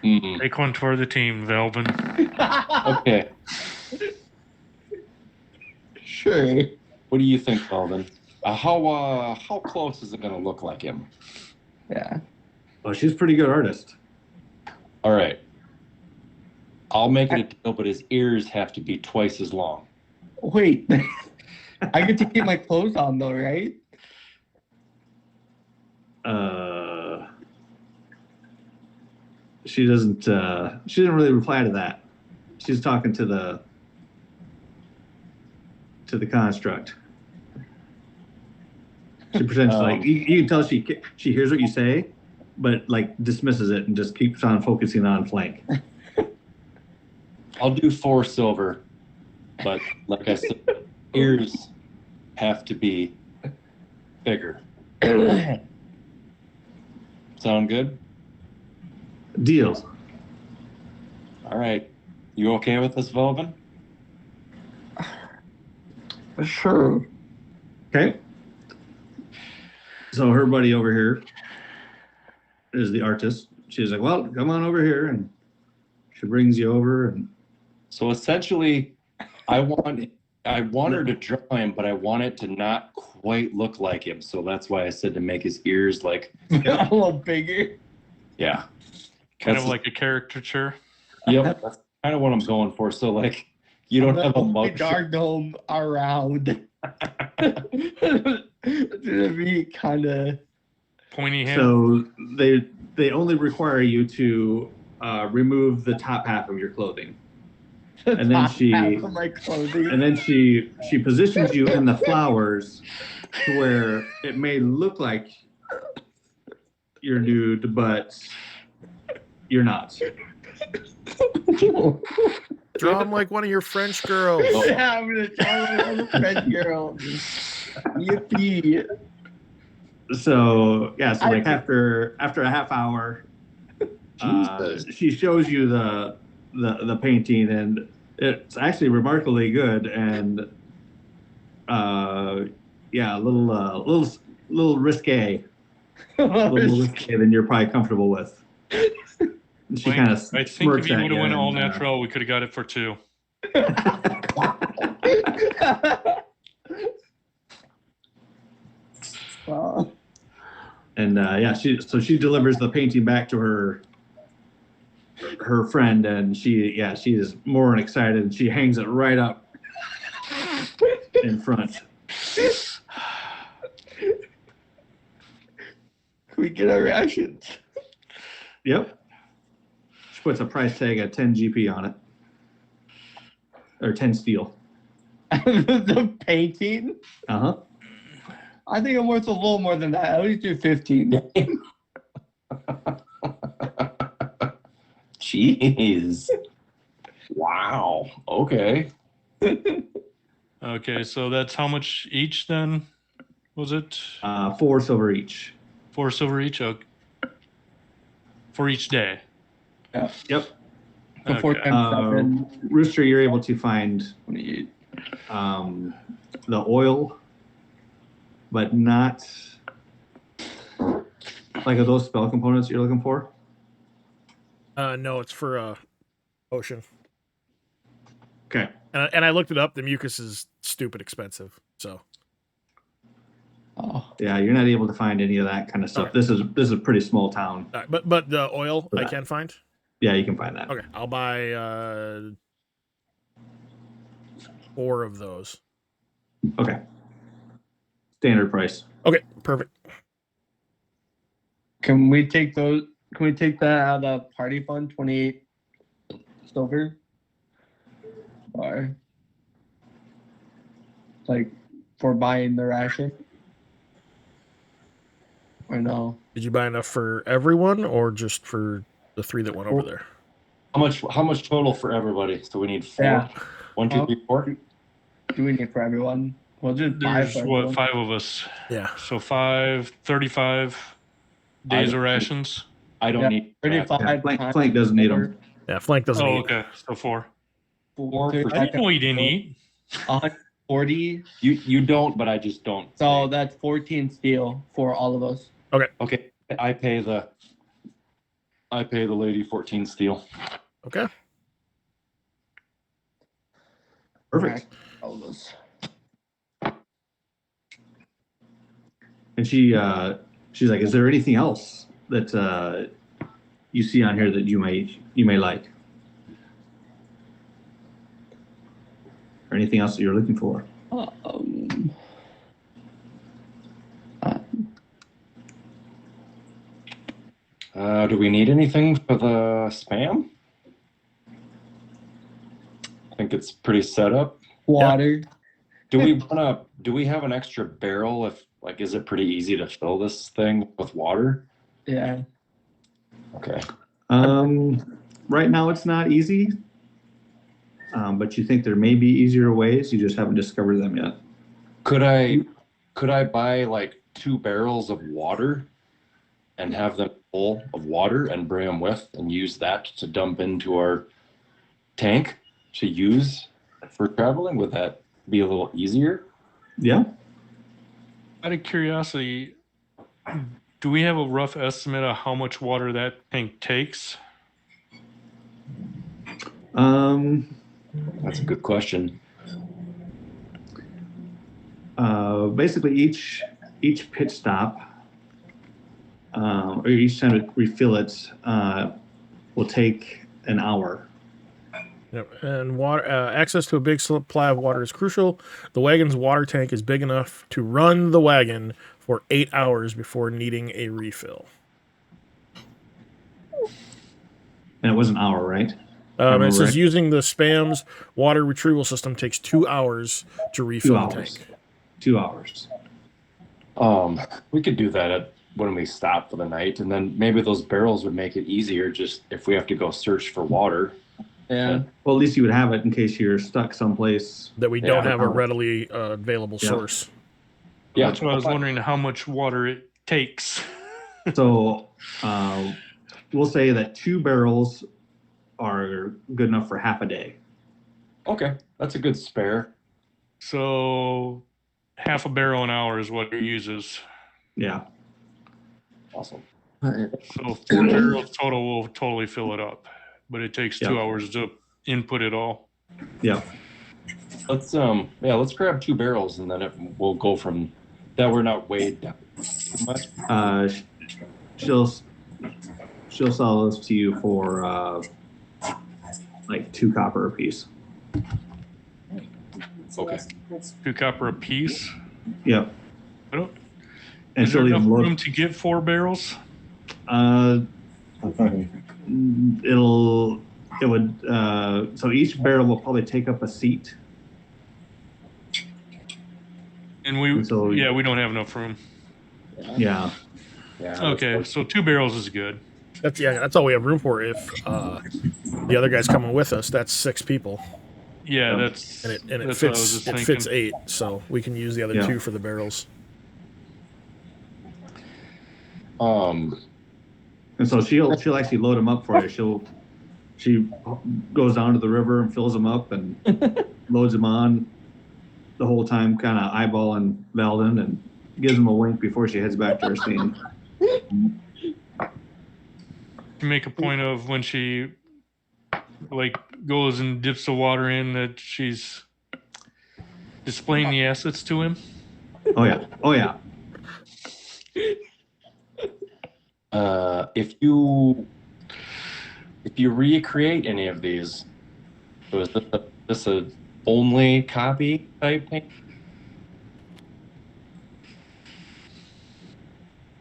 Take one for the team, Velvin. Okay. Sure. What do you think, Melvin? How close is it gonna look like him? Yeah. Oh, she's a pretty good artist. All right. I'll make it a deal, but his ears have to be twice as long. Wait. I get to keep my clothes on though, right? She doesn't. She didn't really reply to that. She's talking to the construct. She pretends like you can tell she hears what you say, but like dismisses it and just keeps on focusing on flank. I'll do 4 silver, but like I said, ears have to be bigger. Sound good? Deals. All right. You okay with this, Velvin? Sure. Okay. So her buddy over here is the artist. She's like, "Well, come on over here," and she brings you over. And So essentially, I want her to draw him, but I want it to not quite look like him. So that's why I said to make his ears like, A little bigger. yeah. Kind That's- of like a caricature. Yep, that's kind of what I'm going for. So like, you don't have a only mug. dark gnome around. It's gonna be kind of. Pointy hand. so they only require you to remove the top half of your clothing. And then my clothing. And then she positions you in the flowers to where it may look like you're nude, but you're not. Draw him like one of your French girls. Yeah, I'm gonna try my French girl. Yippee! So yeah, so like after a half hour, she shows you the painting, and it's actually remarkably good, and yeah, a little risque, a little more risque than you're probably comfortable with. And she kind of I think smirks if you at would you have went all and, natural, we could have got it for 2. Wow. And yeah, she delivers the painting back to her friend, and she is more than excited, and she hangs it right up in front. Can we get our rations? Yep. She puts a price tag at 10 GP on it, or 10 steel. The painting? Uh-huh. I think I'm worth a little more than that. At least do 15. Jeez. Wow. Okay. Okay, so that's how much each then? Was it 4 silver each. 4 silver each? Okay. For each day. Yeah. Yep. So 4 Okay. times 7. Rooster, you're able to find 28. the oil, but not like are those spell components you're looking for? No, it's for potion. Okay. And I looked it up. The mucus is stupid expensive. So Oh. Yeah, you're not able to find any of that kind of stuff. Okay. This is a pretty small town. but the oil For I that. can find. Yeah, you can find that. Okay, I'll buy 4 of those. Okay. Standard price. Okay, perfect. Can we take those? Can we take that out of the party fund? 28 silver, or like for buying the ration, or no? Did you buy enough for everyone, or just for the 3 that went over there? How much total for everybody? So we need 4. Yeah. 1, 2, 3, 4. Do we need for everyone? We'll just buy There's for what, everyone. 5 of us. Yeah. So 35 days of rations. I don't Yeah, need 35 Yeah, Flank times doesn't need 4, them. Yeah, Flank doesn't Oh, eat. okay. So 4. 4 for I didn't know he didn't eat. 140. you don't, but I just don't. So that's 14 steel for all of us. Okay. I pay the lady 14 steel. Okay. Perfect. All of us. And she's like, "Is there anything else that you see on here that you may like, or anything else that you're looking for?" Do we need anything for the spam? I think it's pretty set up. Water. Do we have an extra barrel? Is it pretty easy to fill this thing with water? Yeah. Okay. Right now it's not easy, but you think there may be easier ways. You just haven't discovered them yet. Could I buy like 2 barrels of water and have them full of water and bring them with and use that to dump into our tank to use for traveling? Would that be a little easier? Yeah. Out of curiosity, do we have a rough estimate of how much water that tank takes? That's a good question. Basically, each pit stop, or each time to refill it, will take an hour. Yep. And water access to a big supply of water is crucial. The wagon's water tank is big enough to run the wagon for 8 hours before needing a refill. And it was an hour, right? It says right. using the spam's water retrieval system takes 2 hours to refill 2 the hours. tank. 2 hours. We could do that when we stop for the night, and then maybe those barrels would make it easier just if we have to go search for water. Yeah. Well, at least you would have it in case you're stuck someplace. That we don't Yeah. have a readily available Yeah. source. Yeah. That's what I was wondering, how much water it takes. So we'll say that 2 barrels are good enough for half a day. Okay, that's a good spare. So half a barrel an hour is what it uses. Yeah. Awesome. So 4 barrels total will totally fill it up, but it takes 2 Yeah. hours to input it all. Yeah. Let's grab 2 barrels and then we'll go from that. We're not weighed down too much. She'll sell those to you for like 2 copper a piece. Okay. 2 copper a piece. Yep. I don't. And Is there she'll enough even room look. to get 4 barrels? It would. So each barrel will probably take up a seat. And we And so- we don't have enough room. Yeah. Yeah. Okay, so 2 barrels is good. That's all we have room for. If the other guy's coming with us, that's 6 people, Yeah, Yep. that's and it that's what I was fits just it thinking. fits 8, so we can use the other Yeah. 2 for the barrels. Um. And so she'll actually load them up for you. She goes down to the river and fills them up and loads them on the whole time, kind of eyeballing Veldon and gives him a wink before she heads back to her scene. Make a point of when she like goes and dips the water in that she's displaying the assets to him. Oh yeah. Oh yeah. If you recreate any of these, so is this a only copy type thing?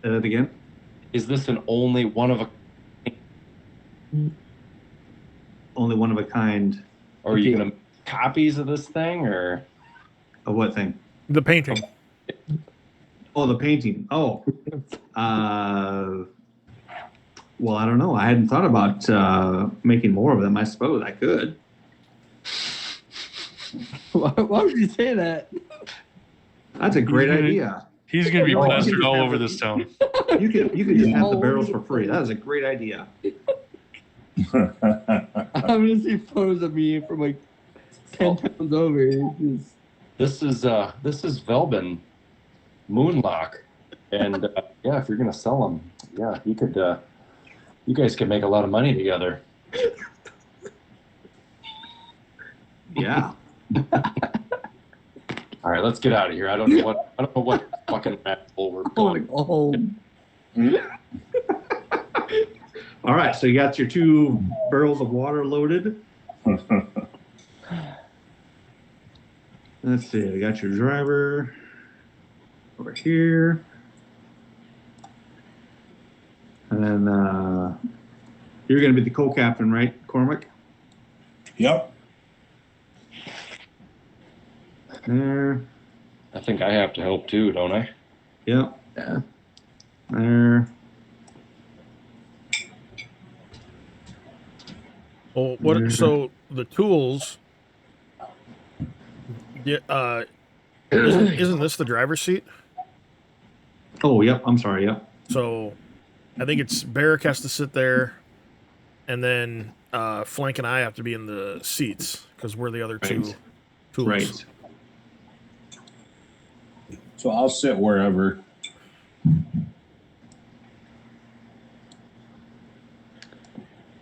Say that again. Is this an only one of a, Only one of a kind. or are you gonna make copies of this thing, or? Of what thing? The painting. Oh, the painting. Oh. Well, I don't know. I hadn't thought about making more of them. I suppose I could. Why would you say that? That's a great He's gonna- idea. He's gonna be Oh, you plastered just all have over to- this town. You could just have the barrels for free. That is a great idea. I'm gonna see photos of me from like 10 pounds over. It's just, This is Velbin Moonlock, and yeah, if you're gonna sell them, yeah, you guys could make a lot of money together. Yeah. All right, let's get out of here. I don't know what fucking rabbit hole we're I going. wanna go home. All right. So you got your 2 barrels of water loaded. Let's see. We got your driver over here. And then you're going to be the co-captain, right, Cormac? Yep. There. I think I have to help too, don't I? Yep. Yeah. There. Well, what? So the tools. Yeah. Isn't this the driver's seat? Oh, yep. I'm sorry. Yep. So I think it's Barrick has to sit there, and then Flank and I have to be in the seats because we're the other 2 Right. tools. Right. So I'll sit wherever.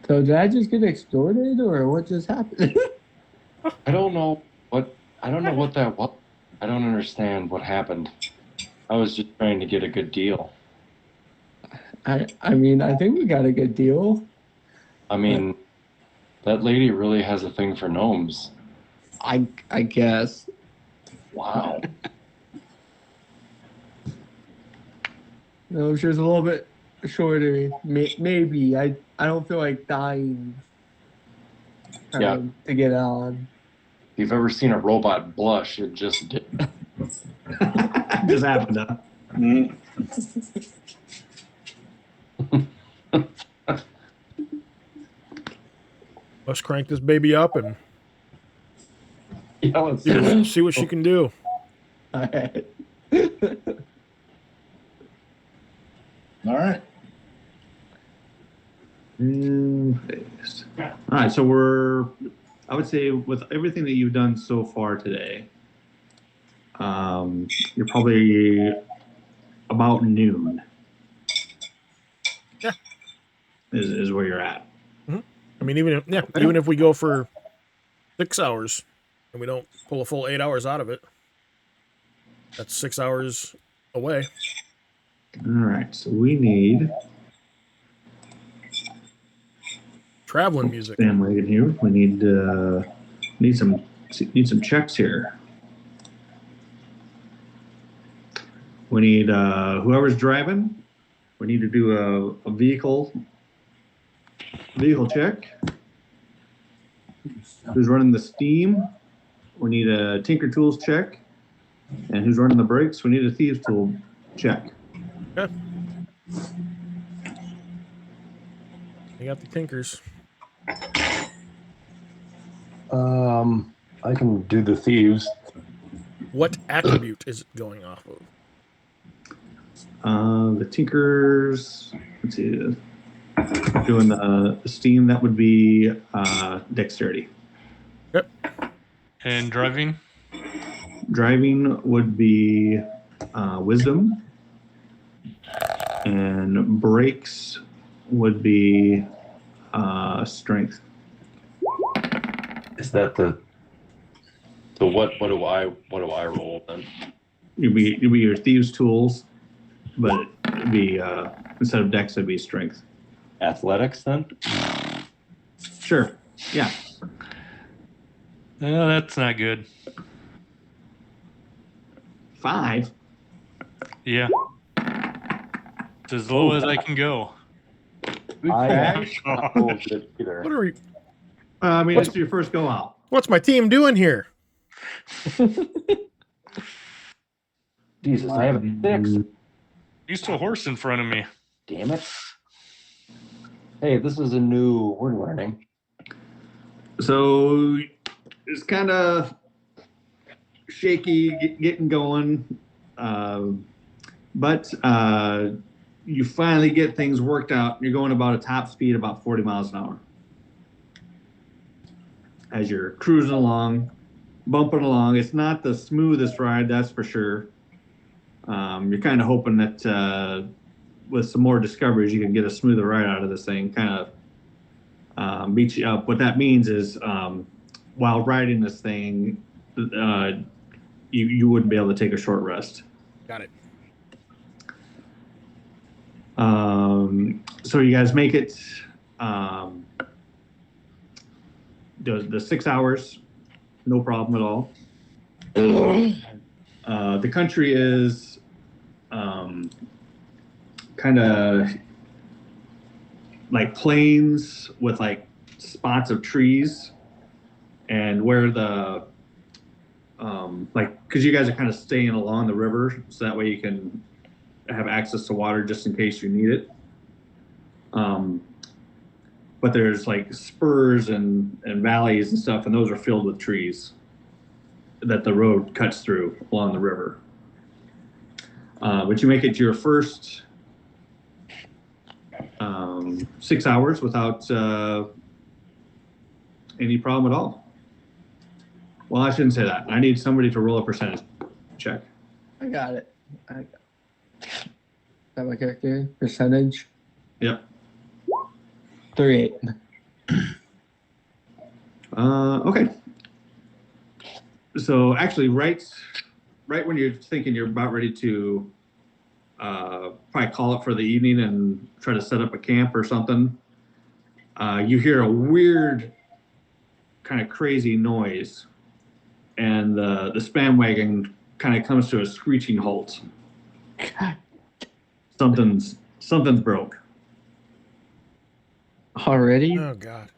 So did I just get extorted or what just happened? I don't know what that was. I don't understand what happened. I was just trying to get a good deal. I mean, I think we got a good deal. I mean, that lady really has a thing for gnomes. I guess. Wow. No, she was a little bit shorter. Maybe. I don't feel like dying Yeah. to get on. If you've ever seen a robot blush, it just did. Just happened to. Mm. Let's crank this baby up and Yeah, let's see what she can do. All right. All right. All right. So I would say with everything that you've done so far today, you're probably about noon. Yeah. Is where you're at. I mean, even if we go for 6 hours and we don't pull a full 8 hours out of it, that's 6 hours away. All right. So we need Traveling music. Sam Reagan here. We need some checks here. We need whoever's driving. We need to do a vehicle check. Who's running the steam? We need a Tinker Tools check. And who's running the brakes? We need a thieves tool check. Okay. I got the tinkers. I can do the thieves. What attribute is it going off of? The tinkers. Let's see. Doing the steam. That would be dexterity. Yep. And driving? Driving would be wisdom. And brakes would be strength. Is that the? So what do I roll then? It'd be your thieves' tools, but it'd be instead of dex, it'd be strength. Athletics then? Sure. Yeah. No, that's not good. 5. Yeah. It's as low as I can go. I not rolled it either. What are we? I mean, it's your first go out. What's my team doing here? Jesus, I have a 6. Used to a horse in front of me. Damn it. Hey, this is a new word learning. So it's kind of shaky getting going, but you finally get things worked out. You're going about a top speed about 40 miles an hour as you're cruising along, bumping along. It's not the smoothest ride, that's for sure. You're kind of hoping that with some more discoveries, you can get a smoother ride out of this thing, kind of beat you up. What that means is while riding this thing, you wouldn't be able to take a short rest. Got it. So you guys make it the 6 hours, no problem at all. The country is kind of like plains with like spots of trees, and where the because you guys are kind of staying along the river, so that way you can have access to water just in case you need it. But there's like spurs and valleys and stuff, and those are filled with trees that the road cuts through along the river. But you make it to your first 6 hours without any problem at all. Well, I shouldn't say that. I need somebody to roll a percentage check. I got it. Is that my character? Percentage? Yep. 38. Okay. So actually, right when you're thinking you're about ready to probably call it for the evening and try to set up a camp or something, you hear a weird kind of crazy noise, and the spam wagon kind of comes to a screeching halt. Something's broke. Already? Oh God.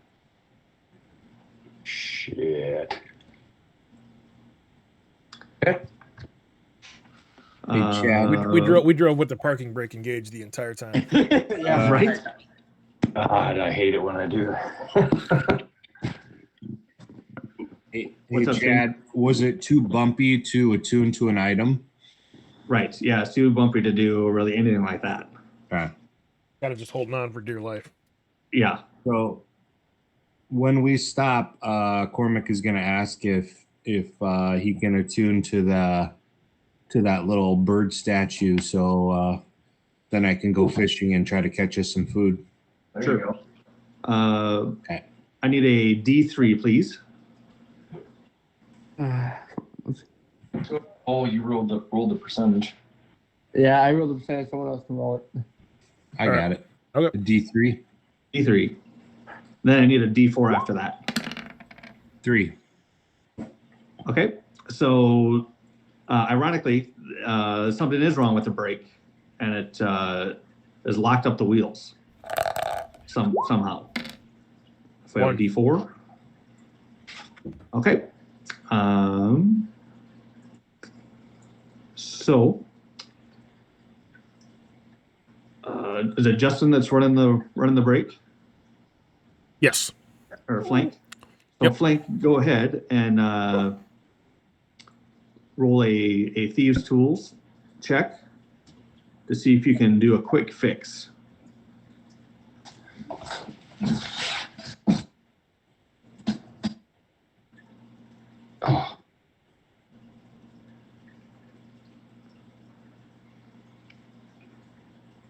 Shit. Hey, Chad. We drove with the parking brake engaged the entire time. Yeah, right. God, I hate it when I do that. Hey, What's up, Chad, was it too bumpy to attune to an item? Right. Yeah, it's too bumpy to do really anything like that. Okay. Gotta just holding on for dear life. Yeah. So when we stop, Cormac is going to ask if he can attune to that little bird statue, so then I can go fishing and try to catch us some food. There Sure. you go. Okay. I need a D3, please. Oh, you rolled the percentage. Yeah, I rolled the percentage. Someone else can roll it. I All got right. it. Okay. D3. D3. Then I need a D4 after that. 3. Okay. So, ironically, something is wrong with the brake, and it has locked up the wheels somehow. If we have a D4. Okay. So, is it Justin that's running the break Yes. or flank? So Yep. flank, go ahead and roll a thieves' tools check to see if you can do a quick fix. Oh.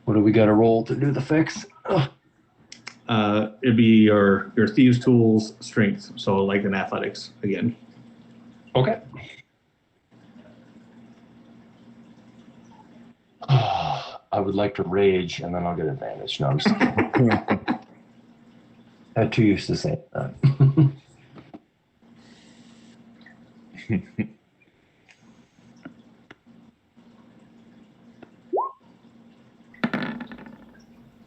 What do we got to roll to do the fix? Ugh. It'd be your thieves' tools strength, so like in athletics again. Okay. I would like to rage, and then I'll get advantage. No, I'm just I'm too used to saying that.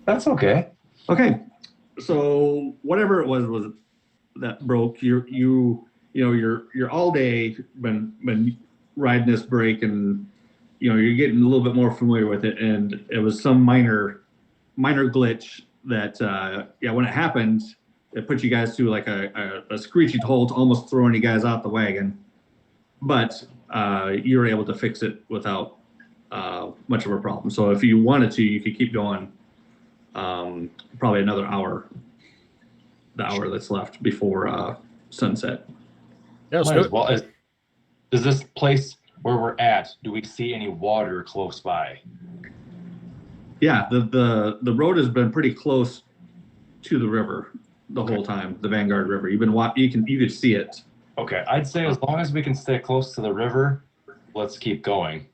That's okay. Okay, so whatever it was that broke. You're all day been riding this break, and you're getting a little bit more familiar with it. And it was some minor glitch that when it happened, it put you guys through like a screechy halt, almost throwing you guys out the wagon. But you were able to fix it without much of a problem. So if you wanted to, you could keep going. Probably another hour, the hour that's left before sunset. Yeah, let's Might do as it. well. Is this place where we're at? Do we see any water close by? Yeah, the road has been pretty close to the river the whole time. The Vanguard River. You could see it. Okay, I'd say as long as we can stay close to the river, let's keep going.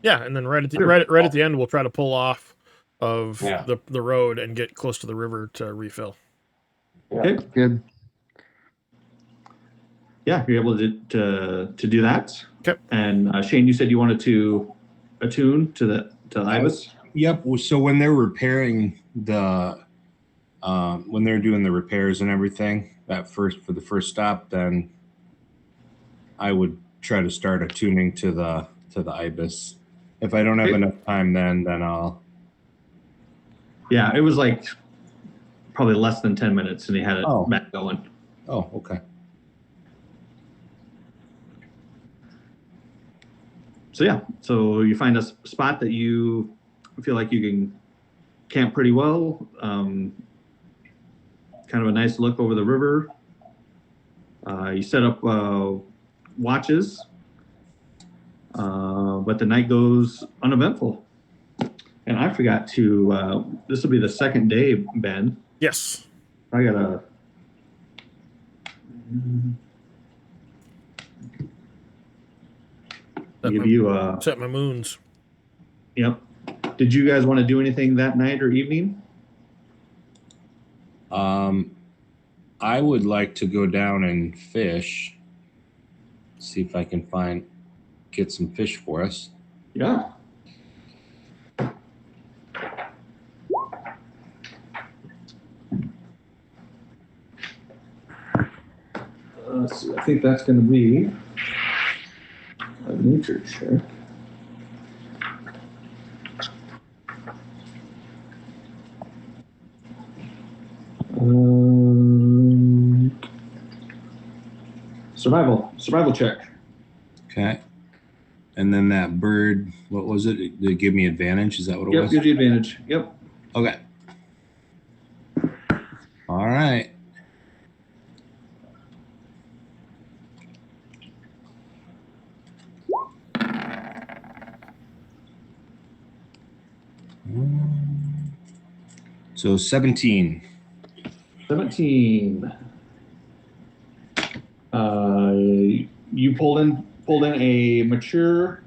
Yeah, and then right at the Sure. right at the end, we'll try to pull off of Yeah. the road and get close to the river to refill. Okay. Good. Yeah, you're able to do that. Okay. And Shane, you said you wanted to attune to the Ibis. Yep. So when they're repairing when they're doing the repairs and everything, for the first stop, then I would try to start attuning to the Ibis. If I don't have enough time, then I'll. Yeah, it was like probably less than 10 minutes, and he had it back going. Oh, okay. So yeah, so you find a spot that you feel like you can camp pretty well. Kind of a nice look over the river. You set up watches, but the night goes uneventful. And I forgot to. This will be the second day, Ben. Yes. I gotta. Give you set my moons. Yep. Did you guys want to do anything that night or evening? I would like to go down and fish. See if I can get some fish for us. Yeah. Let's see. I think that's going to be a nature check. Survival check. Okay. And then that bird, what was it? Did it give me advantage? Is that what it Yep, was? gives you advantage. Yep. Okay. All right. So 17. 17. You pulled in a mature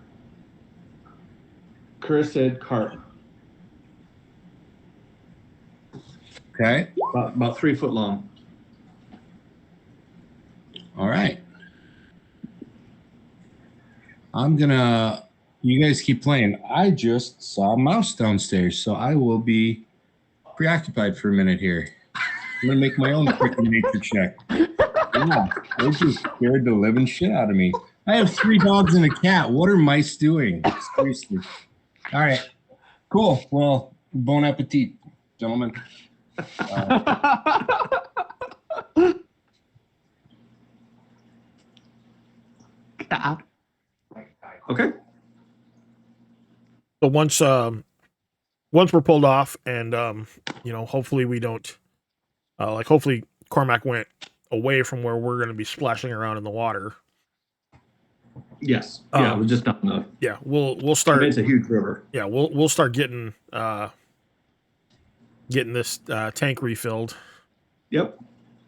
cursed carp. Okay. About 3 foot long. All right. You guys keep playing. I just saw a mouse downstairs, so I will be preoccupied for a minute here. I'm going to make my own freaking nature check. Yeah, it just scared the living shit out of me. I have 3 dogs and a cat. What are mice doing? Seriously. All right. Cool. Well, bon appetit, gentlemen. God. Okay. So once we're pulled off, and hopefully we don't hopefully Cormac went away from where we're going to be splashing around in the water. Yes. Yeah, we're just down the. Yeah, we'll I start. mean, it's a huge river. Yeah, we'll start getting this tank refilled. Yep.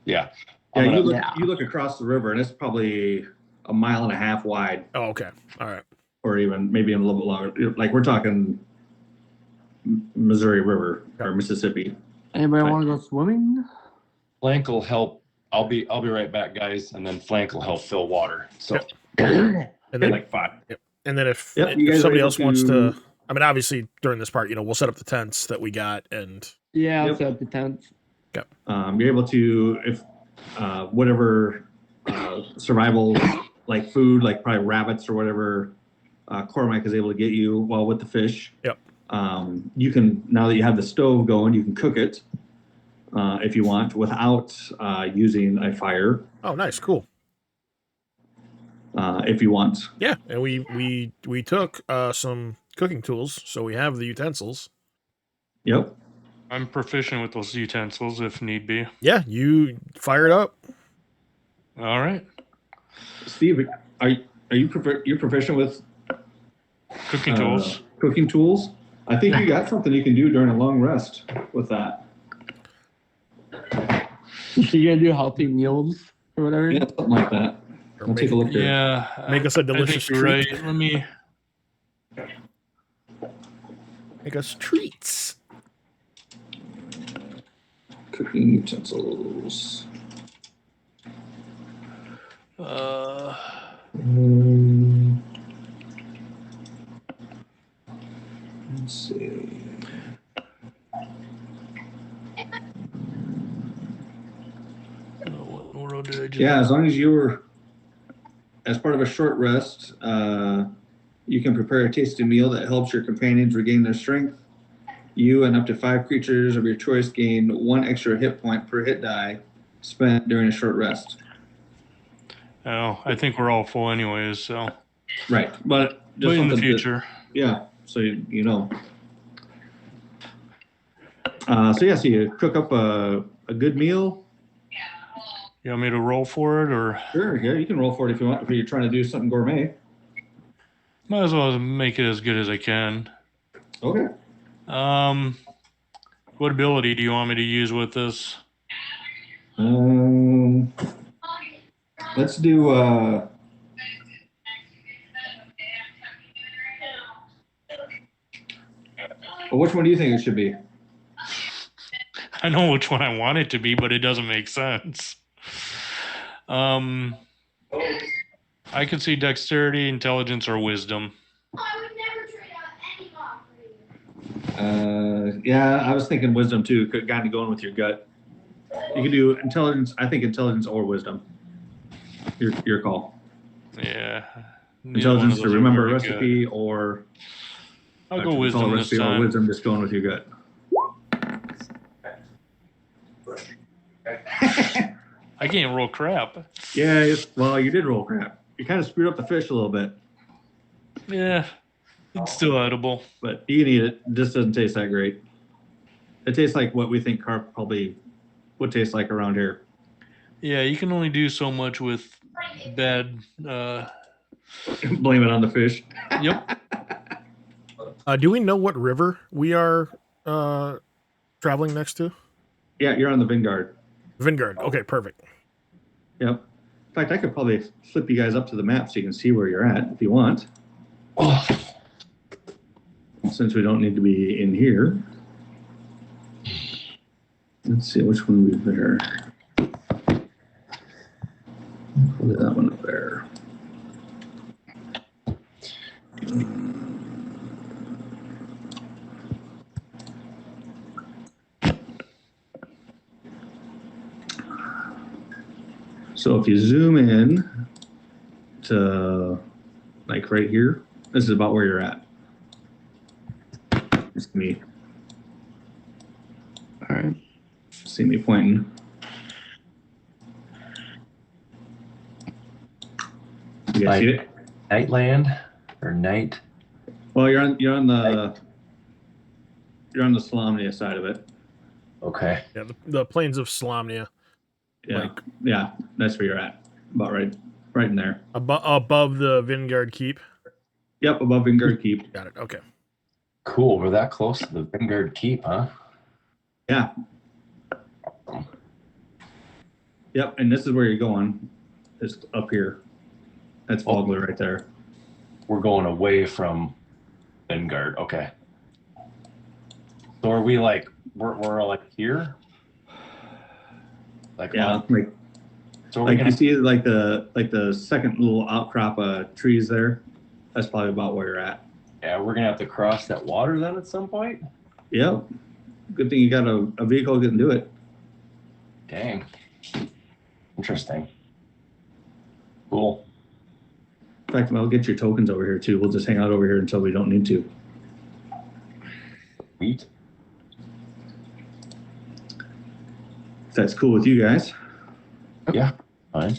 Yeah. Yeah, I'm gonna- you look across the river, and it's probably a mile and a half wide, Oh, okay. All right. or even maybe a little bit longer. Like we're talking Missouri River or Mississippi. Anybody Right. want to go swimming? Flank will help. I'll be right back, guys, and then Flank will help fill water. So And then like 5. and then if Yep, you guys are somebody able else wants to- to, I mean, obviously during this part, we'll set up the tents that we got, and Yeah, I'll Yep. set up the tents. You're able to, if whatever survival, like food, like probably rabbits or whatever, Cormac is able to get you while with the fish. Yep. You can, now that you have the stove going, you can cook it if you want without using a fire. oh, nice, cool. If you want. Yeah, and we took some cooking tools, so we have the utensils. Yep. I'm proficient with those utensils if need be. Yeah, you fire it up. All right. Steve, are you you're proficient with Cooking tools. cooking tools? I think you got something you can do during a long rest with that. So you're gonna do healthy meals or whatever? Yeah, something like that. Or We'll take a look here. Yeah. Make us a I think delicious you're treat. right. Let me. Make us treats. Cooking utensils. Let's see. What world did I just? Yeah, as long as you were, as part of a short rest, you can prepare a tasty meal that helps your companions regain their strength. You and up to 5 creatures of your choice gain 1 extra hit point per hit die spent during a short rest. Oh, I think we're all full anyways. So. Right, but But in the something to- future. yeah, so you know. So you cook up a good meal. You want me to roll for it, or Sure, yeah, you can roll for it if you want. If you're trying to do something gourmet. might as well make it as good as I can. Okay. What ability do you want me to use with this? Let's do. Well, which one do you think it should be? I know which one I want it to be, but it doesn't make sense. I could see dexterity, intelligence, or wisdom. Yeah, I was thinking wisdom too. Kind of going with your gut. You can do intelligence. I think intelligence or wisdom. Your call. Yeah. Neither one of Intelligence to those are remember a very good. recipe, or I'll to go recall a wisdom this recipe, or time. wisdom, just going with your gut. I can't roll crap. Yeah, well, you did roll crap. You kind of screwed up the fish a little bit, Yeah. It's still edible. but you can eat it. It just doesn't taste that great. It tastes like what we think carp probably would taste like around here. Yeah, you can only do so much with bad. Blame it on the fish. Yep. Do we know what river we are traveling next to? Yeah, you're on the Vanguard. Vanguard. Okay, perfect. Yep. In fact, I could probably flip you guys up to the map so you can see where you're at if you want. Since we don't need to be in here. Let's see which one we've there. Put that one up there. So if you zoom in to like right here. This is about where you're at. It's me. All right. See me pointing. You guys see it? Nightland or night? Well, you're on the Solamnia side of it. Okay. Yeah, the plains of Solamnia. Yeah, Like- yeah, that's where you're at. About right in there. Above the Vingard Keep. Yep, above Vingard Keep. Got it. Okay. Cool. We're that close to the Vingard Keep, huh? Yeah. Yep, and this is where you're going. It's up here. That's Vogler right there. We're going away from Vingard. Okay. So are we like we're like here? Like Yeah, on, like so like you see like the second little outcrop of trees there. That's probably about where you're at. yeah, we're gonna have to cross that water then at some point. Yep. Good thing you got a vehicle that can do it. Dang. Interesting. Cool. In fact, I'll get your tokens over here too. We'll just hang out over here until we don't need to. Sweet. If that's cool with you guys. Yeah. Fine.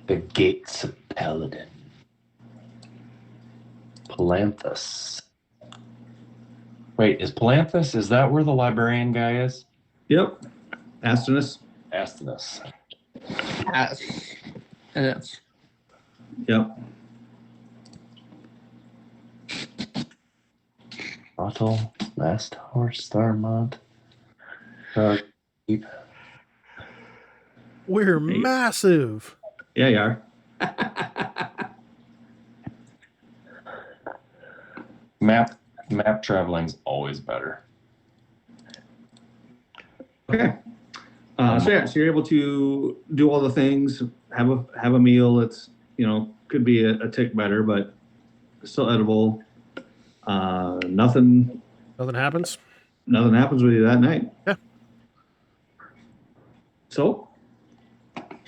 The Gates of Paladin. Palanthus. Wait, is Palanthus, is that where the librarian guy is? Yep. Astonus. Astonus. Yes. And it's Yep. Otto, Last Horse, Starmont. Keep. We're massive. Yeah, you are. Map traveling's always better. Okay. So yeah, so you're able to do all the things, have a meal that's, could be a tick better, but still edible. Nothing Nothing happens. with you that night. Yeah. So,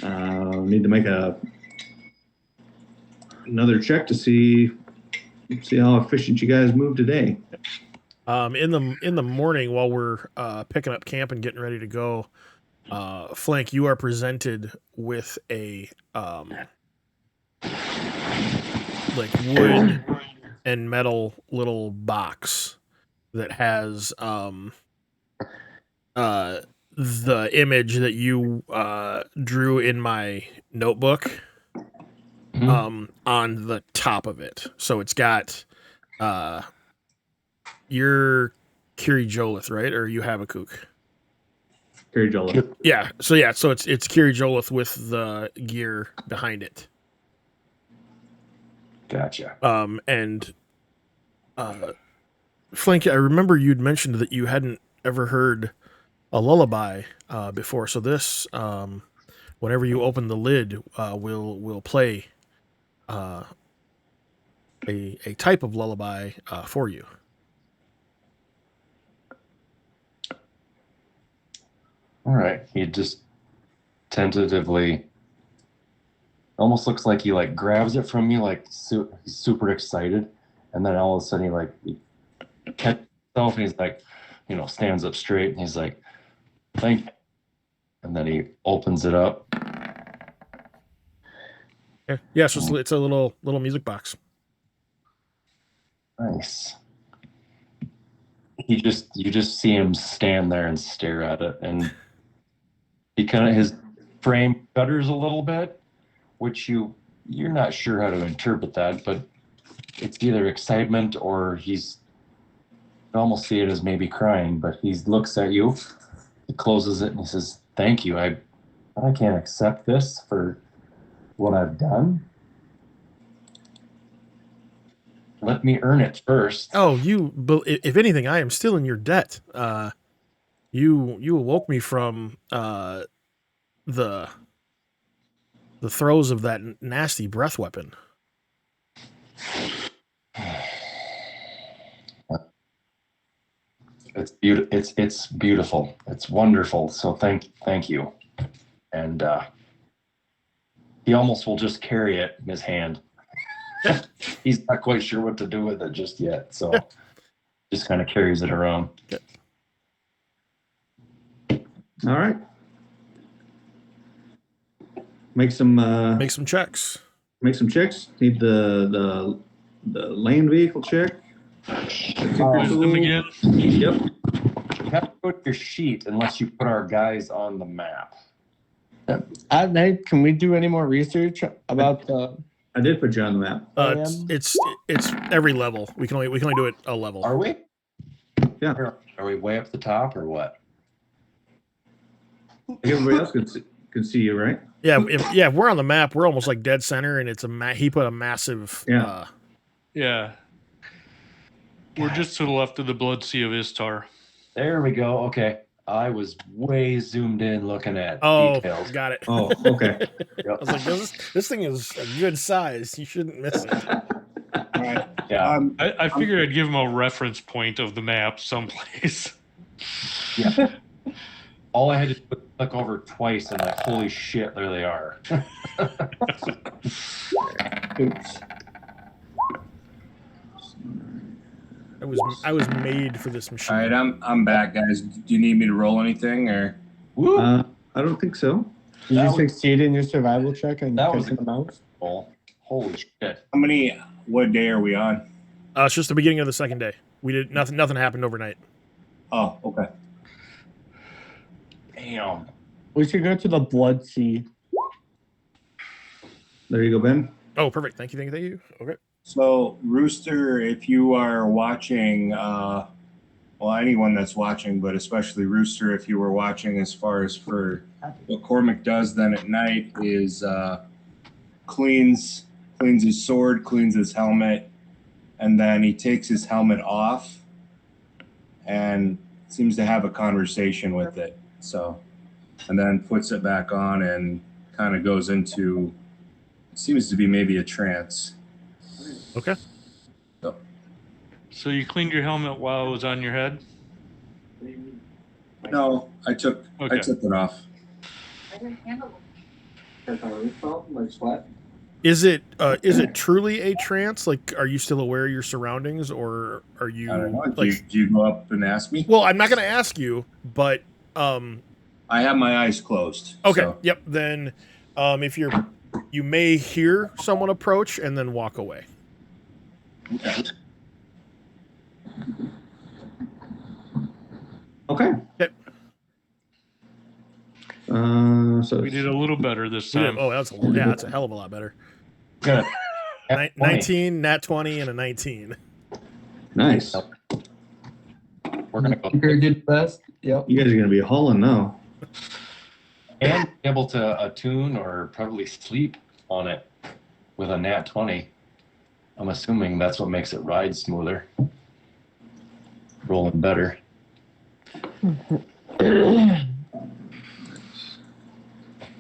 need to make another check to see how efficient you guys move today. In the morning while we're picking up camp and getting ready to go, Flank, you are presented with a like wood and metal little box that has the image that you drew in my notebook on the top of it. So it's got you're Kiri Jolith, right? Or you have a kook? Kiri Jolith. Yeah. So it's Kiri Jolith with the gear behind it. Gotcha. And Flank, I remember you'd mentioned that you hadn't ever heard a lullaby before. So this, whenever you open the lid, will play a type of lullaby for you. All right. He just tentatively, almost looks like he like grabs it from me, like he's super excited, and then all of a sudden he catches himself and he's like, stands up straight and he's like, "Thank you," and then he opens it up. Yeah, so it's a little music box. Nice. You just see him stand there and stare at it, and his frame gutters a little bit, which you're not sure how to interpret that, but it's either excitement or you almost see it as maybe crying, but he looks at you, he closes it and he says, "Thank you. I can't accept this for what I've done. Let me earn it first." Oh, if anything, I am still in your debt. You awoke me from the throes of that nasty breath weapon. It's beautiful. It's beautiful. It's wonderful. So thank you. And He almost will just carry it in his hand. He's not quite sure what to do with it just yet, so just kind of carries it around. All right. Make some checks. Make some checks. Need the land vehicle check. Wisdom again. Yep. You have to put your sheet unless you put our guys on the map. At night, can we do any more research about the? I did put you on the map. It's every level. We can only do it a level. Are we? Yeah. Are we way up the top or what? Everybody else can see you, right? Yeah, if we're on the map, we're almost like dead center, and it's he put a massive. Yeah. Yeah. We're just to the left of the Blood Sea of Istar. There we go. Okay. I was way zoomed in looking at details. Got it. Oh, okay. I was like, this thing is a good size. You shouldn't miss it. All right. Yeah. I figured I'd give him a reference point of the map someplace. Yeah. All I had to do was click over twice and like, holy shit, there they are. Oops. I was made for this machine. All right, I'm back, guys. Do you need me to roll anything or? I don't think so. Did you That was- succeed in your survival check and That was catching the mouse? Holy shit. What day are we on? It's just the beginning of the second day. We did nothing. Nothing happened overnight. Oh, okay. Damn. We should go to the Blood Sea. There you go, Ben. Oh, perfect. Thank you. Okay. So, Rooster, if you are watching, well, anyone that's watching, but especially Rooster, if you were watching, as far as for what Cormac does then at night is cleans his sword, cleans his helmet, and then he takes his helmet off and seems to have a conversation with it. So, and then puts it back on and kind of goes into, seems to be maybe a trance. Okay. So you cleaned your helmet while it was on your head? No, I took it off. Is it truly a trance? Like, are you still aware of your surroundings, or are you? I don't know. Like, Do you go up and ask me? well, I'm not going to ask you, but I have my eyes closed. okay. So. Yep. Then, if you may hear someone approach and then walk away. Okay. Okay. Yep. So We did a little better this We did- time. oh, that's a hell of a lot better. Good. 19, nat 20, and a 19. nice. We're going to go You're did best. Yep. You guys are gonna be hauling now. and be able to attune or probably sleep on it with a nat 20. I'm assuming that's what makes it ride smoother. Rolling better. You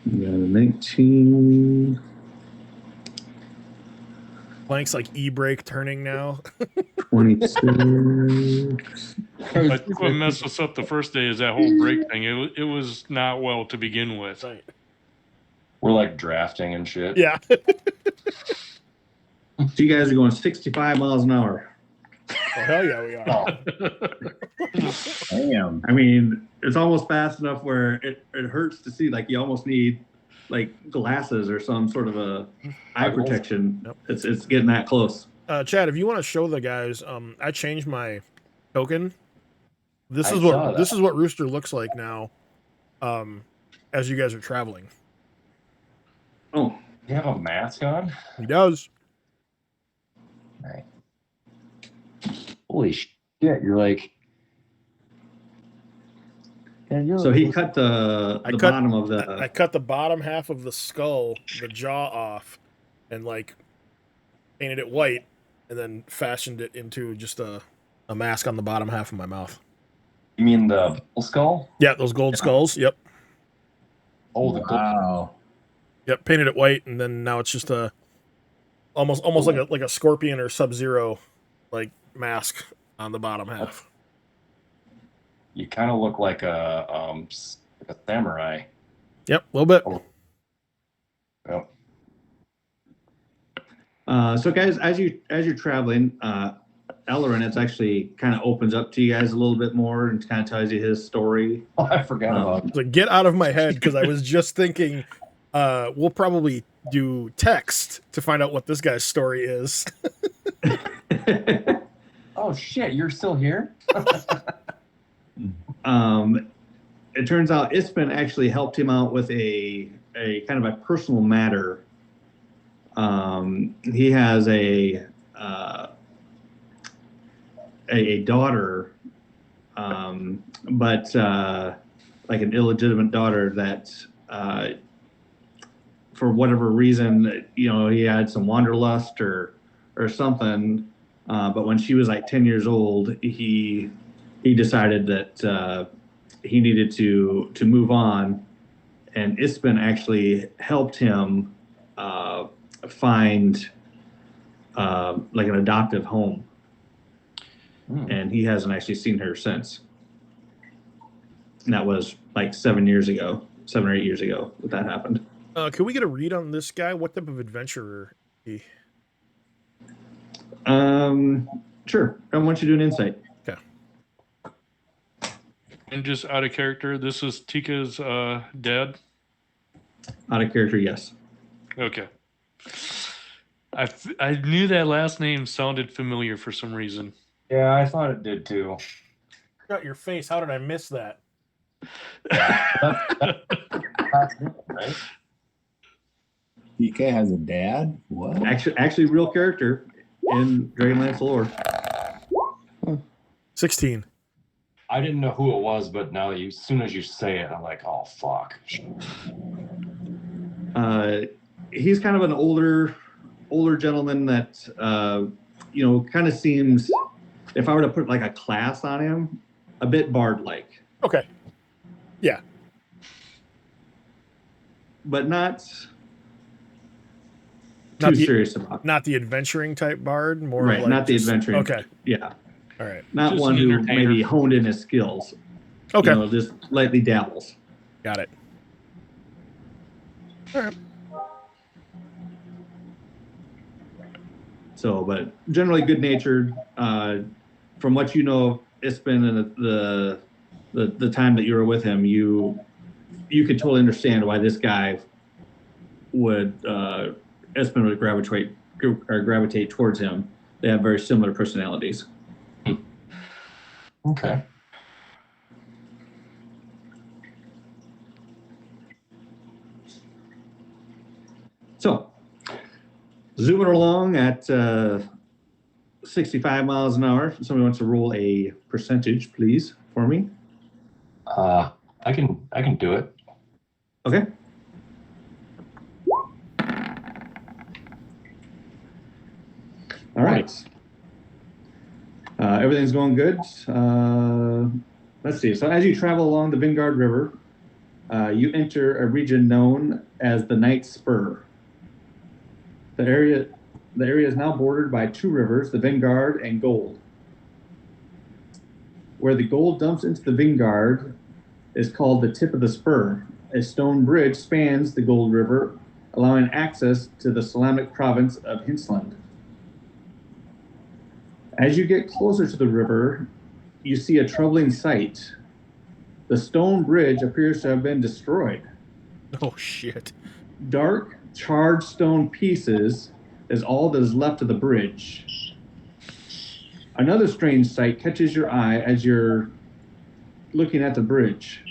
got a 19, Blank's like e-brake turning now. 26. I think what messed us up the first day is that whole brake thing. It was not well to begin with. Right. We're like drafting and shit. Yeah. So you guys are going 65 miles an hour. Oh, hell yeah, we are. Oh, Damn. I mean, it's almost fast enough where it hurts to see. Like, you almost need like glasses or some sort of a eye protection. Yep. It's getting that close. Chad, if you want to show the guys, I changed my token. This I is saw what that. Rooster looks like now, as you guys are traveling. Oh, you have a mask on? He does. Right. Holy shit, you're like... so he cut the bottom of the. I cut the bottom half of the skull, the jaw off, and like painted it white, and then fashioned it into just a mask on the bottom half of my mouth. You mean the bull skull? Yeah, those gold skulls. Yep. Oh, the gold. Wow. Yep. Painted it white, and then now it's just a almost like a scorpion or Sub-Zero like mask on the bottom half. You kind of look like a samurai. Yep, a little bit. Yep. So guys, as you're traveling, Ellerin, it's actually kind of opens up to you guys a little bit more and kind of tells you his story. Oh, I forgot about So get out of my head because I was just thinking we'll probably do text to find out what this guy's story is. Oh shit, you're still here? It turns out Ispen actually helped him out with a kind of a personal matter. He has a daughter, but like an illegitimate daughter that for whatever reason, he had some wanderlust or something. But when she was like 10 years old, he decided that he needed to move on, and Ispen actually helped him find like an adoptive home. And he hasn't actually seen her since. And that was like 7 or 8 years ago that happened. Can we get a read on this guy? What type of adventurer is he? Sure. I want you to do an insight. Okay. And just out of character, this is Tika's dad. Out of character, yes. Okay. I knew that last name sounded familiar for some reason. Yeah, I thought it did too. Got your face. How did I miss that? Right? DK has a dad? What? Actually real character in Dragonlance lore. 16. I didn't know who it was, but now as soon as you say it, I'm like, oh fuck. He's kind of an older gentleman that kind of seems, if I were to put like a class on him, a bit bard-like. Okay. Yeah. But not Not too the- serious about it. Not the adventuring type bard, more Right, like not the just- adventuring. Okay. Yeah. All right. Not Just one an who entertainer. maybe honed in his skills. Okay. Just lightly dabbles. Got it. All right. So, but generally good-natured. From what you know of Ispen and the time that you were with him, you could totally understand why this guy would Ispen would gravitate towards him. They have very similar personalities. Okay. So, zooming along at 65 miles an hour. Somebody wants to roll a percentage, please, for me. I can do it. Okay. All right. Everything's going good. Let's see. So as you travel along the Vingard River, you enter a region known as the Night Spur. The area is now bordered by two rivers, the Vingard and Gold. Where the Gold dumps into the Vingard is called the tip of the spur. A stone bridge spans the Gold River, allowing access to the Salamic province of Hinsland. As you get closer to the river, you see a troubling sight. The stone bridge appears to have been destroyed. Oh, shit. Dark, charred stone pieces is all that is left of the bridge. Another strange sight catches your eye as you're looking at the bridge.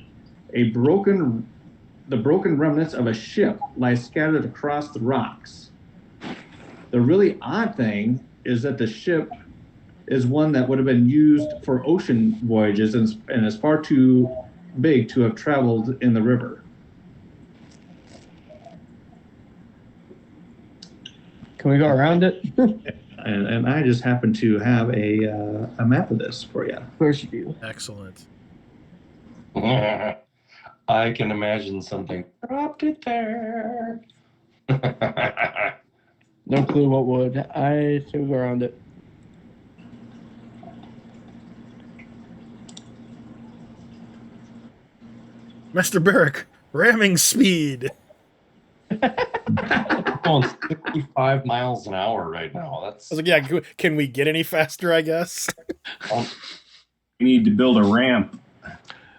The broken remnants of a ship lie scattered across the rocks. The really odd thing is that the ship is one that would have been used for ocean voyages and is far too big to have traveled in the river. Can we go around it? And I just happen to have a map of this for you. Of course you do. Excellent. I can imagine something. Dropped it there. No clue what would. I say we go around it. Master Barrack, ramming speed. going 65 miles an hour right now. I was like, yeah, can we get any faster, I guess? We need to build a ramp.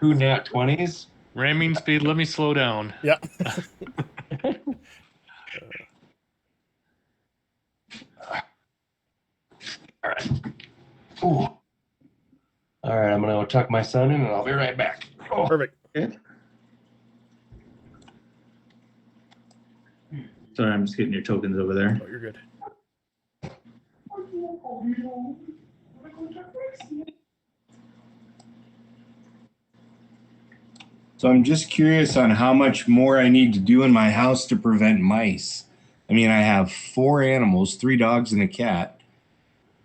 Two nat 20s. Ramming speed, let me slow down. Yeah. All right. Ooh. All right, I'm gonna go tuck my son in, and I'll be right back. Oh. Perfect. Okay. Sorry, I'm just getting your tokens over there. Oh, you're good. So I'm just curious on how much more I need to do in my house to prevent mice. I mean, I have 4 animals, 3 dogs and a cat.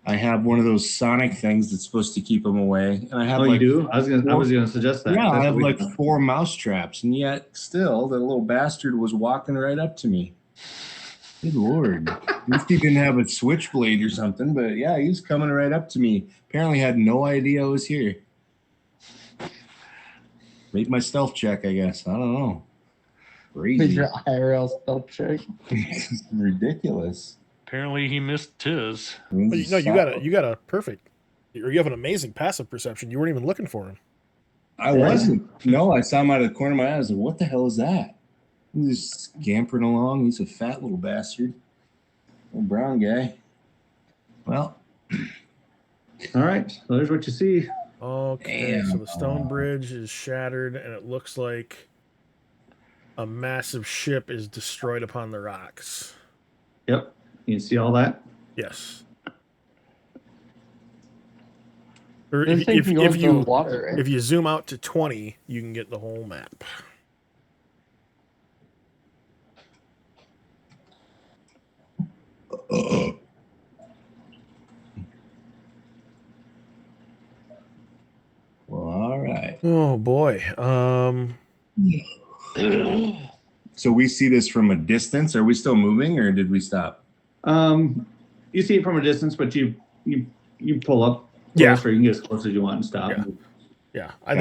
I have one of those sonic things that's supposed to keep them away, and I have You do? I was gonna suggest that. Yeah, I That's have what we like do. 4 mouse traps, and yet still, the little bastard was walking right up to me. Good Lord. At least he didn't have a switchblade or something, but yeah, he was coming right up to me. Apparently had no idea I was here. Made my stealth check, I guess. I don't know. Made Crazy. your IRL stealth check. It's ridiculous. Apparently he missed his. Well, no, you got a perfect. You have an amazing passive perception. You weren't even looking for him. I wasn't. No, I saw him out of the corner of my eye. I was like, what the hell is that? He's just scampering along. He's a fat little bastard. Little brown guy. Well. All right. So there's what you see. Okay, Damn. so the stone bridge is shattered, and it looks like a massive ship is destroyed upon the rocks. Yep. You can see all that? Yes. Or This thing can go into the water, right? if you zoom out to 20, you can get the whole map. Well, all right. Oh boy. So we see this from a distance. Are we still moving, or did we stop? You see it from a distance, but you pull up Yeah. closer. You can get as close as you want and stop. Yeah. Yeah, I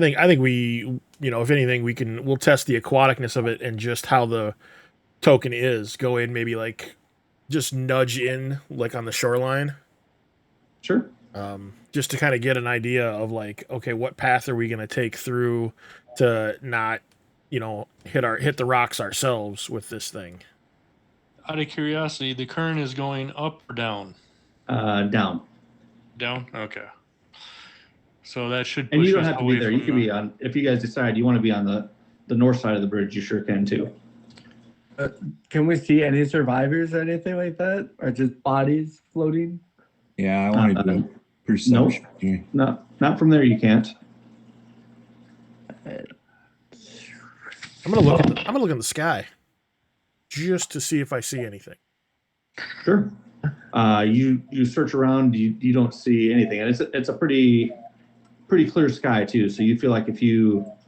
think we, if anything, we'll test the aquaticness of it and just how the token is. Go in, maybe like just nudge in like on the shoreline. Sure. Just to kind of get an idea of like, okay, what path are we going to take through to not, hit the rocks ourselves with this thing. Out of curiosity, the current is going up or down? Down. Down? Okay. So that should push And you don't us have to away be there. You from can be on, if you guys decide you want to be on the north side of the bridge, you sure can too. Can we see any survivors or anything like that? Or just bodies floating? Yeah, I want to do a perception here. Not from there. You can't. I'm gonna look in the sky, just to see if I see anything. Sure. You search around. You don't see anything, and it's a pretty clear sky too. So you feel like if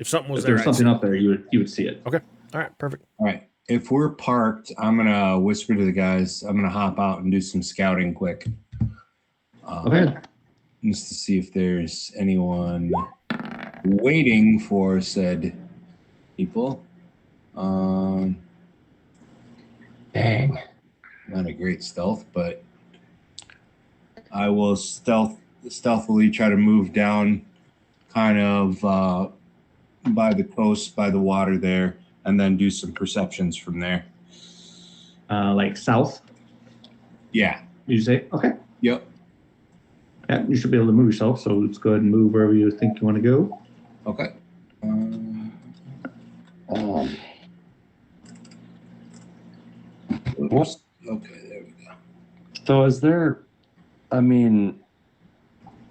something was there was there, I'd something see up there, you would see it. Okay. All right. Perfect. All right. If we're parked, I'm gonna whisper to the guys. I'm gonna hop out and do some scouting quick. Okay. Just to see if there's anyone waiting for said people. Dang. Not a great stealth, but I will stealthily try to move down kind of by the coast, by the water there, and then do some perceptions from there. Like south? Yeah. Did you say? Okay. Yep. Yeah, you should be able to move yourself, so let's go ahead and move wherever you think you want to go. Okay. What? Okay, there we go. So is there, I mean,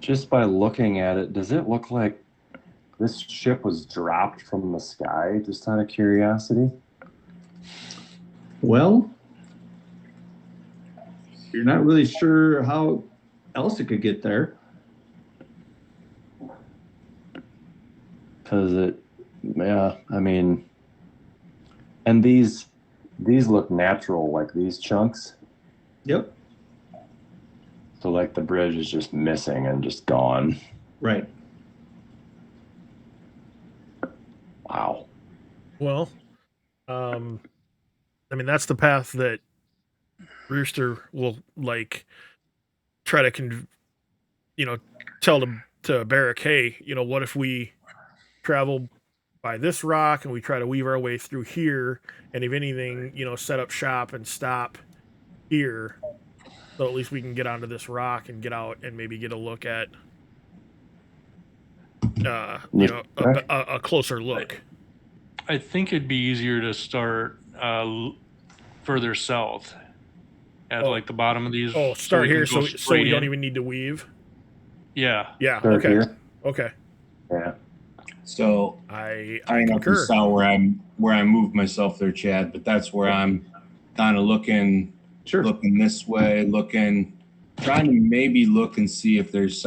just by looking at it, does it look like this ship was dropped from the sky, just out of curiosity? Well, you're not really sure how else it could get there. Because I mean, and these look natural, like these chunks. Yep. So like the bridge is just missing and just gone. Right. Wow. Well, I mean, that's the path that Rooster will like try to tell to Barrack, hey, what if we travel by this rock and we try to weave our way through here, and if anything, set up shop and stop here, so at least we can get onto this rock and get out and maybe get a look at a closer look. I think it'd be easier to start further south at like the bottom of these. Oh, start here so we don't in. even need to weave. Yeah. Yeah. Start Okay. here. Okay. Yeah. So I don't know if you concur. saw where I moved myself there, Chad, but that's where I'm kind of looking this way, trying to maybe look and see if there's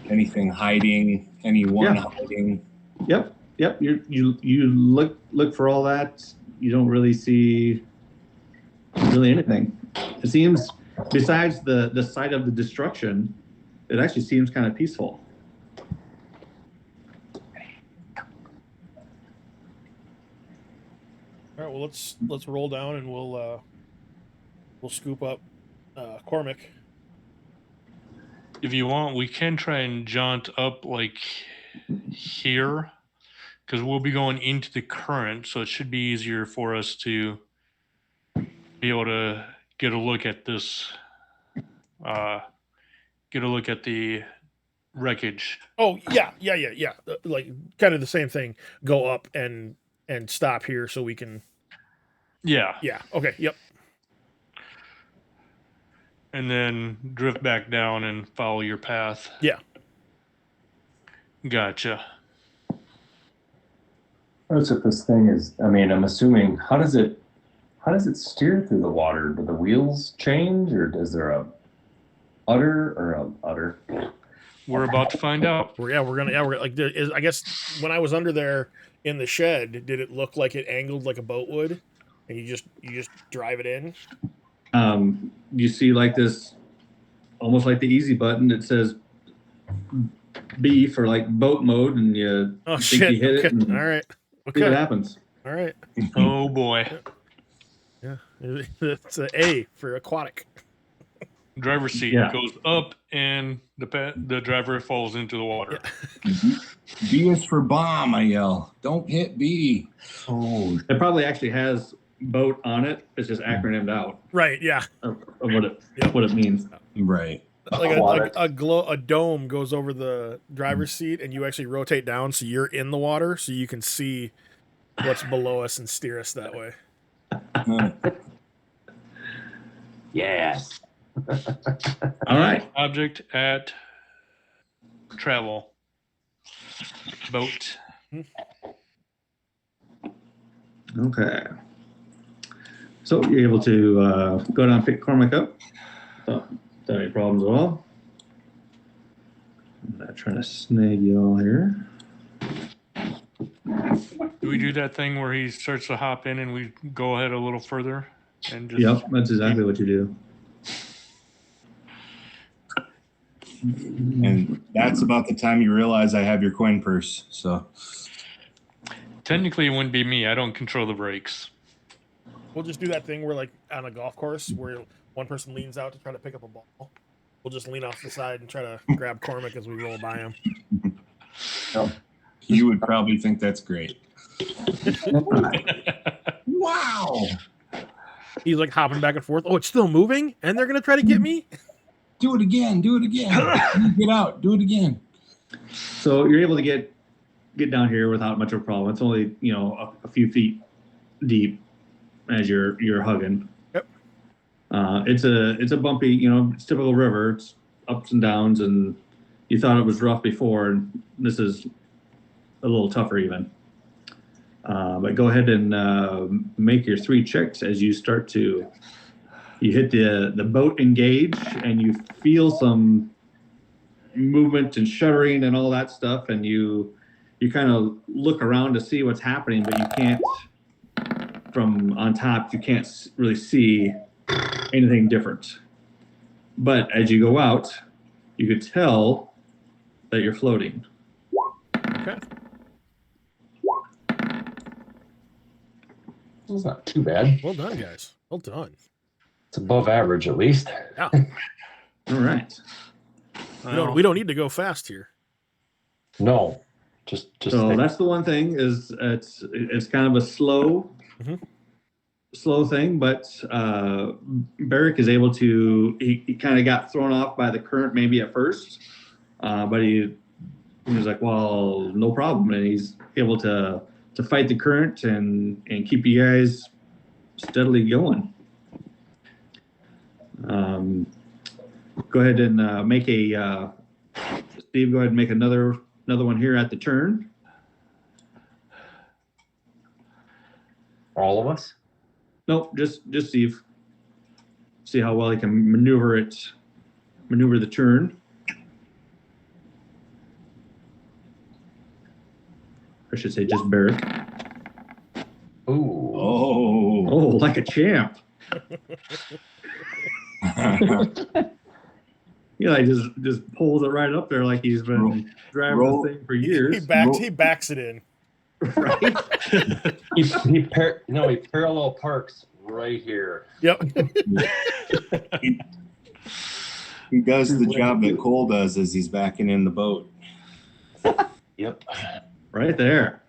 anything hiding, anyone hiding. Yep. You look for all that. You don't really see anything. It seems, besides the site of the destruction, it actually seems kind of peaceful. All right. Well, let's roll down and we'll scoop up Cormac. If you want, we can try and jaunt up like here, because we'll be going into the current, so it should be easier for us to be able to get a look at this, get a look at the wreckage. Oh yeah. Like kind of the same thing. Go up and stop here so we can. Yeah. Yeah. Okay. Yep. And then drift back down and follow your path. Yeah. Gotcha. Notice if this thing is, I mean, I'm assuming, how does it steer through the water? Do the wheels change, or is there a udder? We're about to find out. We're gonna like. I guess when I was under there in the shed, did it look like it angled like a boat would, and you just drive it in? You see like this, almost like the easy button. It says B for like boat mode, and you Oh think shit! you hit Okay. it. And All right. see what Okay. happens. All right. Oh boy. Yeah. It's an A for aquatic. Driver's seat goes up, and the driver falls into the water. Yeah. B is for bomb, I yell. Don't hit B. Oh, it probably actually has boat on it. It's just acronymed out Right. Yeah. of what it means. Right. Like a dome goes over the driver's seat, and you actually rotate down so you're in the water, so you can see what's below us and steer us that way. Yes. All right. Object at travel. Boat. Okay. So you're able to go down and pick Cormac up. Without any problems at all. I'm not trying to snag you all here. Do we do that thing where he starts to hop in and we go ahead a little further? And just Yep, that's exactly what you do. And that's about the time you realize I have your coin purse. So technically it wouldn't be me. I don't control the brakes. We'll just do that thing where, like, on a golf course where one person leans out to try to pick up a ball. We'll just lean off the side and try to grab Cormac as we roll by him. you would probably think that's great. Wow. He's like hopping back and forth. Oh, it's still moving, and they're gonna try to get me. Do it again. Get out. Do it again. So you're able to get down here without much of a problem. It's only a few feet deep as you're hugging. Yep. It's a bumpy, it's typical river. It's ups and downs, and you thought it was rough before, and this is a little tougher even. But go ahead and make your 3 checks as you start to. You hit the boat engage, and you feel some movement and shuddering and all that stuff, and you kind of look around to see what's happening, but you can't. From on top, you can't really see anything different. But as you go out, you could tell that you're floating. Okay. It's not too bad. Well done, guys. Well done. It's above average, at least. Yeah. All right. We don't need to go fast here. No, just. So that's the one thing is it's kind of a slow thing, but Barrick is able to. He kind of got thrown off by the current maybe at first, but he was like, well, no problem, and he's able to fight the current and keep you guys steadily going. Go ahead and make a Steve. Go ahead and make another one here at the turn. All of us? Nope, just Steve. See how well he can maneuver the turn. I should say just Barrick. Ooh. Oh, like a champ. Yeah, he just pulls it right up there like he's been driving this thing for years. He backs it in. Right? he parallel parks right here. Yep. He does the job that Cole does as he's backing in the boat. Yep. Right there.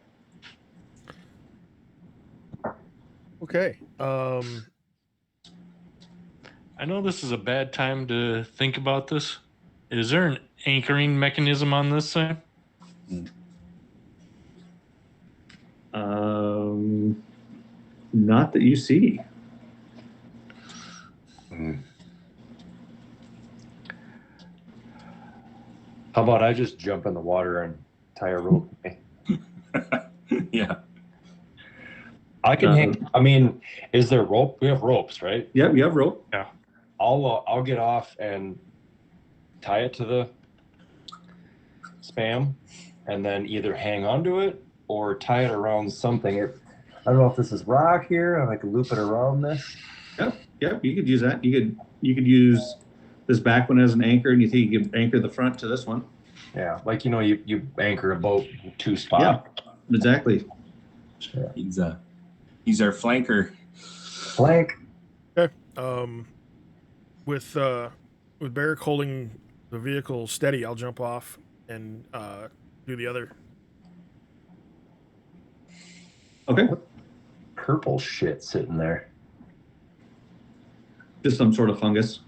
Okay. I know this is a bad time to think about this. Is there an anchoring mechanism on this thing? Not that you see. How about I just jump in the water and tie a rope? Yeah. I can hang. I mean, is there rope? We have ropes, right? Yep, you have rope. Yeah. I'll get off and tie it to the spam, and then either hang onto it or tie it around something. I don't know if this is rock here. I can loop it around this. Yep, you could use that. You could use this back one as an anchor, and you think you could anchor the front to this one. Yeah, like you anchor a boat in two spots. Yeah, exactly. Yeah. He's our flanker. Flank. Okay. With Barrick holding the vehicle steady, I'll jump off and do the other. Okay. Purple shit sitting there. Just some sort of fungus.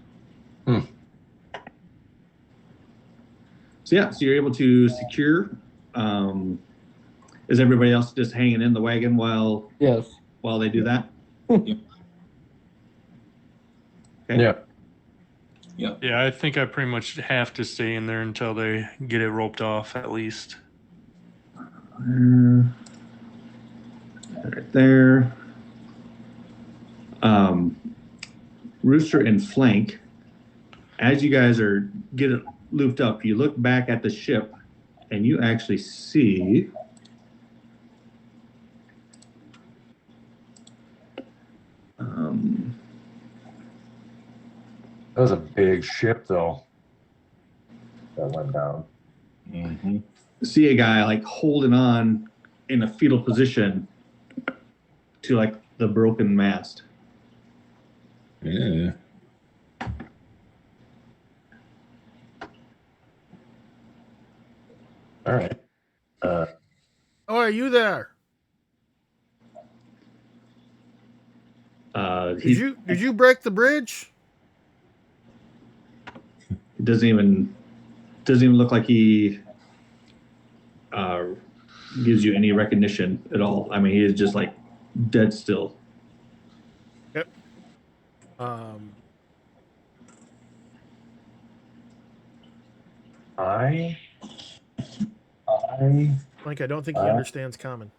So you're able to secure. Is everybody else just hanging in the wagon while they do that? Yep. Okay. Yeah. Yeah, I think I pretty much have to stay in there until they get it roped off, at least. Right there. Rooster and Flank, as you guys get it looped up, you look back at the ship and you actually see that was a big ship, though. That went down. Mm-hmm. see a guy like holding on in a fetal position to like the broken mast. Yeah. All right. Oh, are you there? Did you break the bridge? It doesn't even look like he gives you any recognition at all. I mean, he is just like dead still. Yep. Like, I don't think he understands common.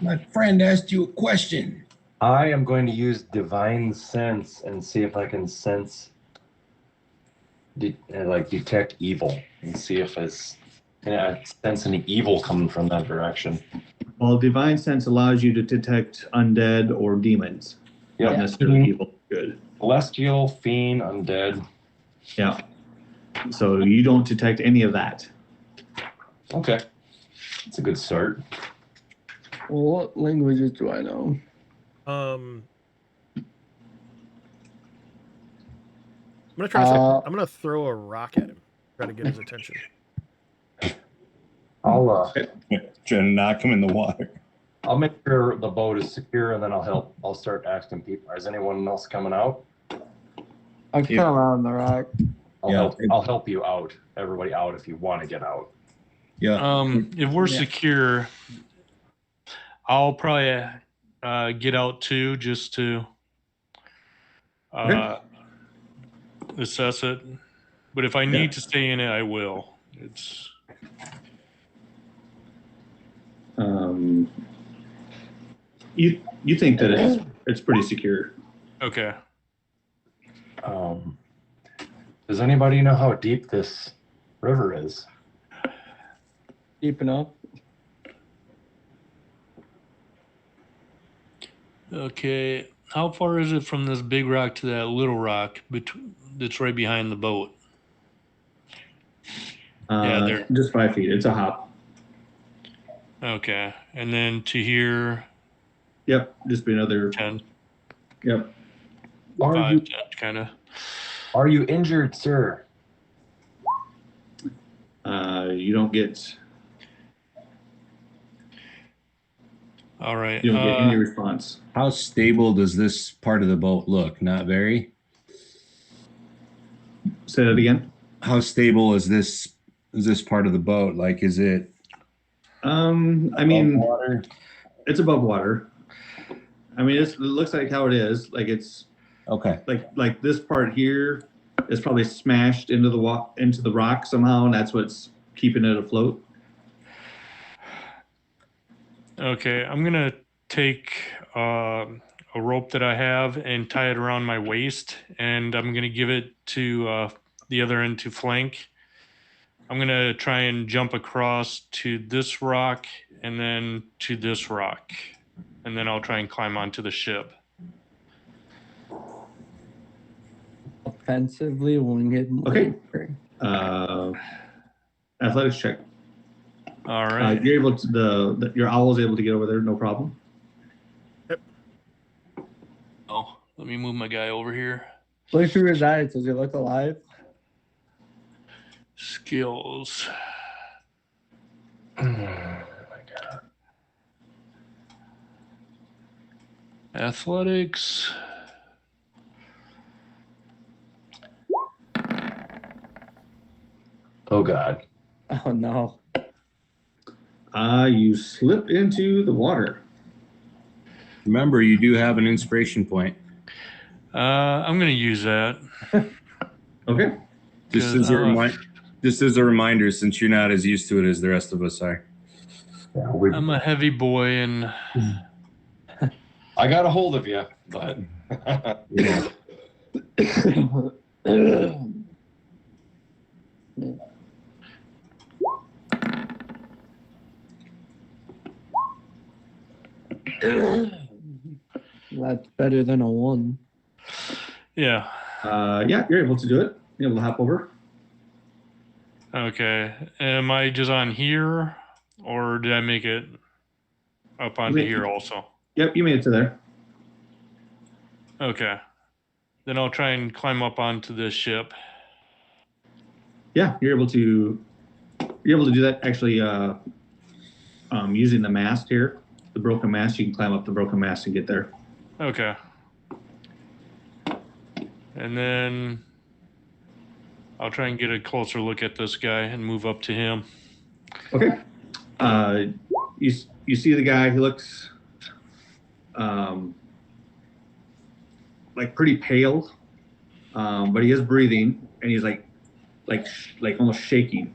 My friend asked you a question. I am going to use divine sense and see if I can sense, detect evil and see if it's sense any evil coming from that direction. Well, divine sense allows you to detect undead or demons, not necessarily evil. Good. Celestial, fiend, undead. Yeah. So you don't detect any of that. Okay, it's a good start. Well, what languages do I know? I'm gonna try to say, I'm gonna throw a rock at him, try to get his attention. I'll Trying to knock him in the water. I'll make sure the boat is secure, and then I'll start asking people. Is anyone else coming out? I can come out on the rock. I'll help you out. Everybody out if you want to get out. Yeah. If we're secure, I'll probably get out too, just to assess it. But if I need to stay in it, I will. It's you think that it's pretty secure. okay. Does anybody know how deep this river is? Deep enough. Okay. How far is it from this big rock to that little rock that's right behind the boat? Yeah, there. Just 5 feet. It's a hop. Okay. And then to here, Yep. Just be another 10, Yep. 5, 10, kind of. Are you injured, sir? You don't get All right. any response. How stable does this part of the boat look? Not very. Say that again. How stable is this part of the boat? Like, is it I mean, water? it's above water. I mean, it looks like how it is. Like it's Okay. like this part here is probably smashed into the rock somehow, and that's what's keeping it afloat. Okay. I'm going to take a rope that I have and tie it around my waist, and I'm going to give it to the other end to flank. I'm going to try and jump across to this rock and then to this rock, and then I'll try and climb onto the ship. Offensively, when we get Okay. Athletics check. All right. You're able to your owl's able to get over there, no problem. Oh, let me move my guy over here. Look through his eyes. Does he look alive? Skills. Oh my God. Athletics. Oh God. Oh no. You slip into the water. Remember, you do have an inspiration point. I'm going to use that. Okay. Just as a reminder, since you're not as used to it as the rest of us are. Yeah, I'm a heavy boy, and I got a hold of you, but That's better than a 1. yeah. Yeah, you're able to do it. You're able to hop over. Okay. Am I just on here, or did I make it up onto here also? Yep, you made it to there. Okay. Then I'll try and climb up onto this ship. Yeah, you're able to do that. Actually, using the mast here, the broken mast, you can climb up the broken mast and get there. Okay. And then I'll try and get a closer look at this guy and move up to him. Okay. You see the guy. He looks like pretty pale, but he is breathing, and he's like almost shaking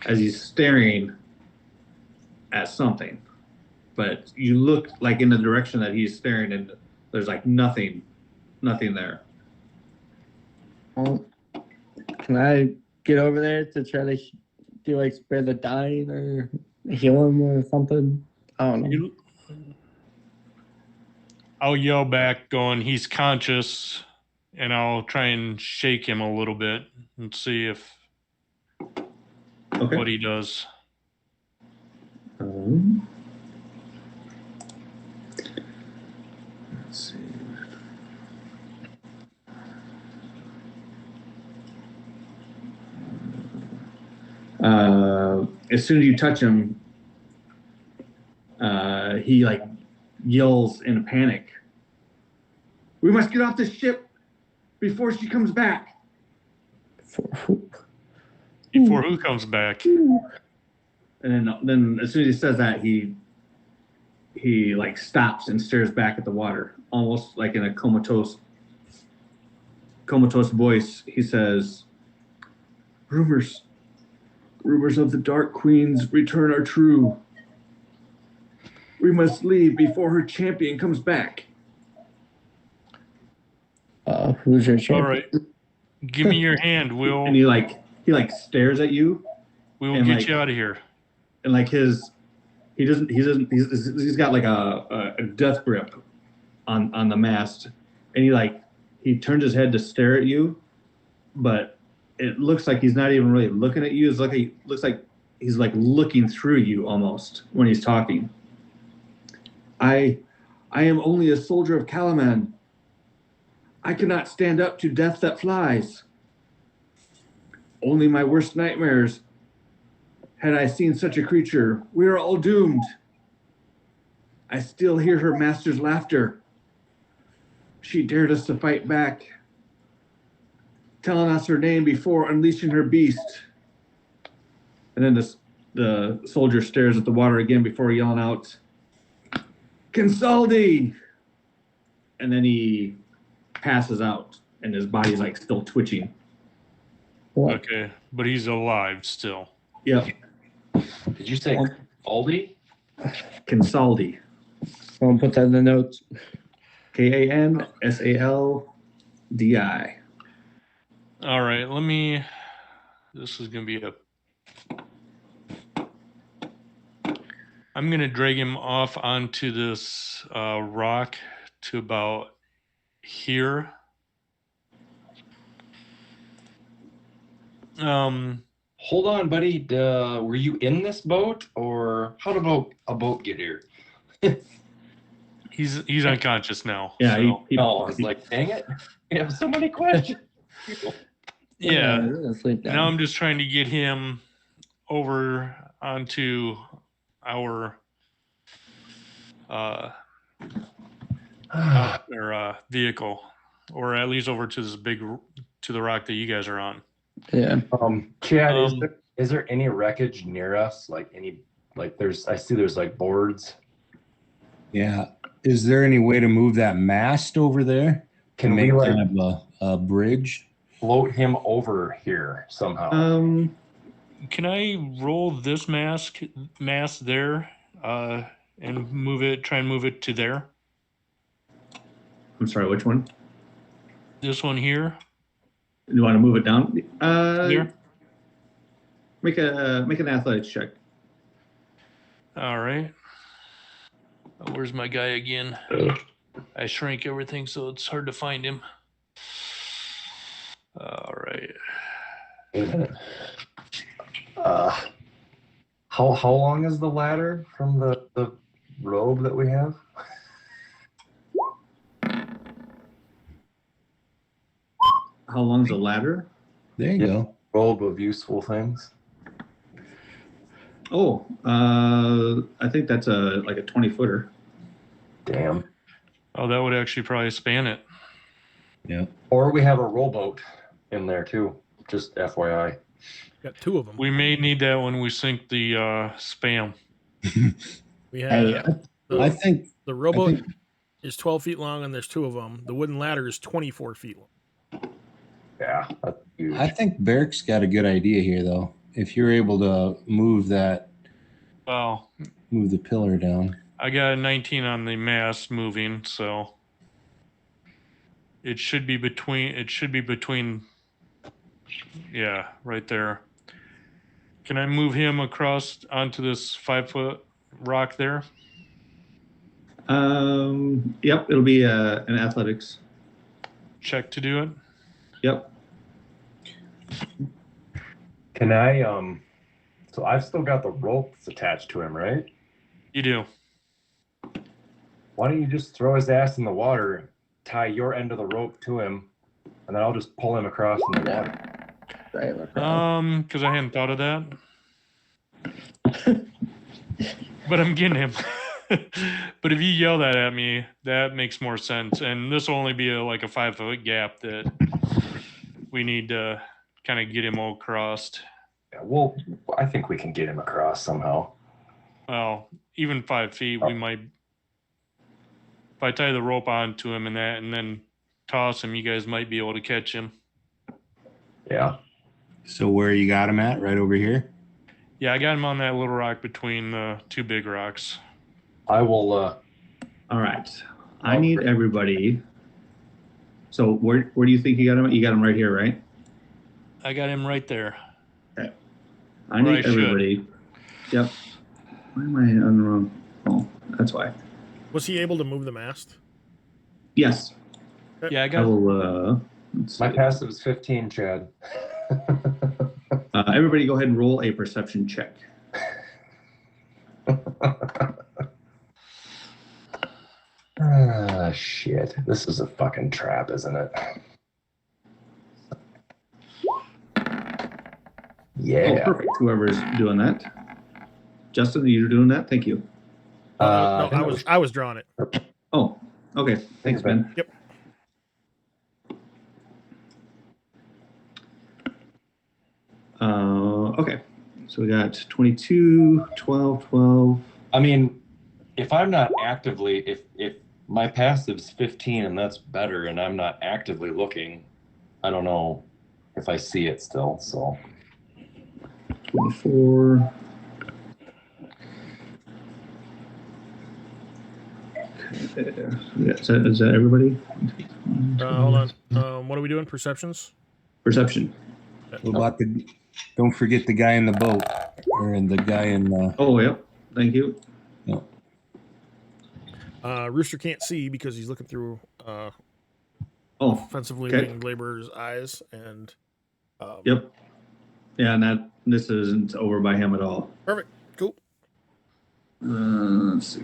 as he's staring at something. But you look like in the direction that he's staring, and there's like nothing there. Well, can I get over there to try to do like spare the dying or heal him or something? I don't know. I'll yell back going, he's conscious, and I'll try and shake him a little bit and see what he does. As soon as you touch him, he like yells in a panic. We must get off this ship before she comes back. Before who comes back? And then as soon as he says that, he like stops and stares back at the water, almost like in a comatose voice. He says, rumors of the Dark Queen's return are true. We must leave before her champion comes back. Who's your champion? All right. Give me your hand. And he stares at you. We will and, get like, you out of here. And like he's got like a death grip on the mast, and he turns his head to stare at you, but it looks like he's not even really looking at you. Looks like he's like looking through you almost when he's talking. I am only a soldier of Kalaman. I cannot stand up to death that flies. Only my worst nightmares had I seen such a creature. We are all doomed. I still hear her master's laughter. She dared us to fight back, telling us her name before unleashing her beast. And then the soldier stares at the water again before yelling out, Kinsaldi! And then he passes out, and his body's like still twitching. What? Okay, but he's alive still. Yep. Did you say Aldi? Kinsaldi. I'll put that in the notes. Kansaldi. All right, this is going to be I'm going to drag him off onto this rock to about here. Hold on, buddy. Were you in this boat, or how did a boat get here? He's unconscious now. Yeah. So. I was like, dang it. We have so many questions. Yeah. Sleep Now I'm just trying to get him over onto our vehicle, or at least over to the rock that you guys are on. Yeah. Chad, is there any wreckage near us? I see there's like boards. Yeah. Is there any way to move that mast over there? Can make we kind of a bridge? Float him over here somehow? Can I roll this mast there, and try and move it to there? I'm sorry, which one? This one here. You want to move it down? Here. Make an athletics check. All right. Where's my guy again? I shrank everything so it's hard to find him. All right. How long is the ladder from the robe that we have? How long's the ladder? There you go. Robe of useful things. Oh, I think that's like a 20-footer. Damn. Oh, that would actually probably span it. Yeah. Or we have a rowboat in there too. Just FYI. Got two of them. We may need that when we sink the spam. We have I think the rowboat is 12 feet long, and there's two of them. The wooden ladder is 24 feet long. Yeah. That's huge. I think Beric's got a good idea here, though. If you're able to move the pillar down. I got a 19 on the mast moving, so it should be between. Yeah, right there. Can I move him across onto this 5-foot rock there? Yep, it'll be an athletics. Check to do it. Yep. Can I so I've still got the rope that's attached to him, right? You do. Why don't you just throw his ass in the water, tie your end of the rope to him, and then I'll just pull him across in the water. Because I hadn't thought of that. But I'm getting him. But if you yell that at me, that makes more sense. And this will only be like a 5-foot gap that we need to kind of get him all crossed. Yeah, well, I think we can get him across somehow. Well, even 5 feet, we might. If I tie the rope onto him and then toss him, you guys might be able to catch him. Yeah. So where you got him at? Right over here? Yeah, I got him on that little rock between the two big rocks. I will. All right. I need everybody. So where do you think you got him? You got him right here, right? I got him right there. Okay. I need everybody. Yep. Why am I on the wrong? Oh, that's why. Was he able to move the mast? Yes. Yeah, I I got. will. My passive is 15, Chad. Everybody, go ahead and roll a perception check. Shit. This is a fucking trap, isn't it? Yeah. Oh, perfect. Whoever's doing that. Justin, you're doing that? Thank you. No, I was drawing it. Oh, okay. Thanks, Ben. Yep. Okay. So we got 22, 12, 12. I mean, if I'm not actively, if my passive's 15 and that's better and I'm not actively looking, I don't know if I see it still, so. 24. Okay. Yeah, is that everybody? Hold on. What are we doing? Perceptions? Perception. What about don't forget the guy in the boat, or in the guy in the... Oh, yep. Thank you. No. Rooster can't see because he's looking through offensively winged laborer's eyes, and yep. Yeah, and this isn't over by him at all. Perfect. Cool. Let's see.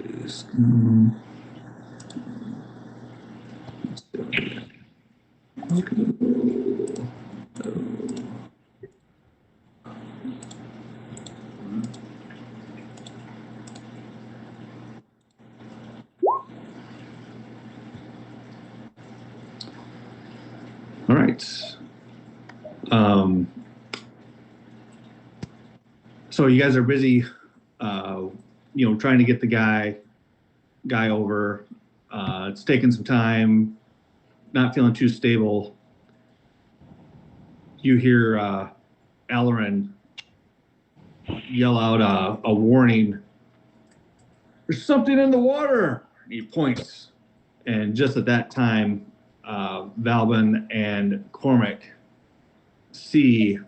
All right. So you guys are busy, trying to get the guy over. It's taking some time, not feeling too stable. You hear Alarin yell out a warning. There's something in the water. He points. And just at that time, Valvin and Cormac see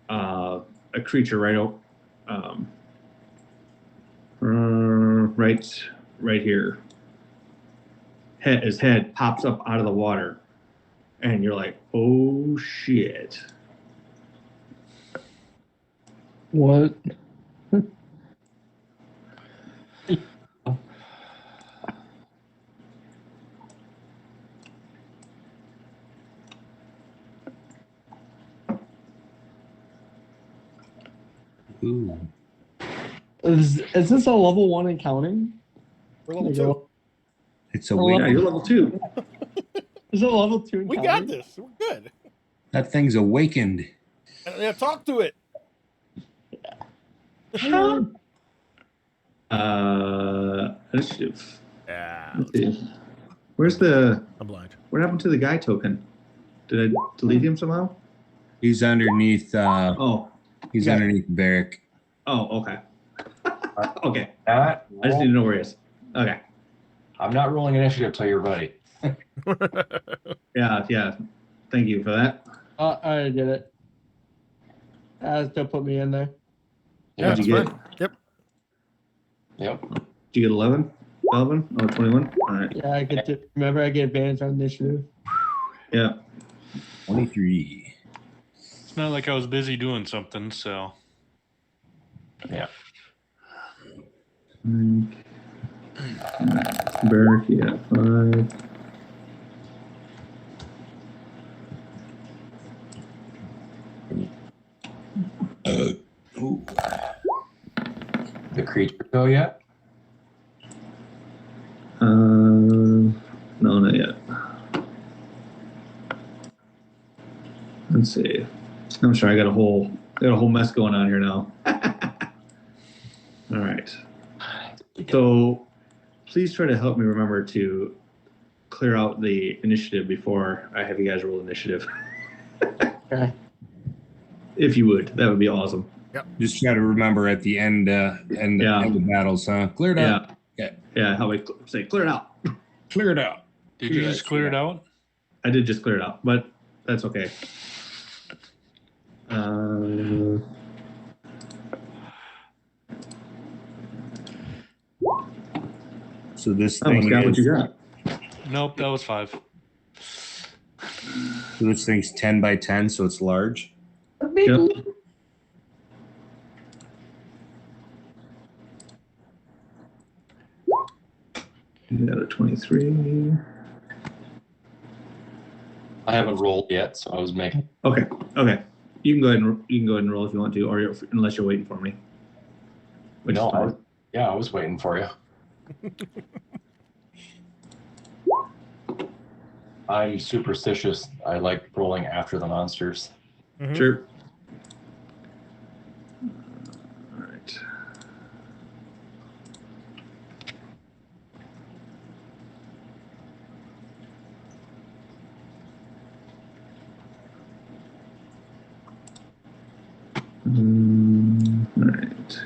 a creature right here. His head pops up out of the water, and you're like, "Oh shit!" What? Ooh. Is this a level 1 and counting? We're level 2. It's a Yeah, you're level 2. Is it level 2 and We counting? got this. We're good. That thing's awakened. Yeah, talk to it. Initiative. Yeah. Let's see. Where's the? I'm blind. What happened to the guy token? Did I delete him somehow? He's underneath. He's okay. underneath Barrick. Oh, okay. Okay. I just need to know where he is. Okay. I'm not rolling initiative till you're ready. Yeah. Thank you for that. I already did it. Still put me in there. Yeah, What'd it's you get? fine. Yep. Yep. Did you get 11? 11? Oh, 21? All right. Yeah, I get to remember I get advantage on initiative. Yeah. 23. It's not like I was busy doing something, so. Yeah. Barrick, yeah, 5. Ooh. The creature go yet? No, not yet. Let's see. I'm sorry, I got a whole mess going on here now. All right. So please try to help me remember to clear out the initiative before I have you guys roll initiative. Okay. If you would, that would be awesome. Just try to remember at the end end of battles, huh? Clear it out. Yeah, how I say clear it out. Clear it out. Did you just clear it out? I did just clear it out, but that's okay. So this I almost thing got what is, you got. Nope, that was 5. so this thing's 10 by 10, so it's large. Yep. You got a 23. I haven't rolled yet, so I was making. Okay. You can go ahead and roll if you want to, or unless you're waiting for me. Which is fine. I was waiting for you. I'm superstitious. I like rolling after the monsters. Mhm. Sure. All right. All right.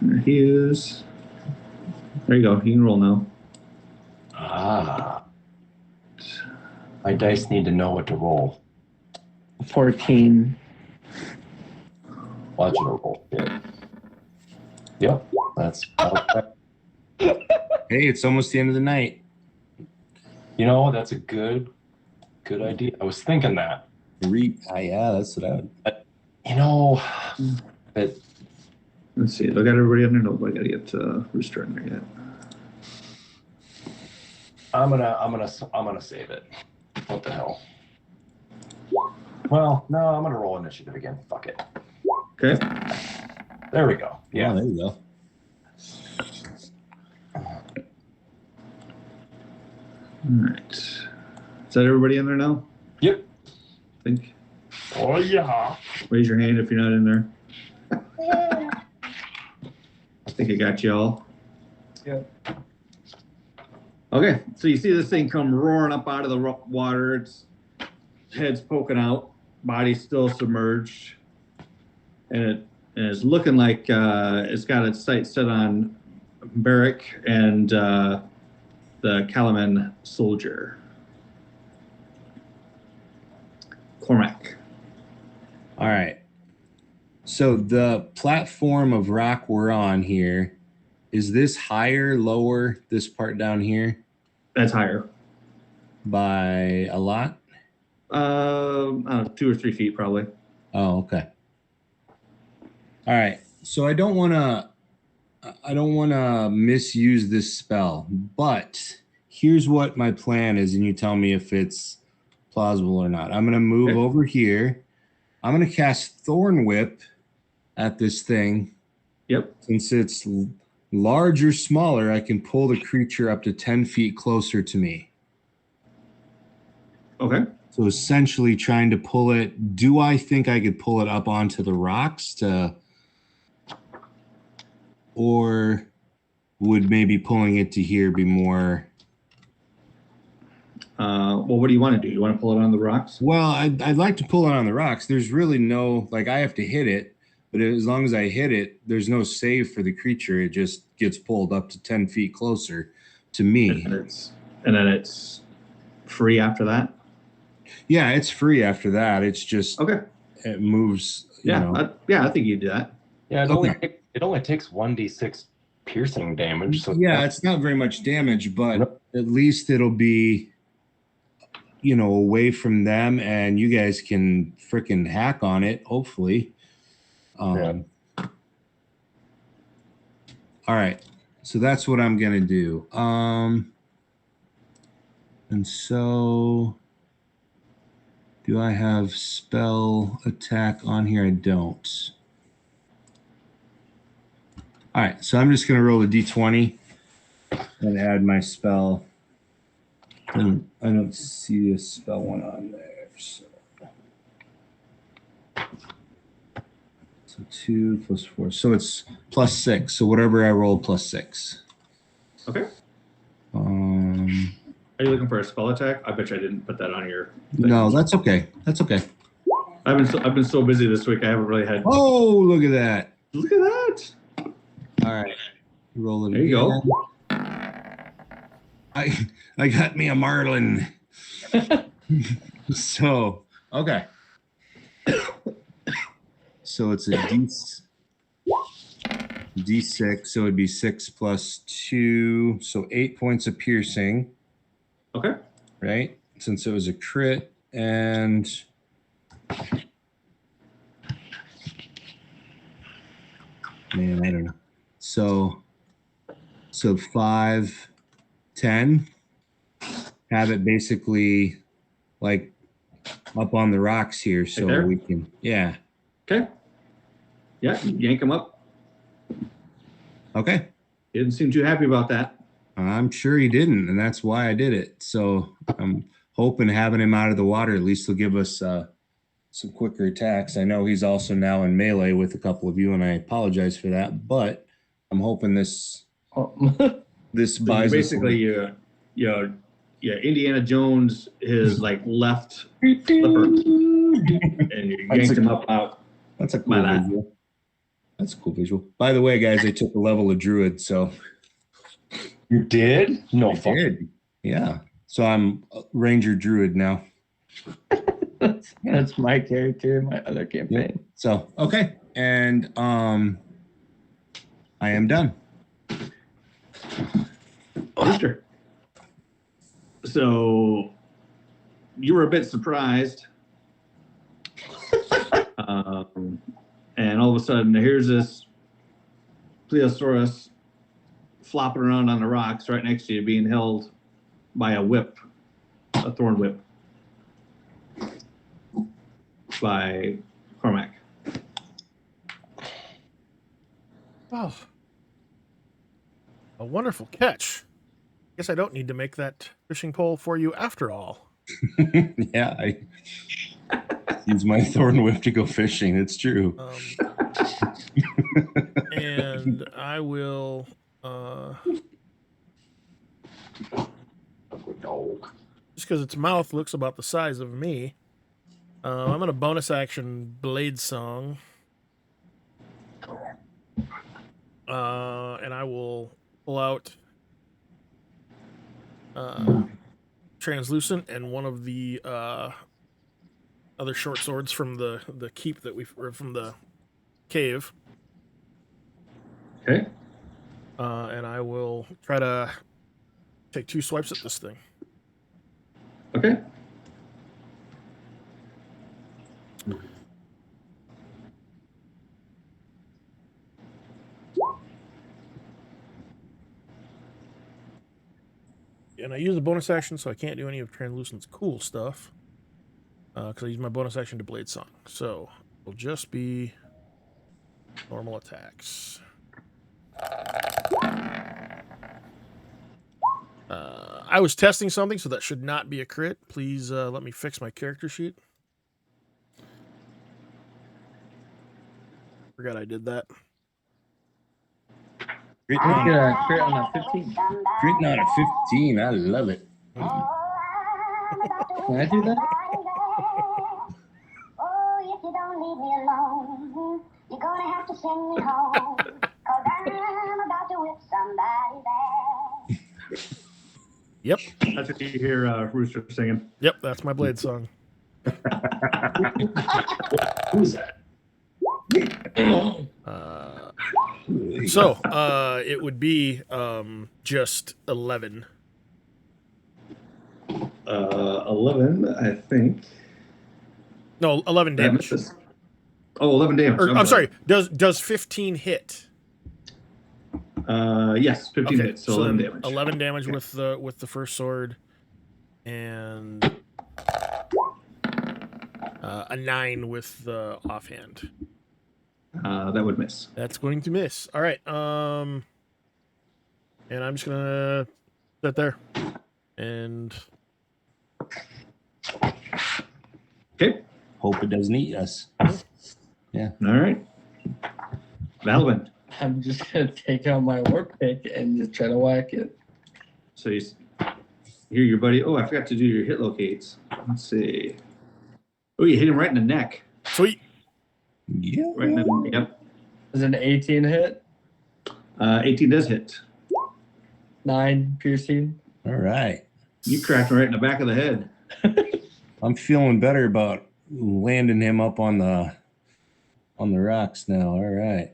There he is. There you go. You can roll now. Ah. My dice need to know what to roll. 14. Watch it roll. Yeah. Yep. That's Hey, it's almost the end of the night. You know, that's a good idea. I was thinking that. Yeah, that's what I would. You know, but Let's see. Do I got everybody in there? Nope. I gotta get Rooster in there yet. I'm gonna save it. What the hell? Well, no, I'm gonna roll initiative again. Fuck it. Okay. There we go. Yeah, Yeah. there you go. All right. Is that everybody in there now? Yep. I think. Oh yeah. Raise your hand if you're not in there. I think I got you all. Yeah. Okay, so you see this thing come roaring up out of the water. Its head's poking out, body's still submerged, and it's looking like it's got its sights set on Barrick and the Kalaman soldier, Cormac. All right. So the platform of rock we're on here, is this higher, lower, this part down here? That's higher. By a lot? I don't know, 2 or 3 feet probably. Oh, okay. All right. So I don't want to misuse this spell, but here's what my plan is, and you tell me if it's plausible or not. I'm going to move over here. I'm going to cast Thorn Whip at this thing. Yep. Since it's large or smaller, I can pull the creature up to 10 feet closer to me. Okay. So essentially trying to pull it. Do I think I could pull it up onto the rocks or would maybe pulling it to here be more? Well, what do you want to do? You want to pull it on the rocks? Well, I'd like to pull it on the rocks. There's really no, like, I have to hit it, but as long as I hit it, there's no save for the creature. It just gets pulled up to 10 feet closer to me. And then it's free after that? Yeah, it's free after that. It's just, okay. It moves. Yeah, I think you do that. Yeah, it only takes 1d6 piercing damage. So yeah, it's not very much damage, but at least it'll be, away from them, and you guys can frickin' hack on it, hopefully. All right, so that's what I'm gonna do. And so, do I have spell attack on here? I don't. All right, so I'm just going to roll a d20 and add my spell. And I don't see a spell one on there. So 2 plus 4. So it's plus 6. So whatever I roll, plus 6. Okay. Are you looking for a spell attack? I bet you I didn't put that on your thing. No, that's okay. That's okay. I've been so busy this week. I haven't really had. Oh, look at that. Look at that. All right. Roll it There you again. go. I got me a marlin. So, okay. So it's a D6, so it'd be 6 plus 2, so 8 points of piercing. Okay. Right? Since it was a crit, and man, I don't know. So 5, 10. Have it basically like up on the rocks here, so Right there? we can, yeah. Okay. Yeah, yank him up. Okay. He didn't seem too happy about that. I'm sure he didn't, and that's why I did it. So I'm hoping having him out of the water at least will give us some quicker attacks. I know he's also now in melee with a couple of you, and I apologize for that, but I'm hoping this this So buys basically us Indiana Jones his like left flipper, and you yanked him up out. That's a cool visual. That's a cool visual. By the way, guys, I took a level of druid, so You did? No, I did. Yeah. So I'm a ranger druid now. That's my character in my other campaign. So okay, and I am done. Rooster. So you were a bit surprised, and all of a sudden here's this plesiosaurus flopping around on the rocks right next to you, being held by a whip, a thorn whip, by Cormac. Oh, a wonderful catch. Guess I don't need to make that fishing pole for you after all. Yeah, I use my thorn whip to go fishing. It's true. And I will just because its mouth looks about the size of me, I'm going to bonus action Blade Song. And I will pull out Translucent and one of the other short swords from the keep that from the cave. Okay. And I will try to take 2 swipes at this thing. Okay. And I use a bonus action, so I can't do any of Translucent's cool stuff. Because I use my bonus action to Blade Song. So it'll just be normal attacks. I was testing something, so that should not be a crit. Please let me fix my character sheet. Forgot I did that. Crit on a 15. Critting on a 15. I love it. Can I do that? Oh, if you don't leave me alone, you're gonna have to send me home. 'Cause I'm about to whip somebody back. Yep. That's what you hear Rooster singing. Yep, that's my Blade Song. Who's that? So it would be just 11. 11, I think. No, 11 damage. Oh, 11 damage. Or, I'm sorry. Does 15 hit? Yes, 15 Okay, hits, so 11 then damage. 11 damage with the first sword, and a 9 with the offhand. That would miss. That's going to miss. All right. And I'm just gonna sit there and Okay. Hope it doesn't eat us. All right. Valvin. I'm just gonna take out my war pick and just try to whack it. So you hear your buddy. Oh, I forgot to do your hit locates. Let's see. Oh, you hit him right in the neck. sweet. Yeah. Right in the, yep. Is it an 18 hit? 18 does hit. 9 piercing. All right. You cracked him right in the back of the head. I'm feeling better about landing him up on the rocks now. All right.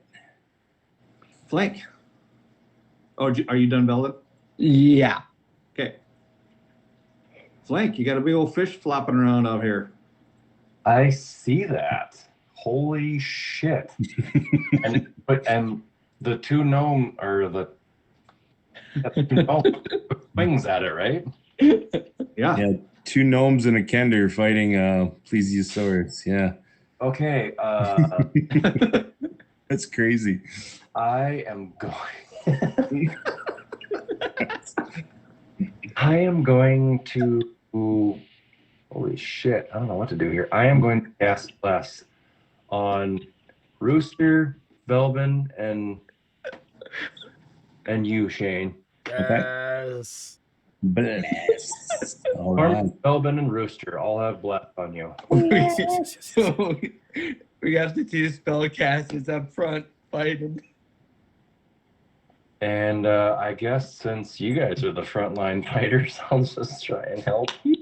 Flank. Oh, are you done, Velvet? Yeah. Okay. Flank, you got a big old fish flopping around out here. I see that. Holy shit! and the two gnome or the wings at it, right? Yeah. Yeah. 2 gnomes and a kender fighting plesiosaurus. Yeah. Okay. That's crazy. I am going. I am going to. Holy shit! I don't know what to do here. I am going to cast Bless on Rooster, Velvin, and you, Shane. Yes. Bless. All Arm, right. Velvin, and Rooster all have Bless on you. So we have the 2 spellcasters up front fighting. And I guess since you guys are the frontline fighters, I'll just try and help you.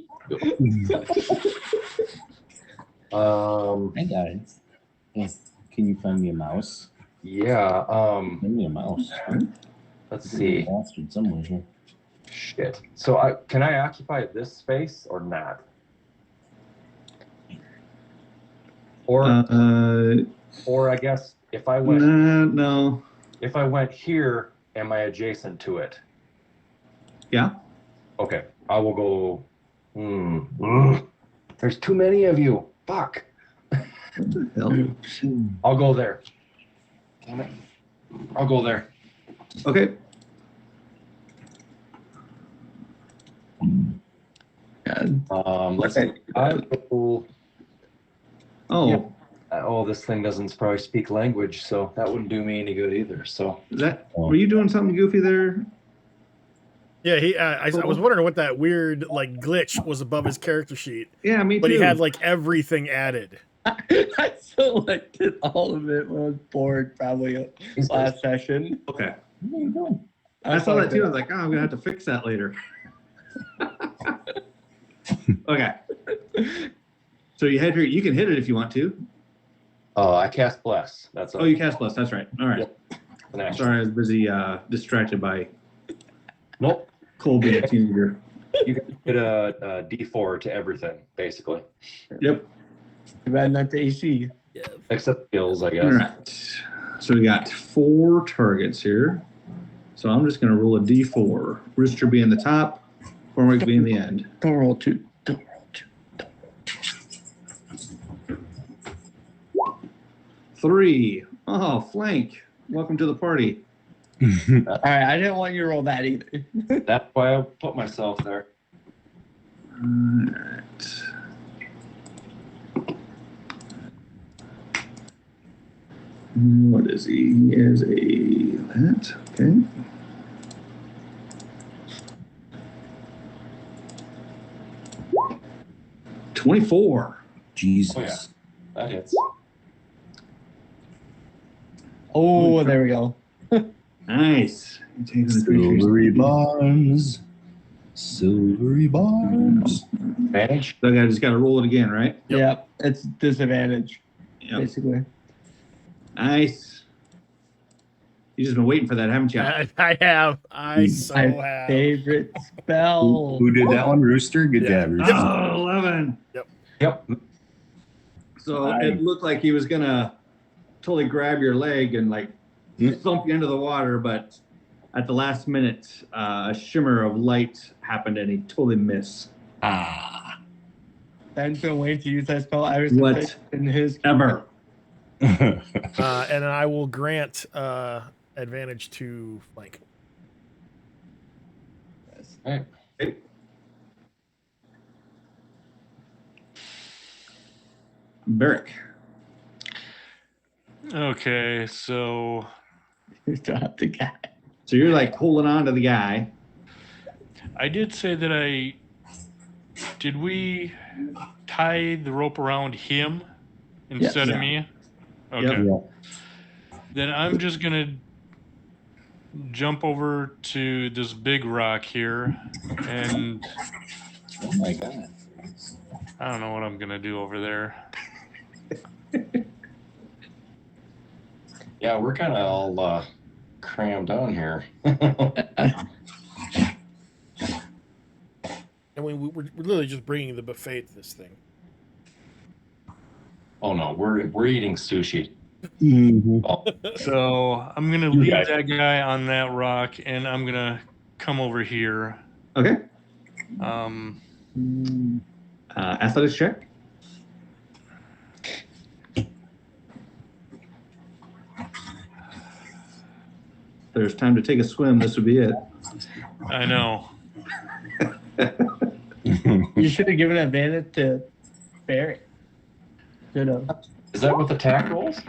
I got it. Yes. Can you find me a mouse? Yeah. Find me a mouse. Let's see. Bastard somewhere here. Shit. So can I occupy this space or not? Or I guess if I went no. if I went here, am I adjacent to it? Yeah. Okay. I will go. There's too many of you. Fuck. What the hell? I'll go there. Damn it. I'll go there. Okay. Let's see. I will. Oh, Yeah. This thing doesn't probably speak language, so that wouldn't do me any good either. So were you doing something goofy there? Yeah, I was wondering what that weird like glitch was above his character sheet, Yeah, me too. but he had like everything added. I selected all of it when I was bored, probably last session. Okay. What are you doing? I saw that too. I was like, oh, I'm gonna have to fix that later. Okay. So you had you can hit it if you want to. I cast Bless. That's all. Oh, you cast Bless. That's right. All right. Yep. Sorry, I was busy distracted by Nope. Cole being a teenager. You can get a D4 to everything, basically. Yep. Too bad not the AC. Except skills, I guess. All right. So we got 4 targets here. So I'm just going to roll a D4. Rooster being the top, Cormac being the end. Don't roll 2. Don't roll 2. 3. Oh, flank. Welcome to the party. All right, I didn't want you to roll that either. That's why I put myself there. All right. What is he? He is a that. Okay. $24. Jesus. Oh, yeah. That hits. Oh, there we go. Nice. Silvery bars. Silvery bars. Advantage? So I just got to roll it again, right? Yeah, it's disadvantage, Yep. basically. Nice. You just been waiting for that, haven't you? I have. I so My have. favorite spell. Who did that one? Rooster? Good Yeah. job, Rooster. Oh, 11. Yep. So Nice. it looked like he was going to totally grab your leg and like thump you into the water, but at the last minute, a shimmer of light happened and he totally missed. Ah. Ben's been waiting to use that spell ever since What? it's in his. Ever. And I will grant advantage to flank. Hey, Okay. Barrick. Okay, so You dropped the guy. So you're like holding on to the guy. I did say that did we tie the rope around him instead Yes. of me? Okay. Yep. Then I'm just gonna jump over to this big rock here, and Oh my god. I don't know what I'm gonna do over there. yeah, we're kind of all crammed on here. And we're literally just bringing the buffet to this thing. Oh no, we're eating sushi. Mhm. Oh, So I'm gonna You leave guys. that guy on that rock, and I'm gonna come over here. Okay. Um, Athletics check. There's time to take a swim. This would be it. I know. You should have given advantage to Barry. Should have. is that with attack rolls?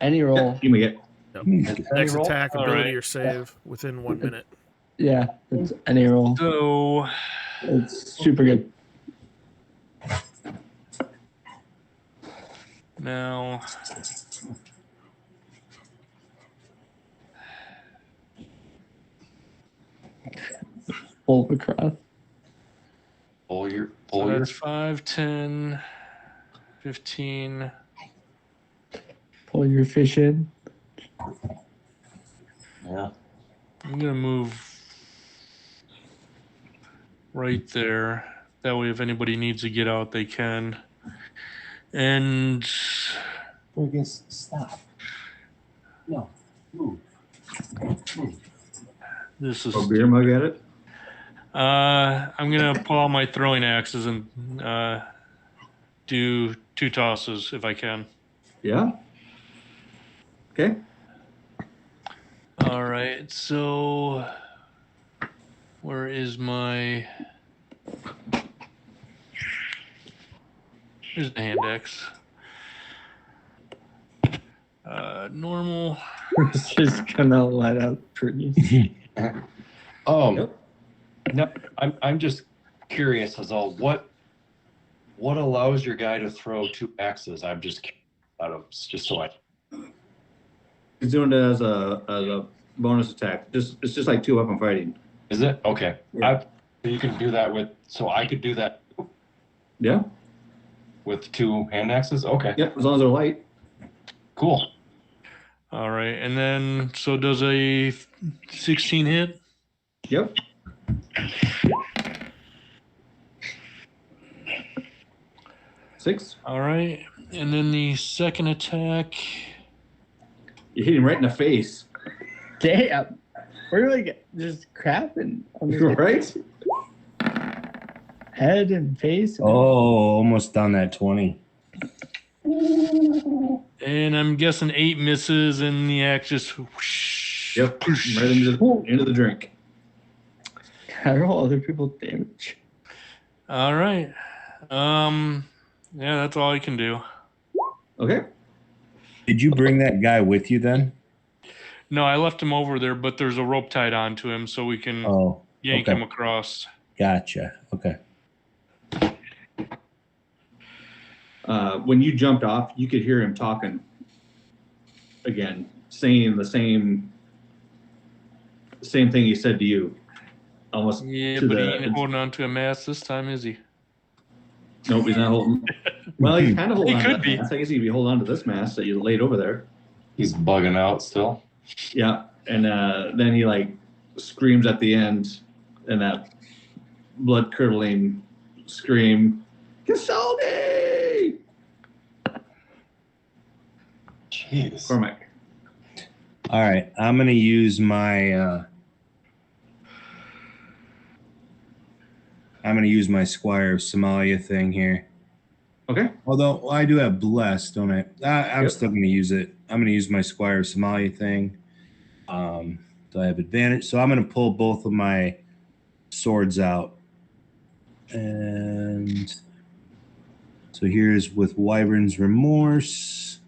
Any roll. You may get. Next roll? attack, All ability, right. or save within 1 minute. Yeah, it's any roll. So It's super good. now Pull across. Pull your so that's 5, 10, 15. Pull your fish in. yeah. I'm gonna move right there. That way, if anybody needs to get out, they can. And Fergus, stop. No. Move. Move. this is. Throw a beer mug at it. I'm gonna pull out my throwing axes and do 2 tosses if I can. Yeah. Okay. All right. So where is my? Here's the hand axe. Normal. It's just gonna let out trees. No, I'm just curious as all what allows your guy to throw 2 axes? I'm just just so I. He's doing it as a bonus attack. It's just like 2-weapon fighting. Is it okay? Yeah. You can do that with. So I could do that Yeah. with 2 hand axes. Okay, Yep. As long as they're light. cool. All right, and then so does a 16 hit? Yep. Six. All right, and then the second attack. You hit him right in the face. Damn. We're like just crapping on this Right? head and face. Oh, almost done that 20. And I'm guessing 8 misses, and the axe just whoosh. Yep. Right into the drink. I roll other people's damage. All right. Yeah, that's all I can do. Okay. Did you bring that guy with you then? No, I left him over there, but there's a rope tied onto him, so we can Oh, yank okay. him across. Gotcha. Okay. When you jumped off, you could hear him talking again, saying the same thing he said to you. Almost Yeah, to but he the. ain't holding on to a mast this time, is he? Nope, he's not holding. Well, he's kind of holding He on to could that be. mast. I guess he'd be holding on to this mast that you laid over there. He's bugging out still. Yeah, and then he like screams at the end, and that blood curdling scream, Casaldi! Jeez. Cormac. All right. I'm going to use my I'm gonna use my Squire of Somalia thing here. Okay. Although I do have Bless, don't I? I'm Yep. still gonna use it. I'm gonna use my Squire of Somalia thing. Do I have advantage? So I'm gonna pull both of my swords out. And so here's with Wyvern's Remorse.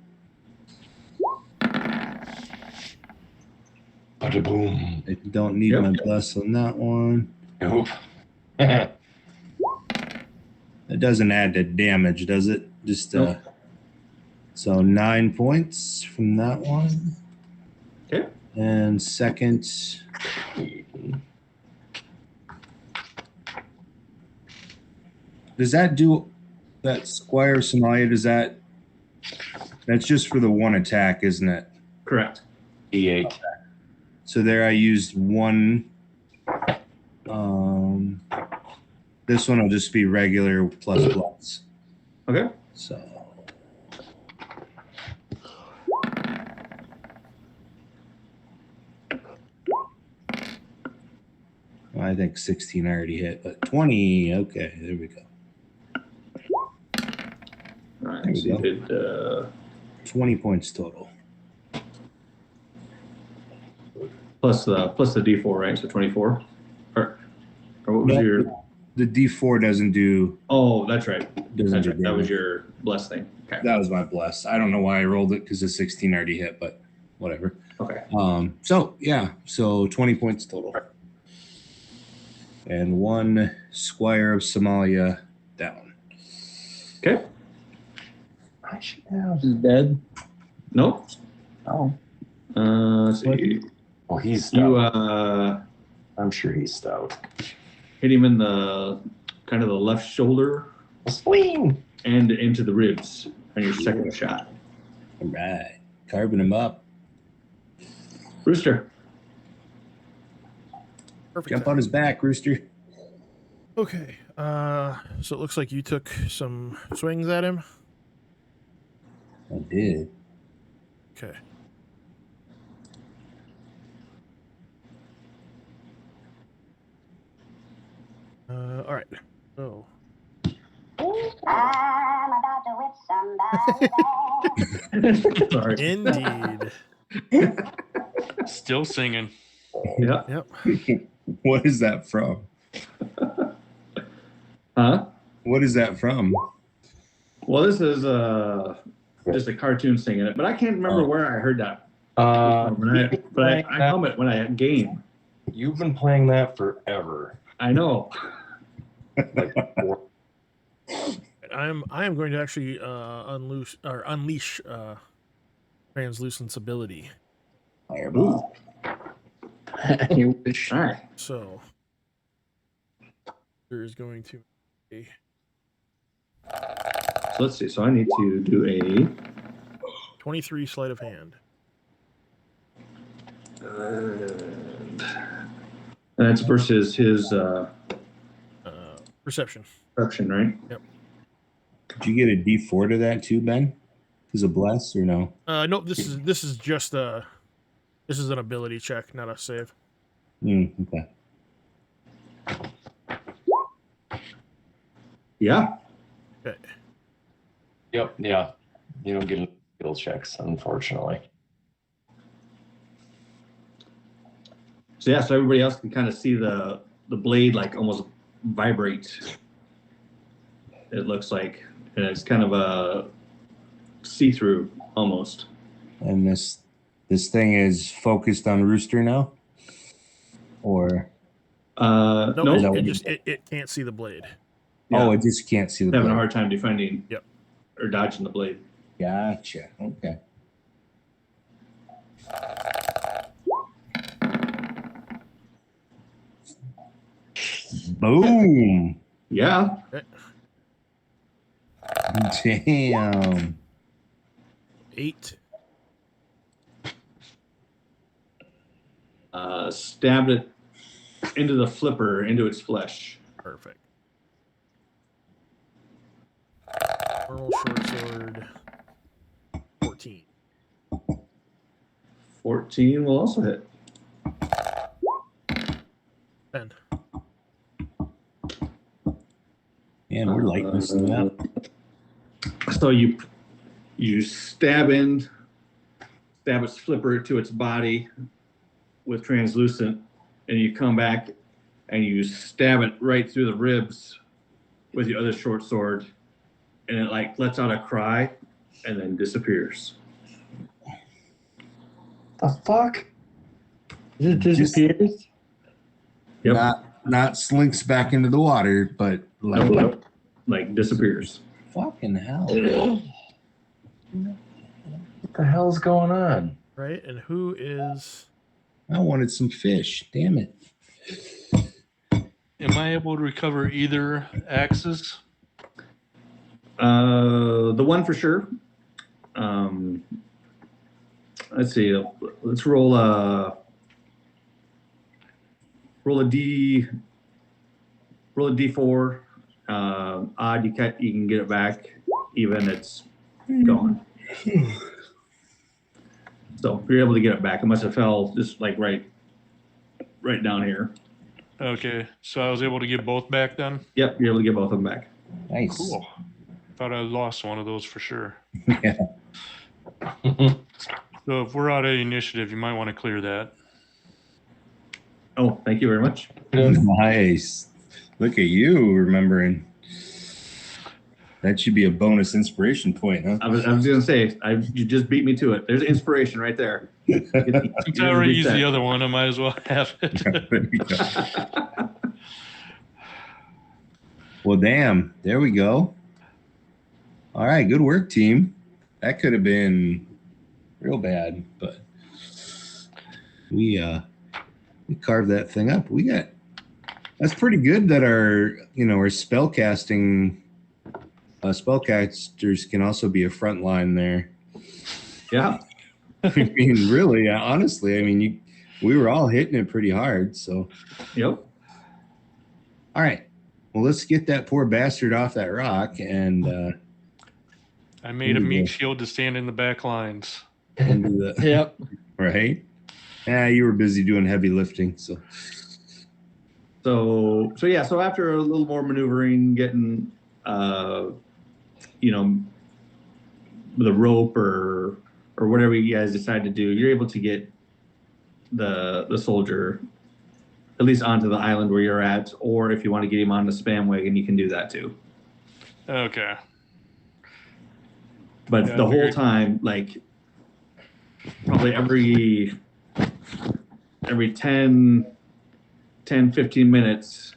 Bada boom. I don't need my Bless on that one. Nope. It doesn't add to damage, does it? Just Nope. So 9 points from that one. Okay. And second, does that do that Squire of Somalia? That's just for the one attack, isn't it? Correct. D8. So there I used one. This one will just be regular plus. Okay. So I think 16 already hit, but 20. Okay, there we go. All right. There we So you go. did 20 points total. plus the D4, right? So 24. Or what was No, your? The D4 doesn't do. Oh, that's right. Doesn't That's do right. That was damage. your bless thing. Okay. That was my Bless. I don't know why I rolled it because the 16 already hit, but whatever. Okay. So yeah, so 20 points total. And one Squire of Somalia down. Okay. I should have. He's dead. Nope. Oh. Let's see. Well, he's stout. You I'm sure he's stout. hit him in the kind of the left shoulder Swing. and into the ribs on your second shot. All right. Carving him up. Rooster. Perfect. Jump on his back, Rooster. Okay. So it looks like you took some swings at him. I did. Okay. All right. So I'm about to whip somebody. Sorry. indeed. Still singing. Yeah. Yep. What is that from? Huh? What is that from? Well, this is just a cartoon singing it, but I can't remember where I heard that. But I hum it when I game. You've been playing that forever. I know. I am going to actually unleash translucence ability. Fireball. You wish. All right. So there is going to be So let's see. So I need to do a 23 sleight of hand. and that's versus his Perception. perception, right? Did you get a D4 to that too, Ben? Is a bless or no? Nope. This is just this is an ability check, not a save. Okay. Yeah. Okay. Yep. Yeah. You don't get skill checks, unfortunately. So yeah. So everybody else can kind of see the blade like almost vibrate. It looks like, and it's kind of a see-through almost. And this thing is focused on Rooster now? Or No, No, is that it what just it can't see the blade. oh, it just can't see the having a blade. hard time defending. Yep. Or dodging the blade. Gotcha. Okay. Boom. Yeah. Damn. 8. Stabbed it into the flipper, into its flesh. Perfect. Normal short sword. 14. 14 will also hit. 10. Man, we're lighting this thing up. So you stab its flipper to its body with translucent, and you come back and you stab it right through the ribs with your other short sword, and it like lets out a cry and then disappears. The fuck? It disappears? Yep. Not slinks back into the water, but Like disappears. fucking hell. What the hell's going on? Right? And who is? I wanted some fish. Damn it. Am I able to recover either axes? The one for sure. Let's see. Let's roll a d4. Odd, you can get it back. Even, it's gone. So you're able to get it back. It must have fell just like right down here. Okay, so I was able to get both back then? Yep, you're able to get both of them back. Nice. Cool. Thought I lost one of those for sure. Yeah. So if we're out of initiative, you might want to clear that. Oh, thank you very much. Nice. Look at you remembering. That should be a bonus inspiration point, huh? I was gonna say, you just beat me to it. There's inspiration right there. Since I already used the other one, I might as well have it. There you go. Well, damn. There we go. All right. Good work, team. That could have been real bad, but we carved that thing up. That's pretty good that our spellcasting spellcasters can also be a front line there. Yeah. I mean, really, honestly, I mean, we were all hitting it pretty hard. So, Yep. All right. Well, let's get that poor bastard off that rock and I made a meat shield to stand in the back lines. do the Yep. right. Yeah, you were busy doing heavy lifting, so. So after a little more maneuvering, getting the rope or whatever you guys decide to do, you're able to get the soldier at least onto the island where you're at, or if you want to get him on the spam wagon, you can do that too. Okay. But Yeah, the whole weird. time, like probably every 10, 15 minutes,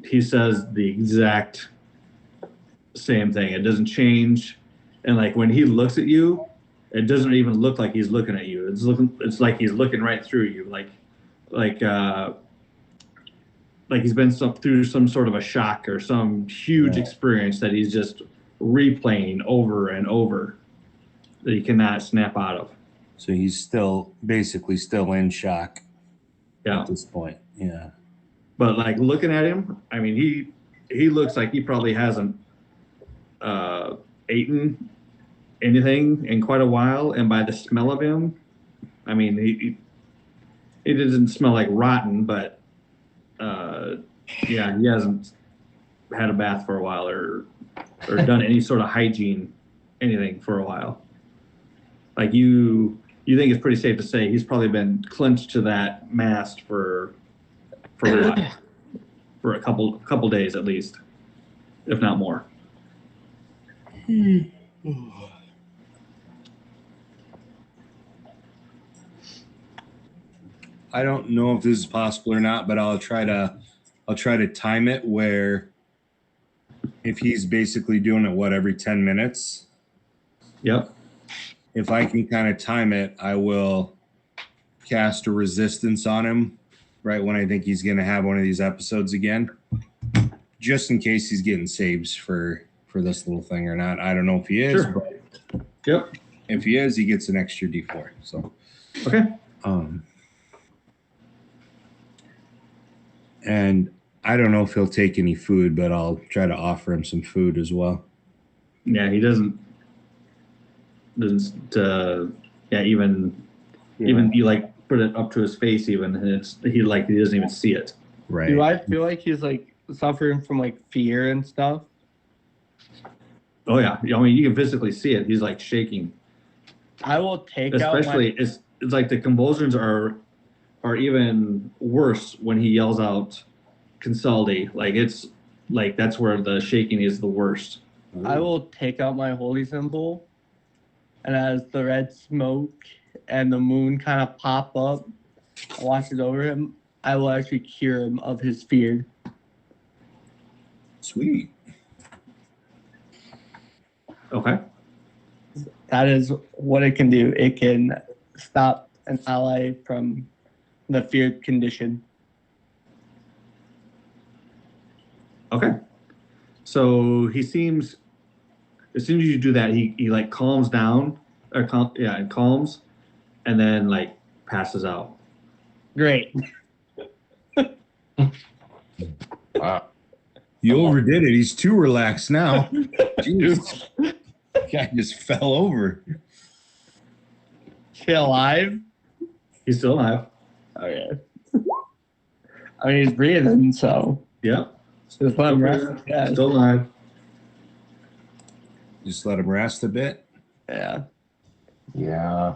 he says the exact same thing. It doesn't change. And like when he looks at you, it doesn't even look like he's looking at you. It's like he's looking right through you. Like he's been through some sort of a shock or some huge experience that he's just replaying over and over that he cannot snap out of. So he's basically still in shock at this point. Yeah. But like looking at him, I mean, he looks like he probably hasn't eaten anything in quite a while, and by the smell of him, I mean he doesn't smell like rotten, but he hasn't had a bath for a while or done any sort of hygiene, anything for a while. Like you think it's pretty safe to say he's probably been clenched to that mast for a while, for a couple days at least, if not more. I don't know if this is possible or not, but I'll try to time it where if he's basically doing it every 10 minutes. Yep. If I can kind of time it, I will cast a resistance on him right when I think he's going to have one of these episodes again, just in case he's getting saves for this little thing or not. I don't know if he is, Sure. but Yep. if he is, he gets an extra D4. So, Okay. And I don't know if he'll take any food, but I'll try to offer him some food as well. Yeah, he doesn't even you like put it up to his face even, and he doesn't even see it. Right. Do I feel like he's like suffering from like fear and stuff. Oh yeah, I mean you can physically see it. He's like shaking. I will take Especially out it's like the convulsions are even worse when he yells out consolidate. Like it's like that's where the shaking is the worst. I will take out my holy symbol, and as the red smoke and the moon kind of pop up, washes over him, I will actually cure him of his fear. Sweet. Okay. That is what it can do. It can stop an ally from the feared condition. Okay. So he seems, as soon as you do that, he like calms down, or it calms, and then like passes out. Great. Wow. You overdid it. He's too relaxed now. Jeez. Guy just fell over. Is he alive? He's still alive. Okay. I mean, he's breathing, so Yeah. just let him rest. Yeah. Still alive. Just let him rest a bit. Yeah. Yeah.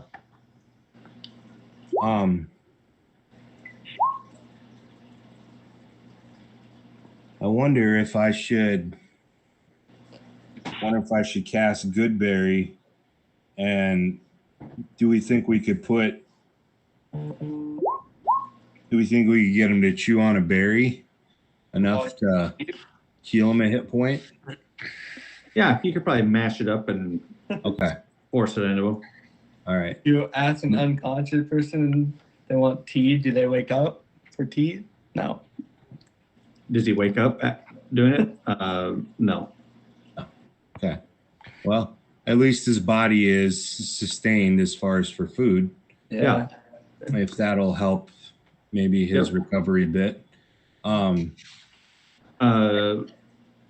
I wonder if I should cast Goodberry, and do we think we could get him to chew on a berry enough to heal him a hit point? Yeah, you could probably mash it up and Okay. force it into him. All right. You ask an unconscious person they want tea, do they wake up for tea? No. Does he wake up at doing it? No. Okay. Well, at least his body is sustained as far as for food. Yeah. If that'll help maybe his recovery a bit.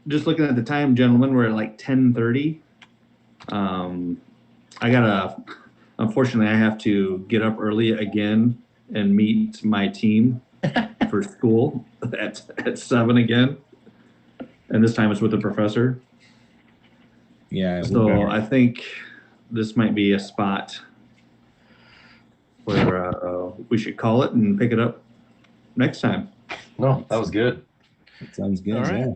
Just looking at the time, gentlemen, we're at like 10:30. Unfortunately, I have to get up early again and meet my team for school at 7 again. And this time it's with the professor. Yeah. So I think this might be a spot where we should call it and pick it up next time. No, that was good. That sounds good. All right. Yeah.